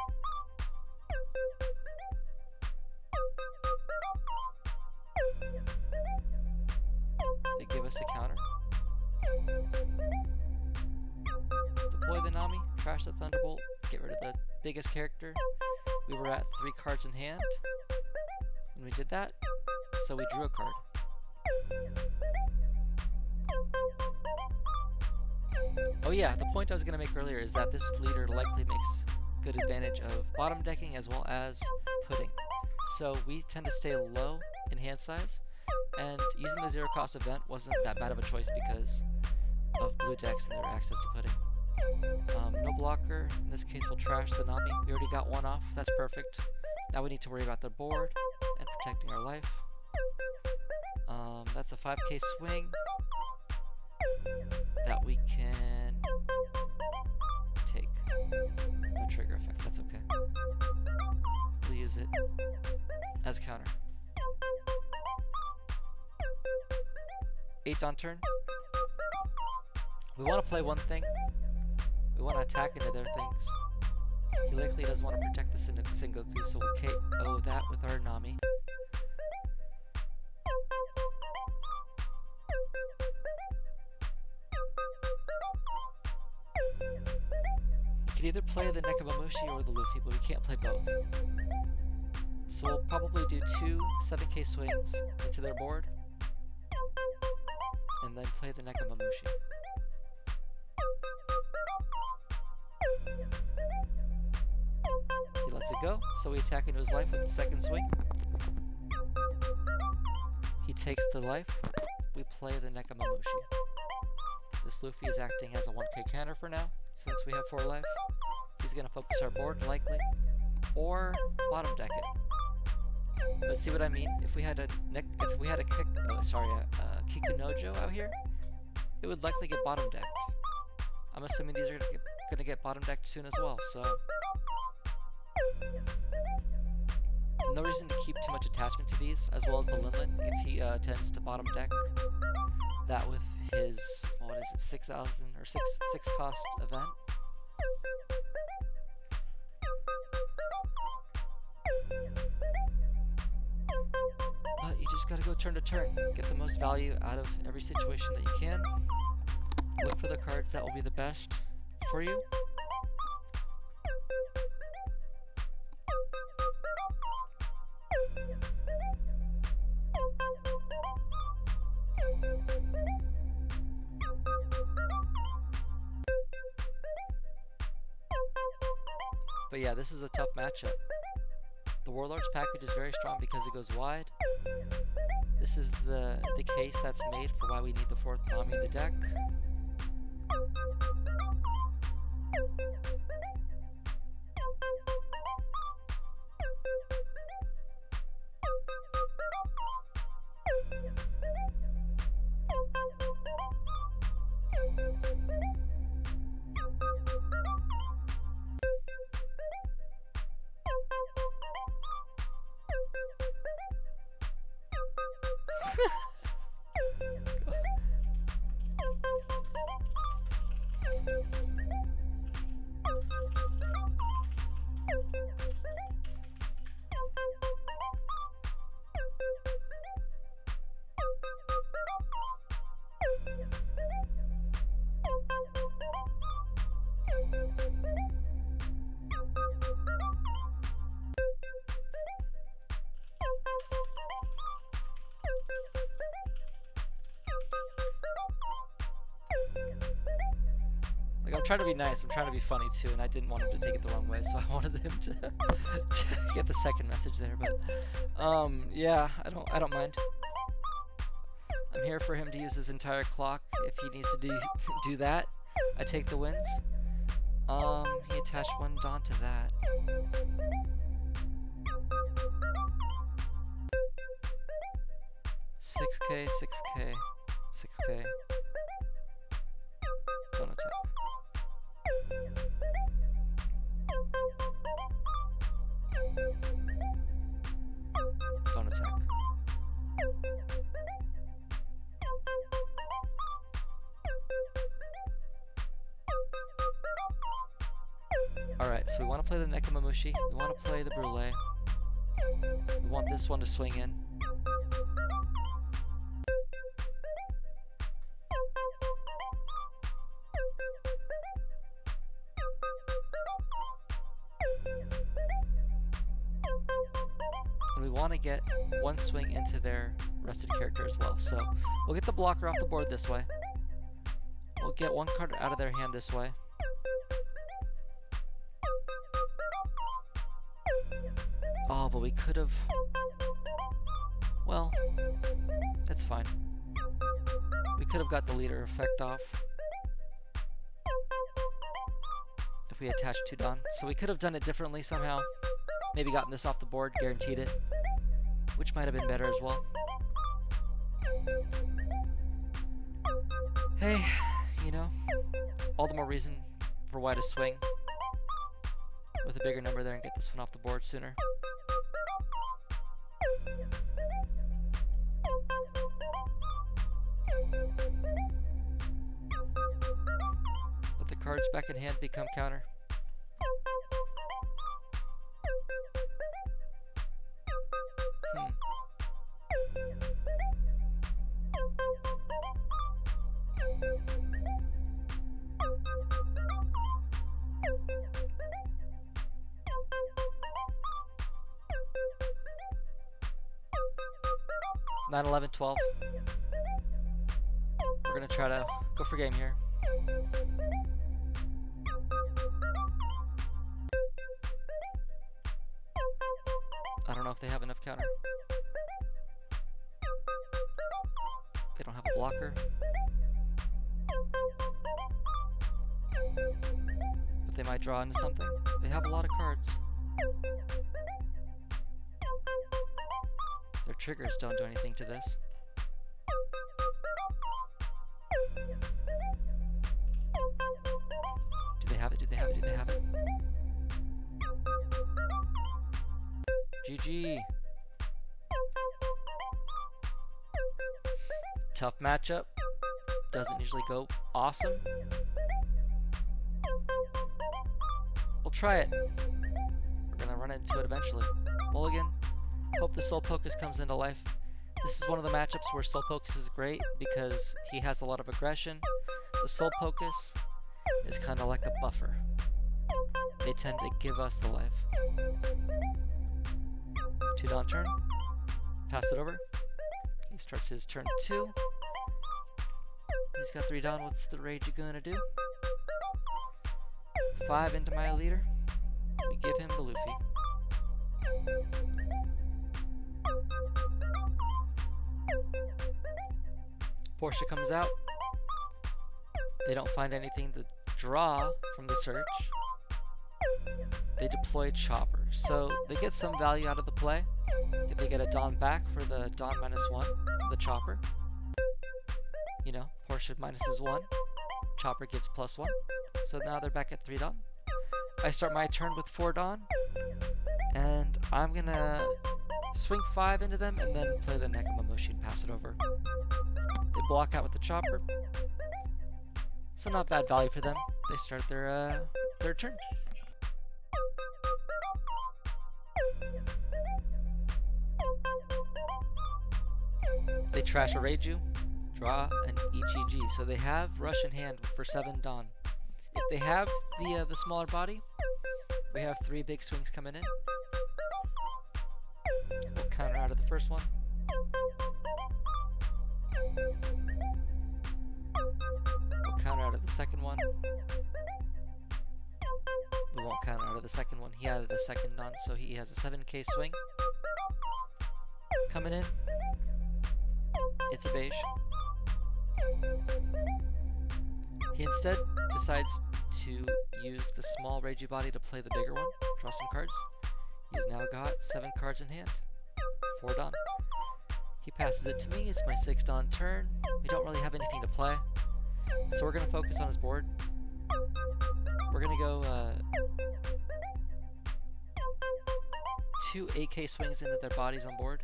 They give us a counter. Deploy the Nami, trash the Thunderbolt, get rid of the biggest character. We were at 3 cards in hand when we did that, so we drew a card. Oh yeah, the point I was going to make earlier is that this leader likely makes good advantage of bottom decking as well as putting. So we tend to stay low in hand size, and using the 0 cost event wasn't that bad of a choice because of blue decks and their access to putting. No blocker. In this case, we'll trash the Nami. We already got one off. That's perfect. Now we need to worry about the board and protecting our life. That's a 5k swing that we can take. No trigger effect. That's okay. We'll use it as a counter. 8 on turn. We want to play one thing. We want to attack into their things. He likely doesn't want to protect the Sengoku, so we'll KO that with our Nami. You could either play the Nekomamushi or the Luffy, but we can't play both. So we'll probably do 2 7k swings into their board, and then play the Nekomamushi. He lets it go, so we attack into his life with the second swing. He takes the life, we play the Nekomamushi. This Luffy is acting as a 1k counter for now, since we have 4 life. He's going to focus our board, likely, or bottom deck it. But see what I mean? If we had a Kikunojo out here, it would likely get bottom decked. I'm assuming these are going to get bottom decked soon as well, so no reason to keep too much attachment to these, as well as the Linlin if he tends to bottom deck that with his, what is it, 6,000 or 6 cost event. But you just gotta go turn to turn, get the most value out of every situation that you can. Look for the cards that will be the best for you. But yeah, this is a tough matchup. The Warlord's package is very strong because it goes wide. This is the case that's made for why we need the 4th Nami in the deck. Like, I'm trying to be nice, I'm trying to be funny too, and I didn't want him to take it the wrong way, so I wanted him to get the second message there, but yeah, I don't mind. I'm here for him to use his entire clock if he needs to do that. I take the wins. He attached 1 Dawn to that. $6k, 6k, 6k. Don't attack. Don't attack. Alright, so we want to play the Nekomamushi. We want to play the Brule. We want this one to swing in. And we want to get one swing into their rested character as well. So we'll get the blocker off the board this way. We'll get one card out of their hand this way. Oh, but we could have... Well, that's fine. We could have got the leader effect off if we attached 2 Dawn. So we could have done it differently somehow. Maybe gotten this off the board, guaranteed it. Which might have been better as well. Hey, you know, all the more reason for why to swing with a bigger number there and get this one off the board sooner. Let the cards back in hand become counter. Nine, 11, 12. We're gonna try to go for game here. I don't know if they have enough counter. They don't have a blocker. But they might draw into something. They have a lot of cards. Their triggers don't do anything to this. Do they have it? Do they have it? Do they have it? GG. Tough matchup. Doesn't usually go awesome. We'll try it. We're gonna run into it eventually. Mulligan. Hope the Soul Pocus comes into life. This is one of the matchups where Soul Pocus is great because he has a lot of aggression. The Soul Pocus is kind of like a buffer. They tend to give us the life. 2 Dawn turn. Pass it over. He starts his turn 2. He's got 3 Dawn. What's the rage gonna do? 5 into my leader. We give him the Luffy. Portia comes out. They don't find anything to draw from the search. They deploy Chopper. So they get some value out of the play. They get a Dawn back for the Dawn -1 from the Chopper. You know, Portia minuses 1. Chopper gives +1. So now they're back at 3 Dawn. I start my turn with 4 Dawn. And I'm gonna swing 5 into them and then play the Nekomamushi and pass it over. They block out with the Chopper. So not bad value for them. They start their third turn. They trash a Reiju, draw an Ichiji. So they have Rush in hand for 7 Dawn. If they have the smaller body, we have 3 big swings coming in. We'll counter out of the first one. We'll counter out of the second one. We won't counter out of the second one. He added a second Dawn, so he has a 7k swing. Coming in. It's a beige. He instead decides to use the small Reiju body to play the bigger one, draw some cards. He's now got 7 cards in hand. 4 Dawn. He passes it to me. It's my 6 Dawn turn. We don't really have anything to play, so we're going to focus on his board. We're going to go 2 8k swings into their bodies on board.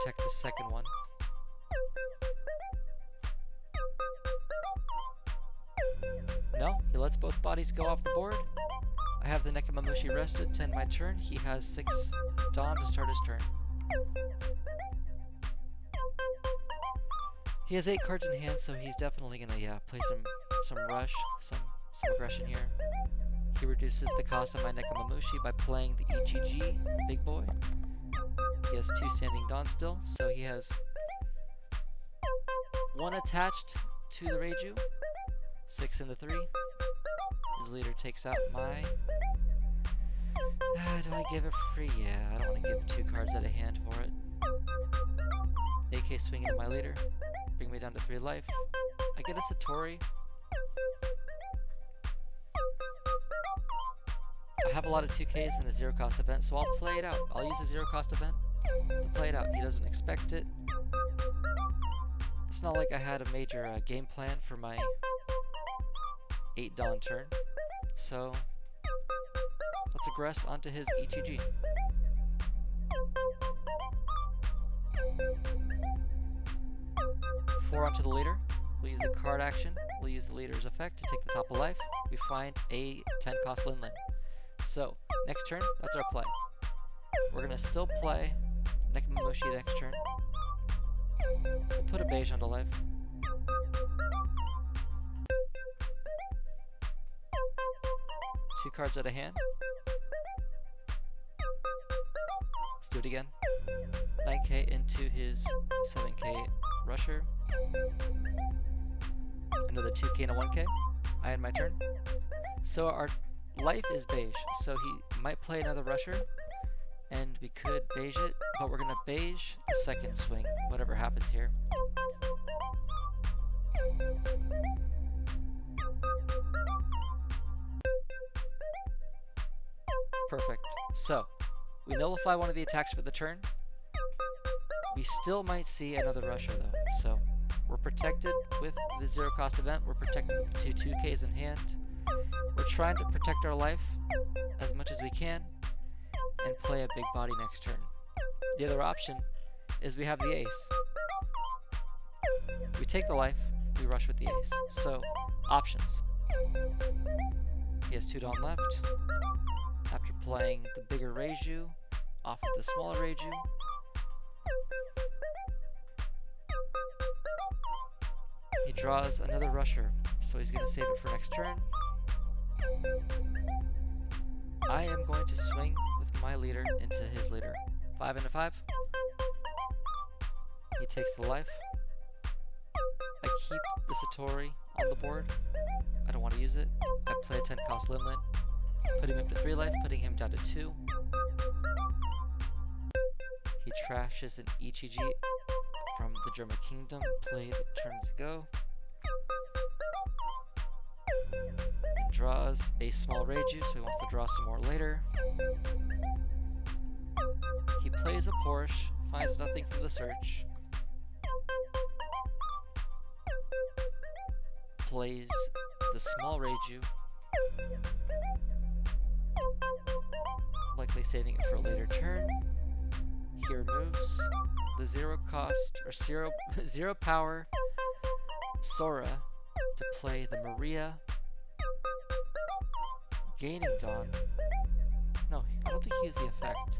protect the second one. No, he lets both bodies go off the board. I have the Nekomamushi rested to end my turn. He has 6 Dawn to start his turn. He has 8 cards in hand, so he's definitely gonna play some rush, some aggression here. He reduces the cost of my Nekomamushi by playing the EGG, the big boy. He has 2 standing Dawn still, so he has 1 attached to the Reiju, 6 in the 3. His leader takes out my... do I give it free? Yeah, I don't want to give 2 cards out of hand for it. AK swing into my leader, bring me down to 3 life. I get a Satori. I have a lot of 2Ks in a 0 cost event, so I'll play it out. I'll use a 0 cost event to play it out. He doesn't expect it. It's not like I had a major game plan for my 8 Dawn turn, so let's aggress onto his EGG. Four onto the leader. We'll use the card action. We'll use the leader's effect to take the top of life. We find a 10 cost Linlin. So, next turn, that's our play. We're gonna still play Nekomamushi next turn. We'll put a beige onto life. Two cards out of hand. Let's do it again. 9k into his 7k rusher. Another 2k and a 1k. I end my turn. So our life is beige, so he might play another rusher, and we could beige it, but we're gonna beige the second swing, whatever happens here. Perfect. So, we nullify one of the attacks for the turn. We still might see another rusher though, so we're protected with the 0 cost event, we're protected with the 2 2Ks in hand. We're trying to protect our life as much as we can and play a big body next turn. The other option is we have the ace. We take the life, we rush with the ace. So, options. He has 2 Dawn left. After playing the bigger Reiju off of the smaller Reiju, he draws another rusher, so he's going to save it for next turn. I am going to swing with my leader into his leader. 5 into 5. He takes the life. I keep the Satori on the board. I don't want to use it. I play a 10 cost Linlin, putting him up to 3 life, putting him down to 2. He trashes an EGG from the German Kingdom, played turns ago. He draws a small Reiju, so he wants to draw some more later. He plays a Porsche, finds nothing from the search. Plays the small Reiju, likely saving it for a later turn. He removes the 0 cost, or 0 power Sora to play the Maria, gaining Dawn. No, I don't think he used the effect.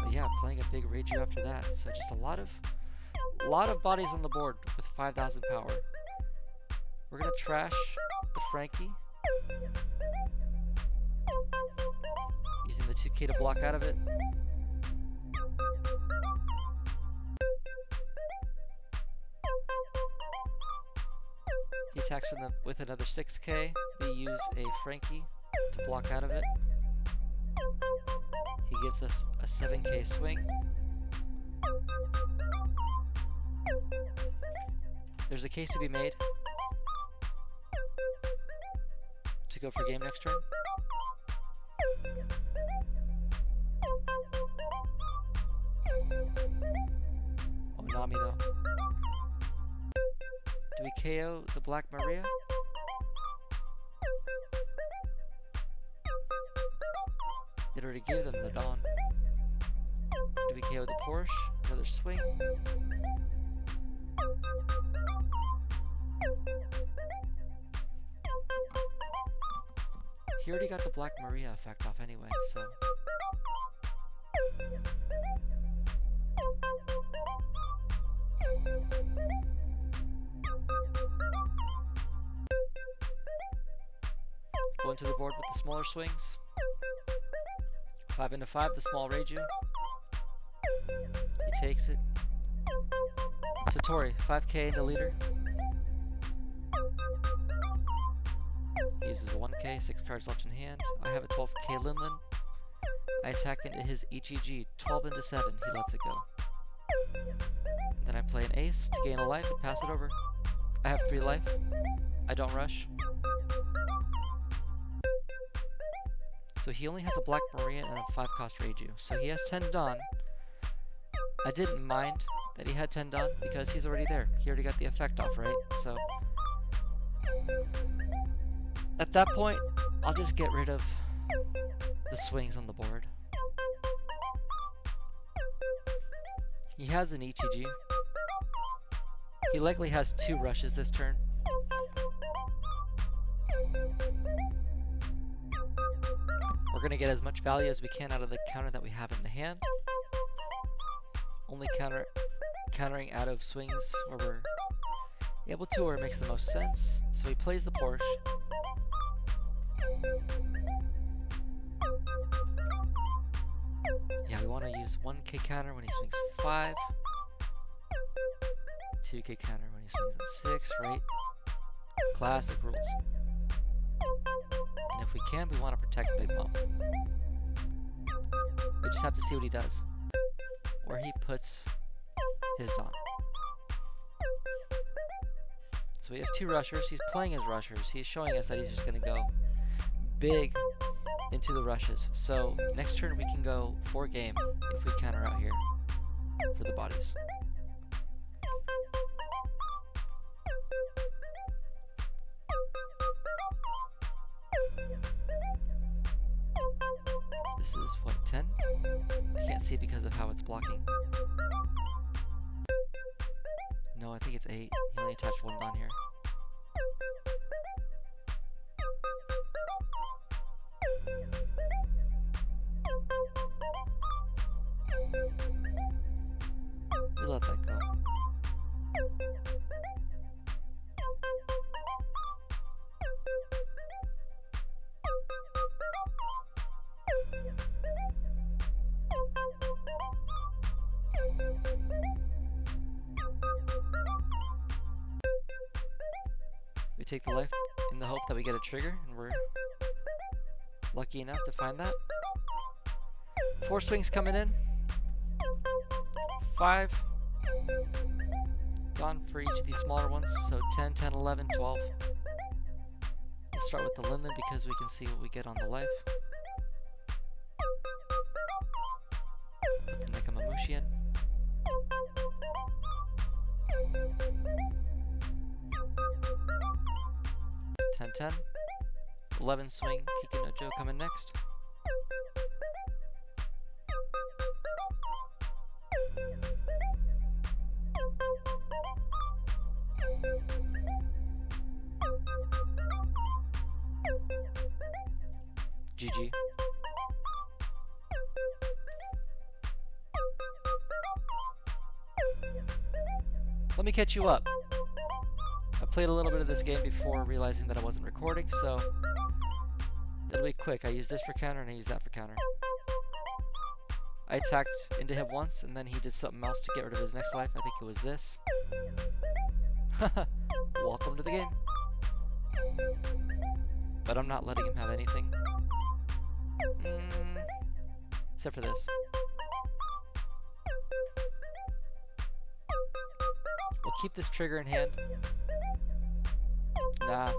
But yeah, playing a big Reiju after that, so just a lot of bodies on the board with 5,000 power. We're gonna trash the Frankie, using the 2k to block out of it. He attacks with another 6k. We use a Frankie to block out of it. He gives us a 7k swing. There's a case to be made to go for game next turn. Oh, Nami though. Do we KO the Black Maria? It already gave them the Dawn. Do we KO the Porsche? Another swing. He already got the Black Maria effect off anyway, so... Go into the board with the smaller swings. 5 into 5, the small Reiju. He takes it. Satori, 5k into leader. He uses a 1k, 6 cards left in hand. I have a 12k Linlin. I attack into his EGG, 12 into 7, he lets it go. Then I play an ace to gain a life and pass it over. I have 3 life. I don't rush. So he only has a Black Maria and a 5-cost Reiju. So he has 10 Dawn. I didn't mind that he had 10 Dawn because he's already there. He already got the effect off, right? So at that point, I'll just get rid of the swings on the board. He has an ETG. He likely has 2 rushes this turn. We're going to get as much value as we can out of the counter that we have in the hand. Only countering out of swings where we're able to, or it makes the most sense. So he plays the Porsche. Yeah, we want to use 1k counter when he swings 5. 2k counter when he swings on 6, right? Classic rules. And if we can, we want to protect Big Mom. We just have to see what he does. Where he puts his Dawn. So he has 2 rushers. He's playing his rushers. He's showing us that he's just going to go big into the rushes. So next turn we can go 4 game if we counter out here for the bodies. This is what, 10? I can't see because of how it's blocking. No, I think it's 8. He only attached 1 Dawn here. We let that go. We take the life in the hope that we get a trigger, and we're lucky enough to find that. 4 swings coming in. 5. Gone for each of these smaller ones, so 10, 10, 11, 12. We'll start with the Linlin because we can see what we get on the life. Put the Nekomamushi in. 10, 10. 11 swing, Kikunojo coming next. GG. Let me catch you up. I played a little bit of this game before realizing that I wasn't recording, so it'll be quick. I use this for counter and I use that for counter. I attacked into him once and then he did something else to get rid of his next life. I think it was this. Welcome to the game. But I'm not letting him have anything. Except for this. We'll keep this trigger in hand. Nah.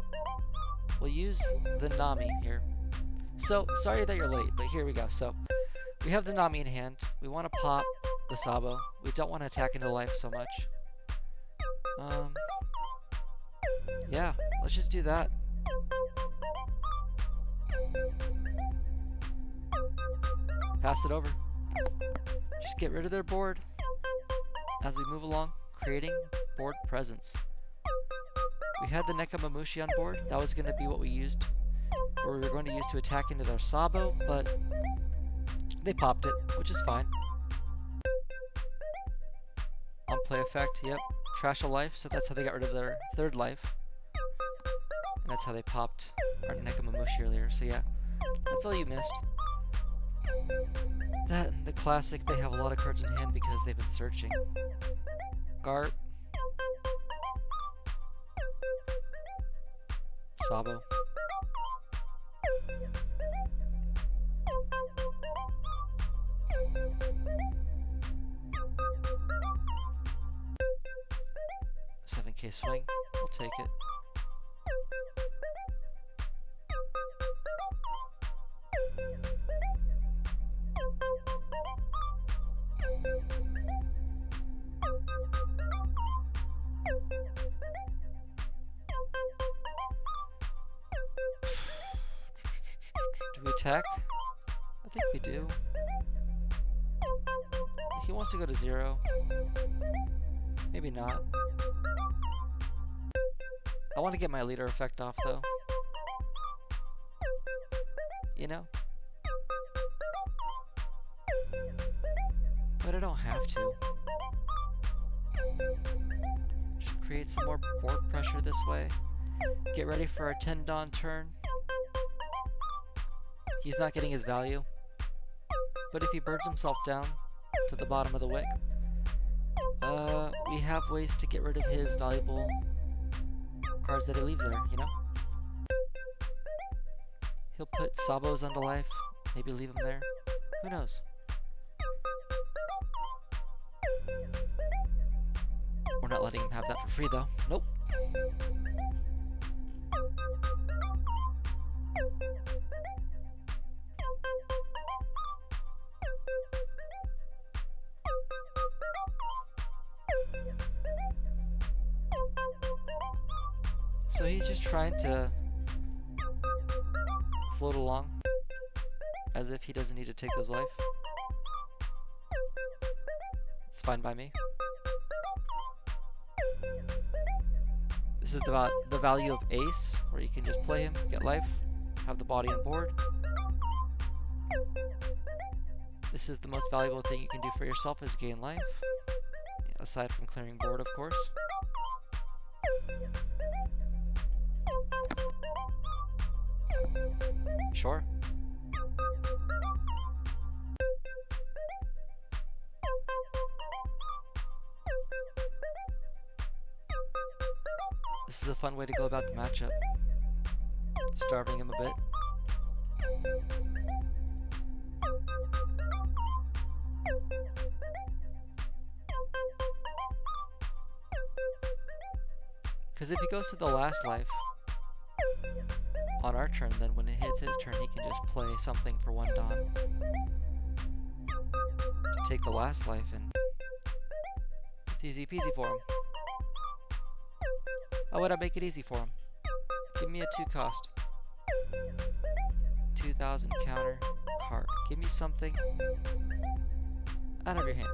We'll use the Nami here. So, sorry that you're late, but here we go. So, we have the Nami in hand. We want to pop the Sabo. We don't want to attack into life so much. Yeah, let's just do that. Pass it over. Just get rid of their board as we move along, creating board presence. We had the Nekamamushi on board. That was going to be what we used, or we were going to use to attack into their Sabo, but they popped it, which is fine. On play effect, yep. Trash a life, so that's how they got rid of their third life. And that's how they popped our Nekamamushi earlier, so yeah. That's all you missed. That and the classic, they have a lot of cards in hand because they've been searching. Garp. Sabo. $7K swing. We'll take it. Do we attack? I think we do. If he wants to go to 0, maybe not. I want to get my leader effect off though. You know? But I don't have to. Just create some more board pressure this way. Get ready for our 10 Dawn turn. He's not getting his value. But if he burns himself down to the bottom of the wick, we have ways to get rid of his valuable cards that he leaves there, you know? He'll put Sabos onto life, maybe leave him there. Who knows? We're not letting him have that for free though. Nope. So he's just trying to float along as if he doesn't need to take those life. It's fine by me. This is the value of ace, where you can just play him, get life, have the body on board. This is the most valuable thing you can do for yourself, is gain life, aside from clearing board, of course. Sure. This is a fun way to go about the matchup. Starving him a bit. Because if he goes to the last life on our turn, then when it hits his turn, he can just play something for 1 Dawn to take the last life, and it's easy peasy for him. How would I make it easy for him? Give me a 2 cost. 2,000 counter card. Give me something out of your hand.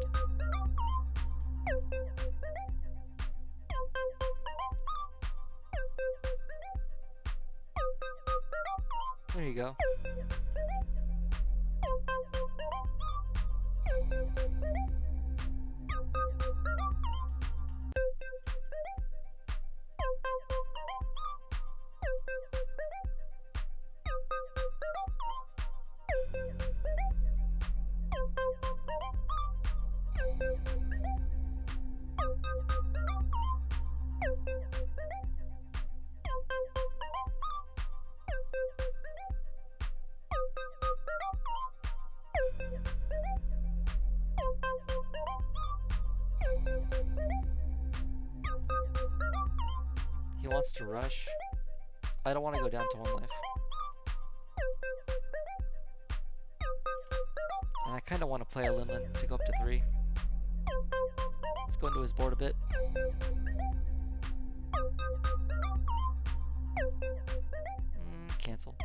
There you go. He wants to rush. I don't want to go down to 1 life. And I kind of want to play a Linlin to go up to 3. Let's go into his board a bit. Cancel.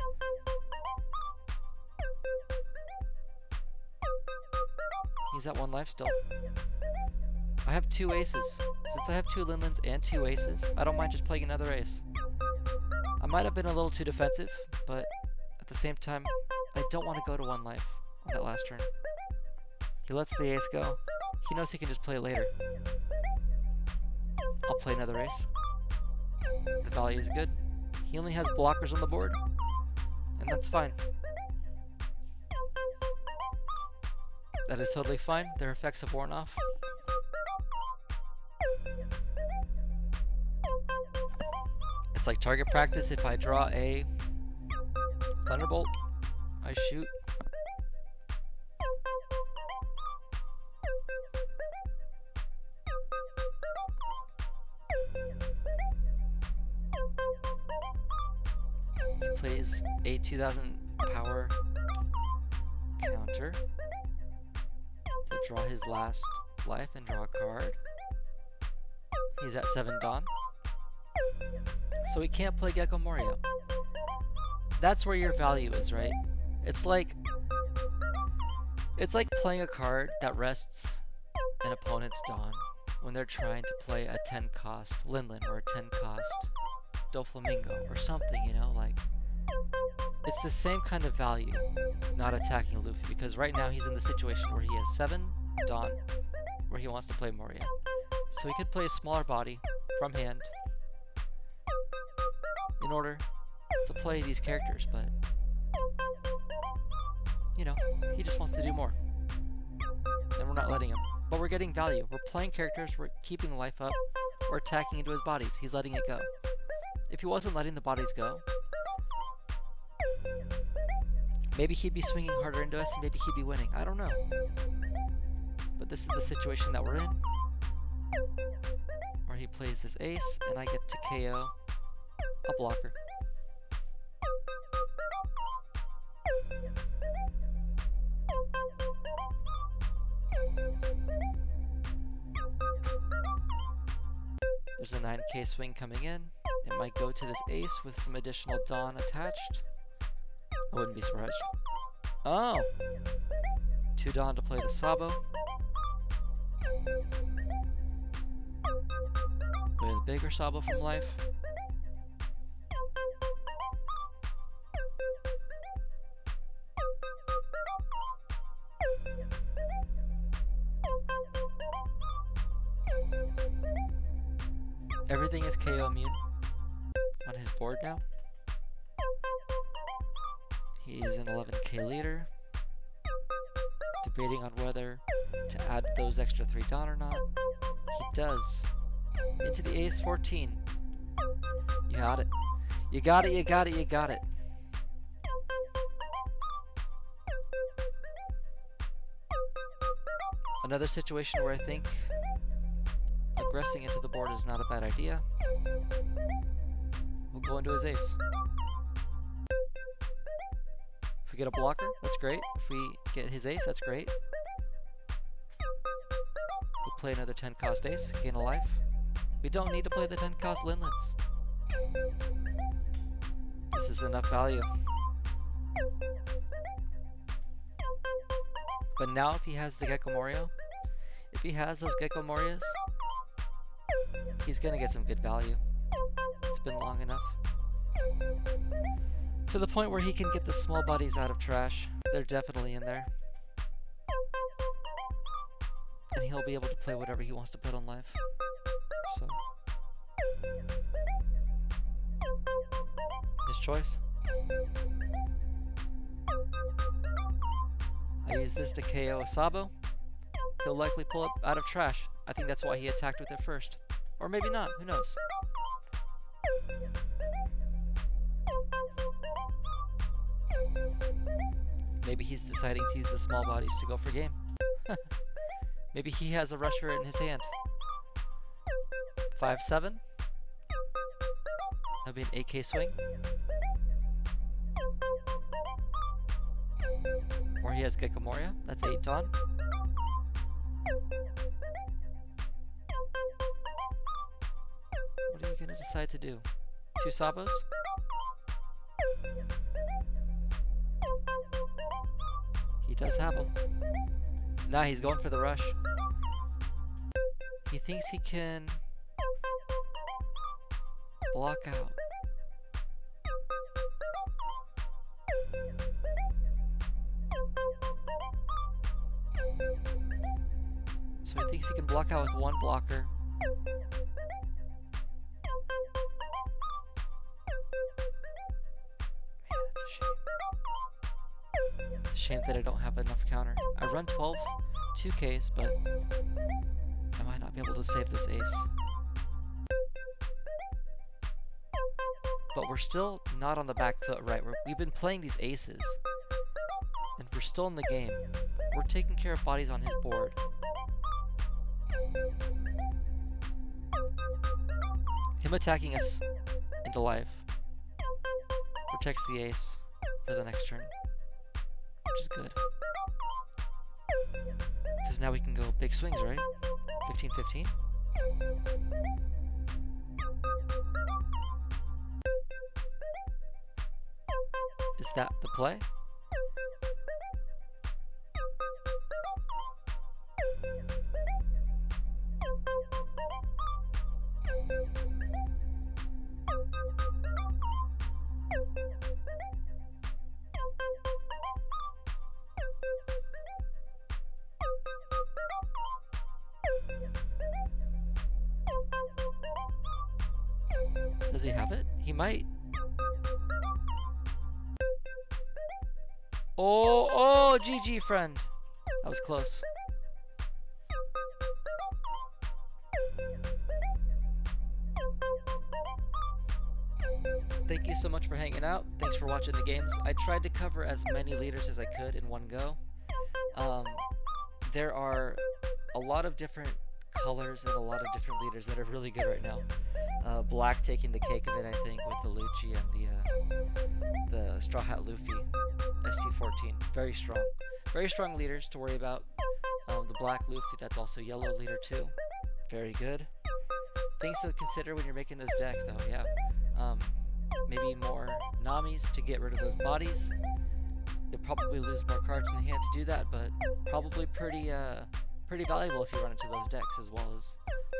He's at 1 life still. I have 2 aces. Since I have 2 Linlins and 2 aces, I don't mind just playing another ace. I might have been a little too defensive, but at the same time, I don't want to go to 1 life on that last turn. He lets the ace go. He knows he can just play it later. I'll play another ace. The value is good. He only has blockers on the board, and that's fine. That is totally fine. Their effects have worn off. It's like target practice. If I draw a Thunderbolt, I shoot. He plays a 2000 power counter to draw his last life and draw a card. He's at 7 Dawn. So he can't play Gecko Morio. That's where your value is, right? It's like playing a card that rests an opponent's Dawn when they're trying to play a 10 cost Linlin or a 10 cost Doflamingo or something, you know, like it's the same kind of value not attacking Luffy, because right now he's in the situation where he has 7 Dawn where he wants to play Moria. So he could play a smaller body from hand in order to play these characters, but you know, he just wants to do more. And we're not letting him. But we're getting value. We're playing characters, we're keeping life up, we're attacking into his bodies. He's letting it go. If he wasn't letting the bodies go, maybe he'd be swinging harder into us and maybe he'd be winning. I don't know. But this is the situation that we're in, where he plays this ace and I get to KO a blocker. There's a 9k swing coming in. It might go to this ace with some additional Dawn attached. I wouldn't be surprised. Oh! 2 Dawn to play the Sabo. Play the bigger Sabo from life. Everything is KO immune on his board now. He is an 11k leader, debating on whether to add those extra 3 Dawn or not. He does. Into the ace 14. You got it. You got it, you got it, you got it. Another situation where I think aggressing into the board is not a bad idea. We'll go into his ace. If we get a blocker, that's great. If we get his ace, that's great. We'll play another 10 cost ace, gain a life. We don't need to play the 10 cost Linlins. This is enough value. But now if he has the Gecko Morio, if he has those Gecko Morias, he's gonna get some good value. It's been long enough. To the point where he can get the small bodies out of trash. They're definitely in there. And he'll be able to play whatever he wants to put on live. So, his choice. I use this to KO a Sabo. He'll likely pull it out of trash. I think that's why he attacked with it first. Or maybe not, who knows? Maybe he's deciding to use the small bodies to go for game. Maybe he has a rusher in his hand. 5-7. That'd be an 8k swing. Or he has Gecko Moria. That's 8 Dawn. What are you gonna decide to do? 2 Sabos? He does have them. Nah, he's going for the rush. He thinks he can block out. So he thinks he can block out with one blocker. It's a shame that I don't have enough counter. I run 12 2Ks, but I might not be able to save this ace. But we're still not on the back foot, right? We've been playing these aces, and we're still in the game. We're taking care of bodies on his board. Him attacking us into life protects the ace for the next turn, which is good. Because now we can go big swings, right? 15-15. Is that the play? Does he have it? He might. Oh, GG, friend. That was close. Thank you so much for hanging out. Thanks for watching the games. I tried to cover as many leaders as I could in one go. There are a lot of different colors and a lot of different leaders that are really good right now. Black taking the cake of it, I think, with the Lucci and the Straw Hat Luffy ST14. Very strong. Very strong leaders to worry about. The black Luffy, that's also yellow leader too. Very good. Things to consider when you're making this deck though, yeah. Maybe more Namis to get rid of those bodies. You'll probably lose more cards in hand to do that, but probably pretty valuable if you run into those decks, as well as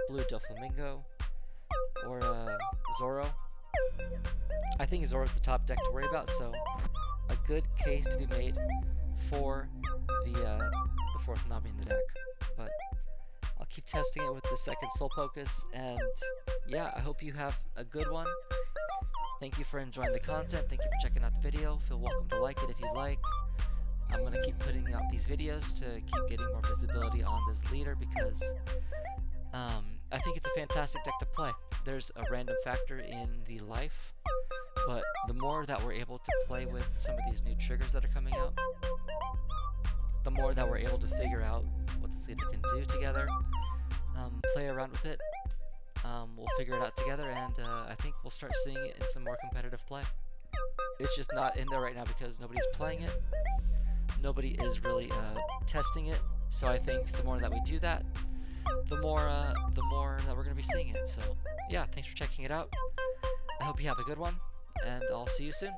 blue Doflamingo or Zoro. I think Zoro's the top deck to worry about, so a good case to be made for the fourth Nami in the deck. But I'll keep testing it with the second Soul Focus, and yeah, I hope you have a good one. Thank you for enjoying the content. Thank you for checking out the video. Feel welcome to like it if you like. I'm going to keep putting out these videos to keep getting more visibility on this leader, because I think it's a fantastic deck to play. There's a random factor in the life, but the more that we're able to play with some of these new triggers that are coming out, the more that we're able to figure out what this leader can do together, play around with it. We'll figure it out together, and I think we'll start seeing it in some more competitive play. It's just not in there right now because nobody's playing it. Nobody is really testing it. So I think the more that we do that, the more that we're going to be seeing it. So yeah, thanks for checking it out. I hope you have a good one, and I'll see you soon.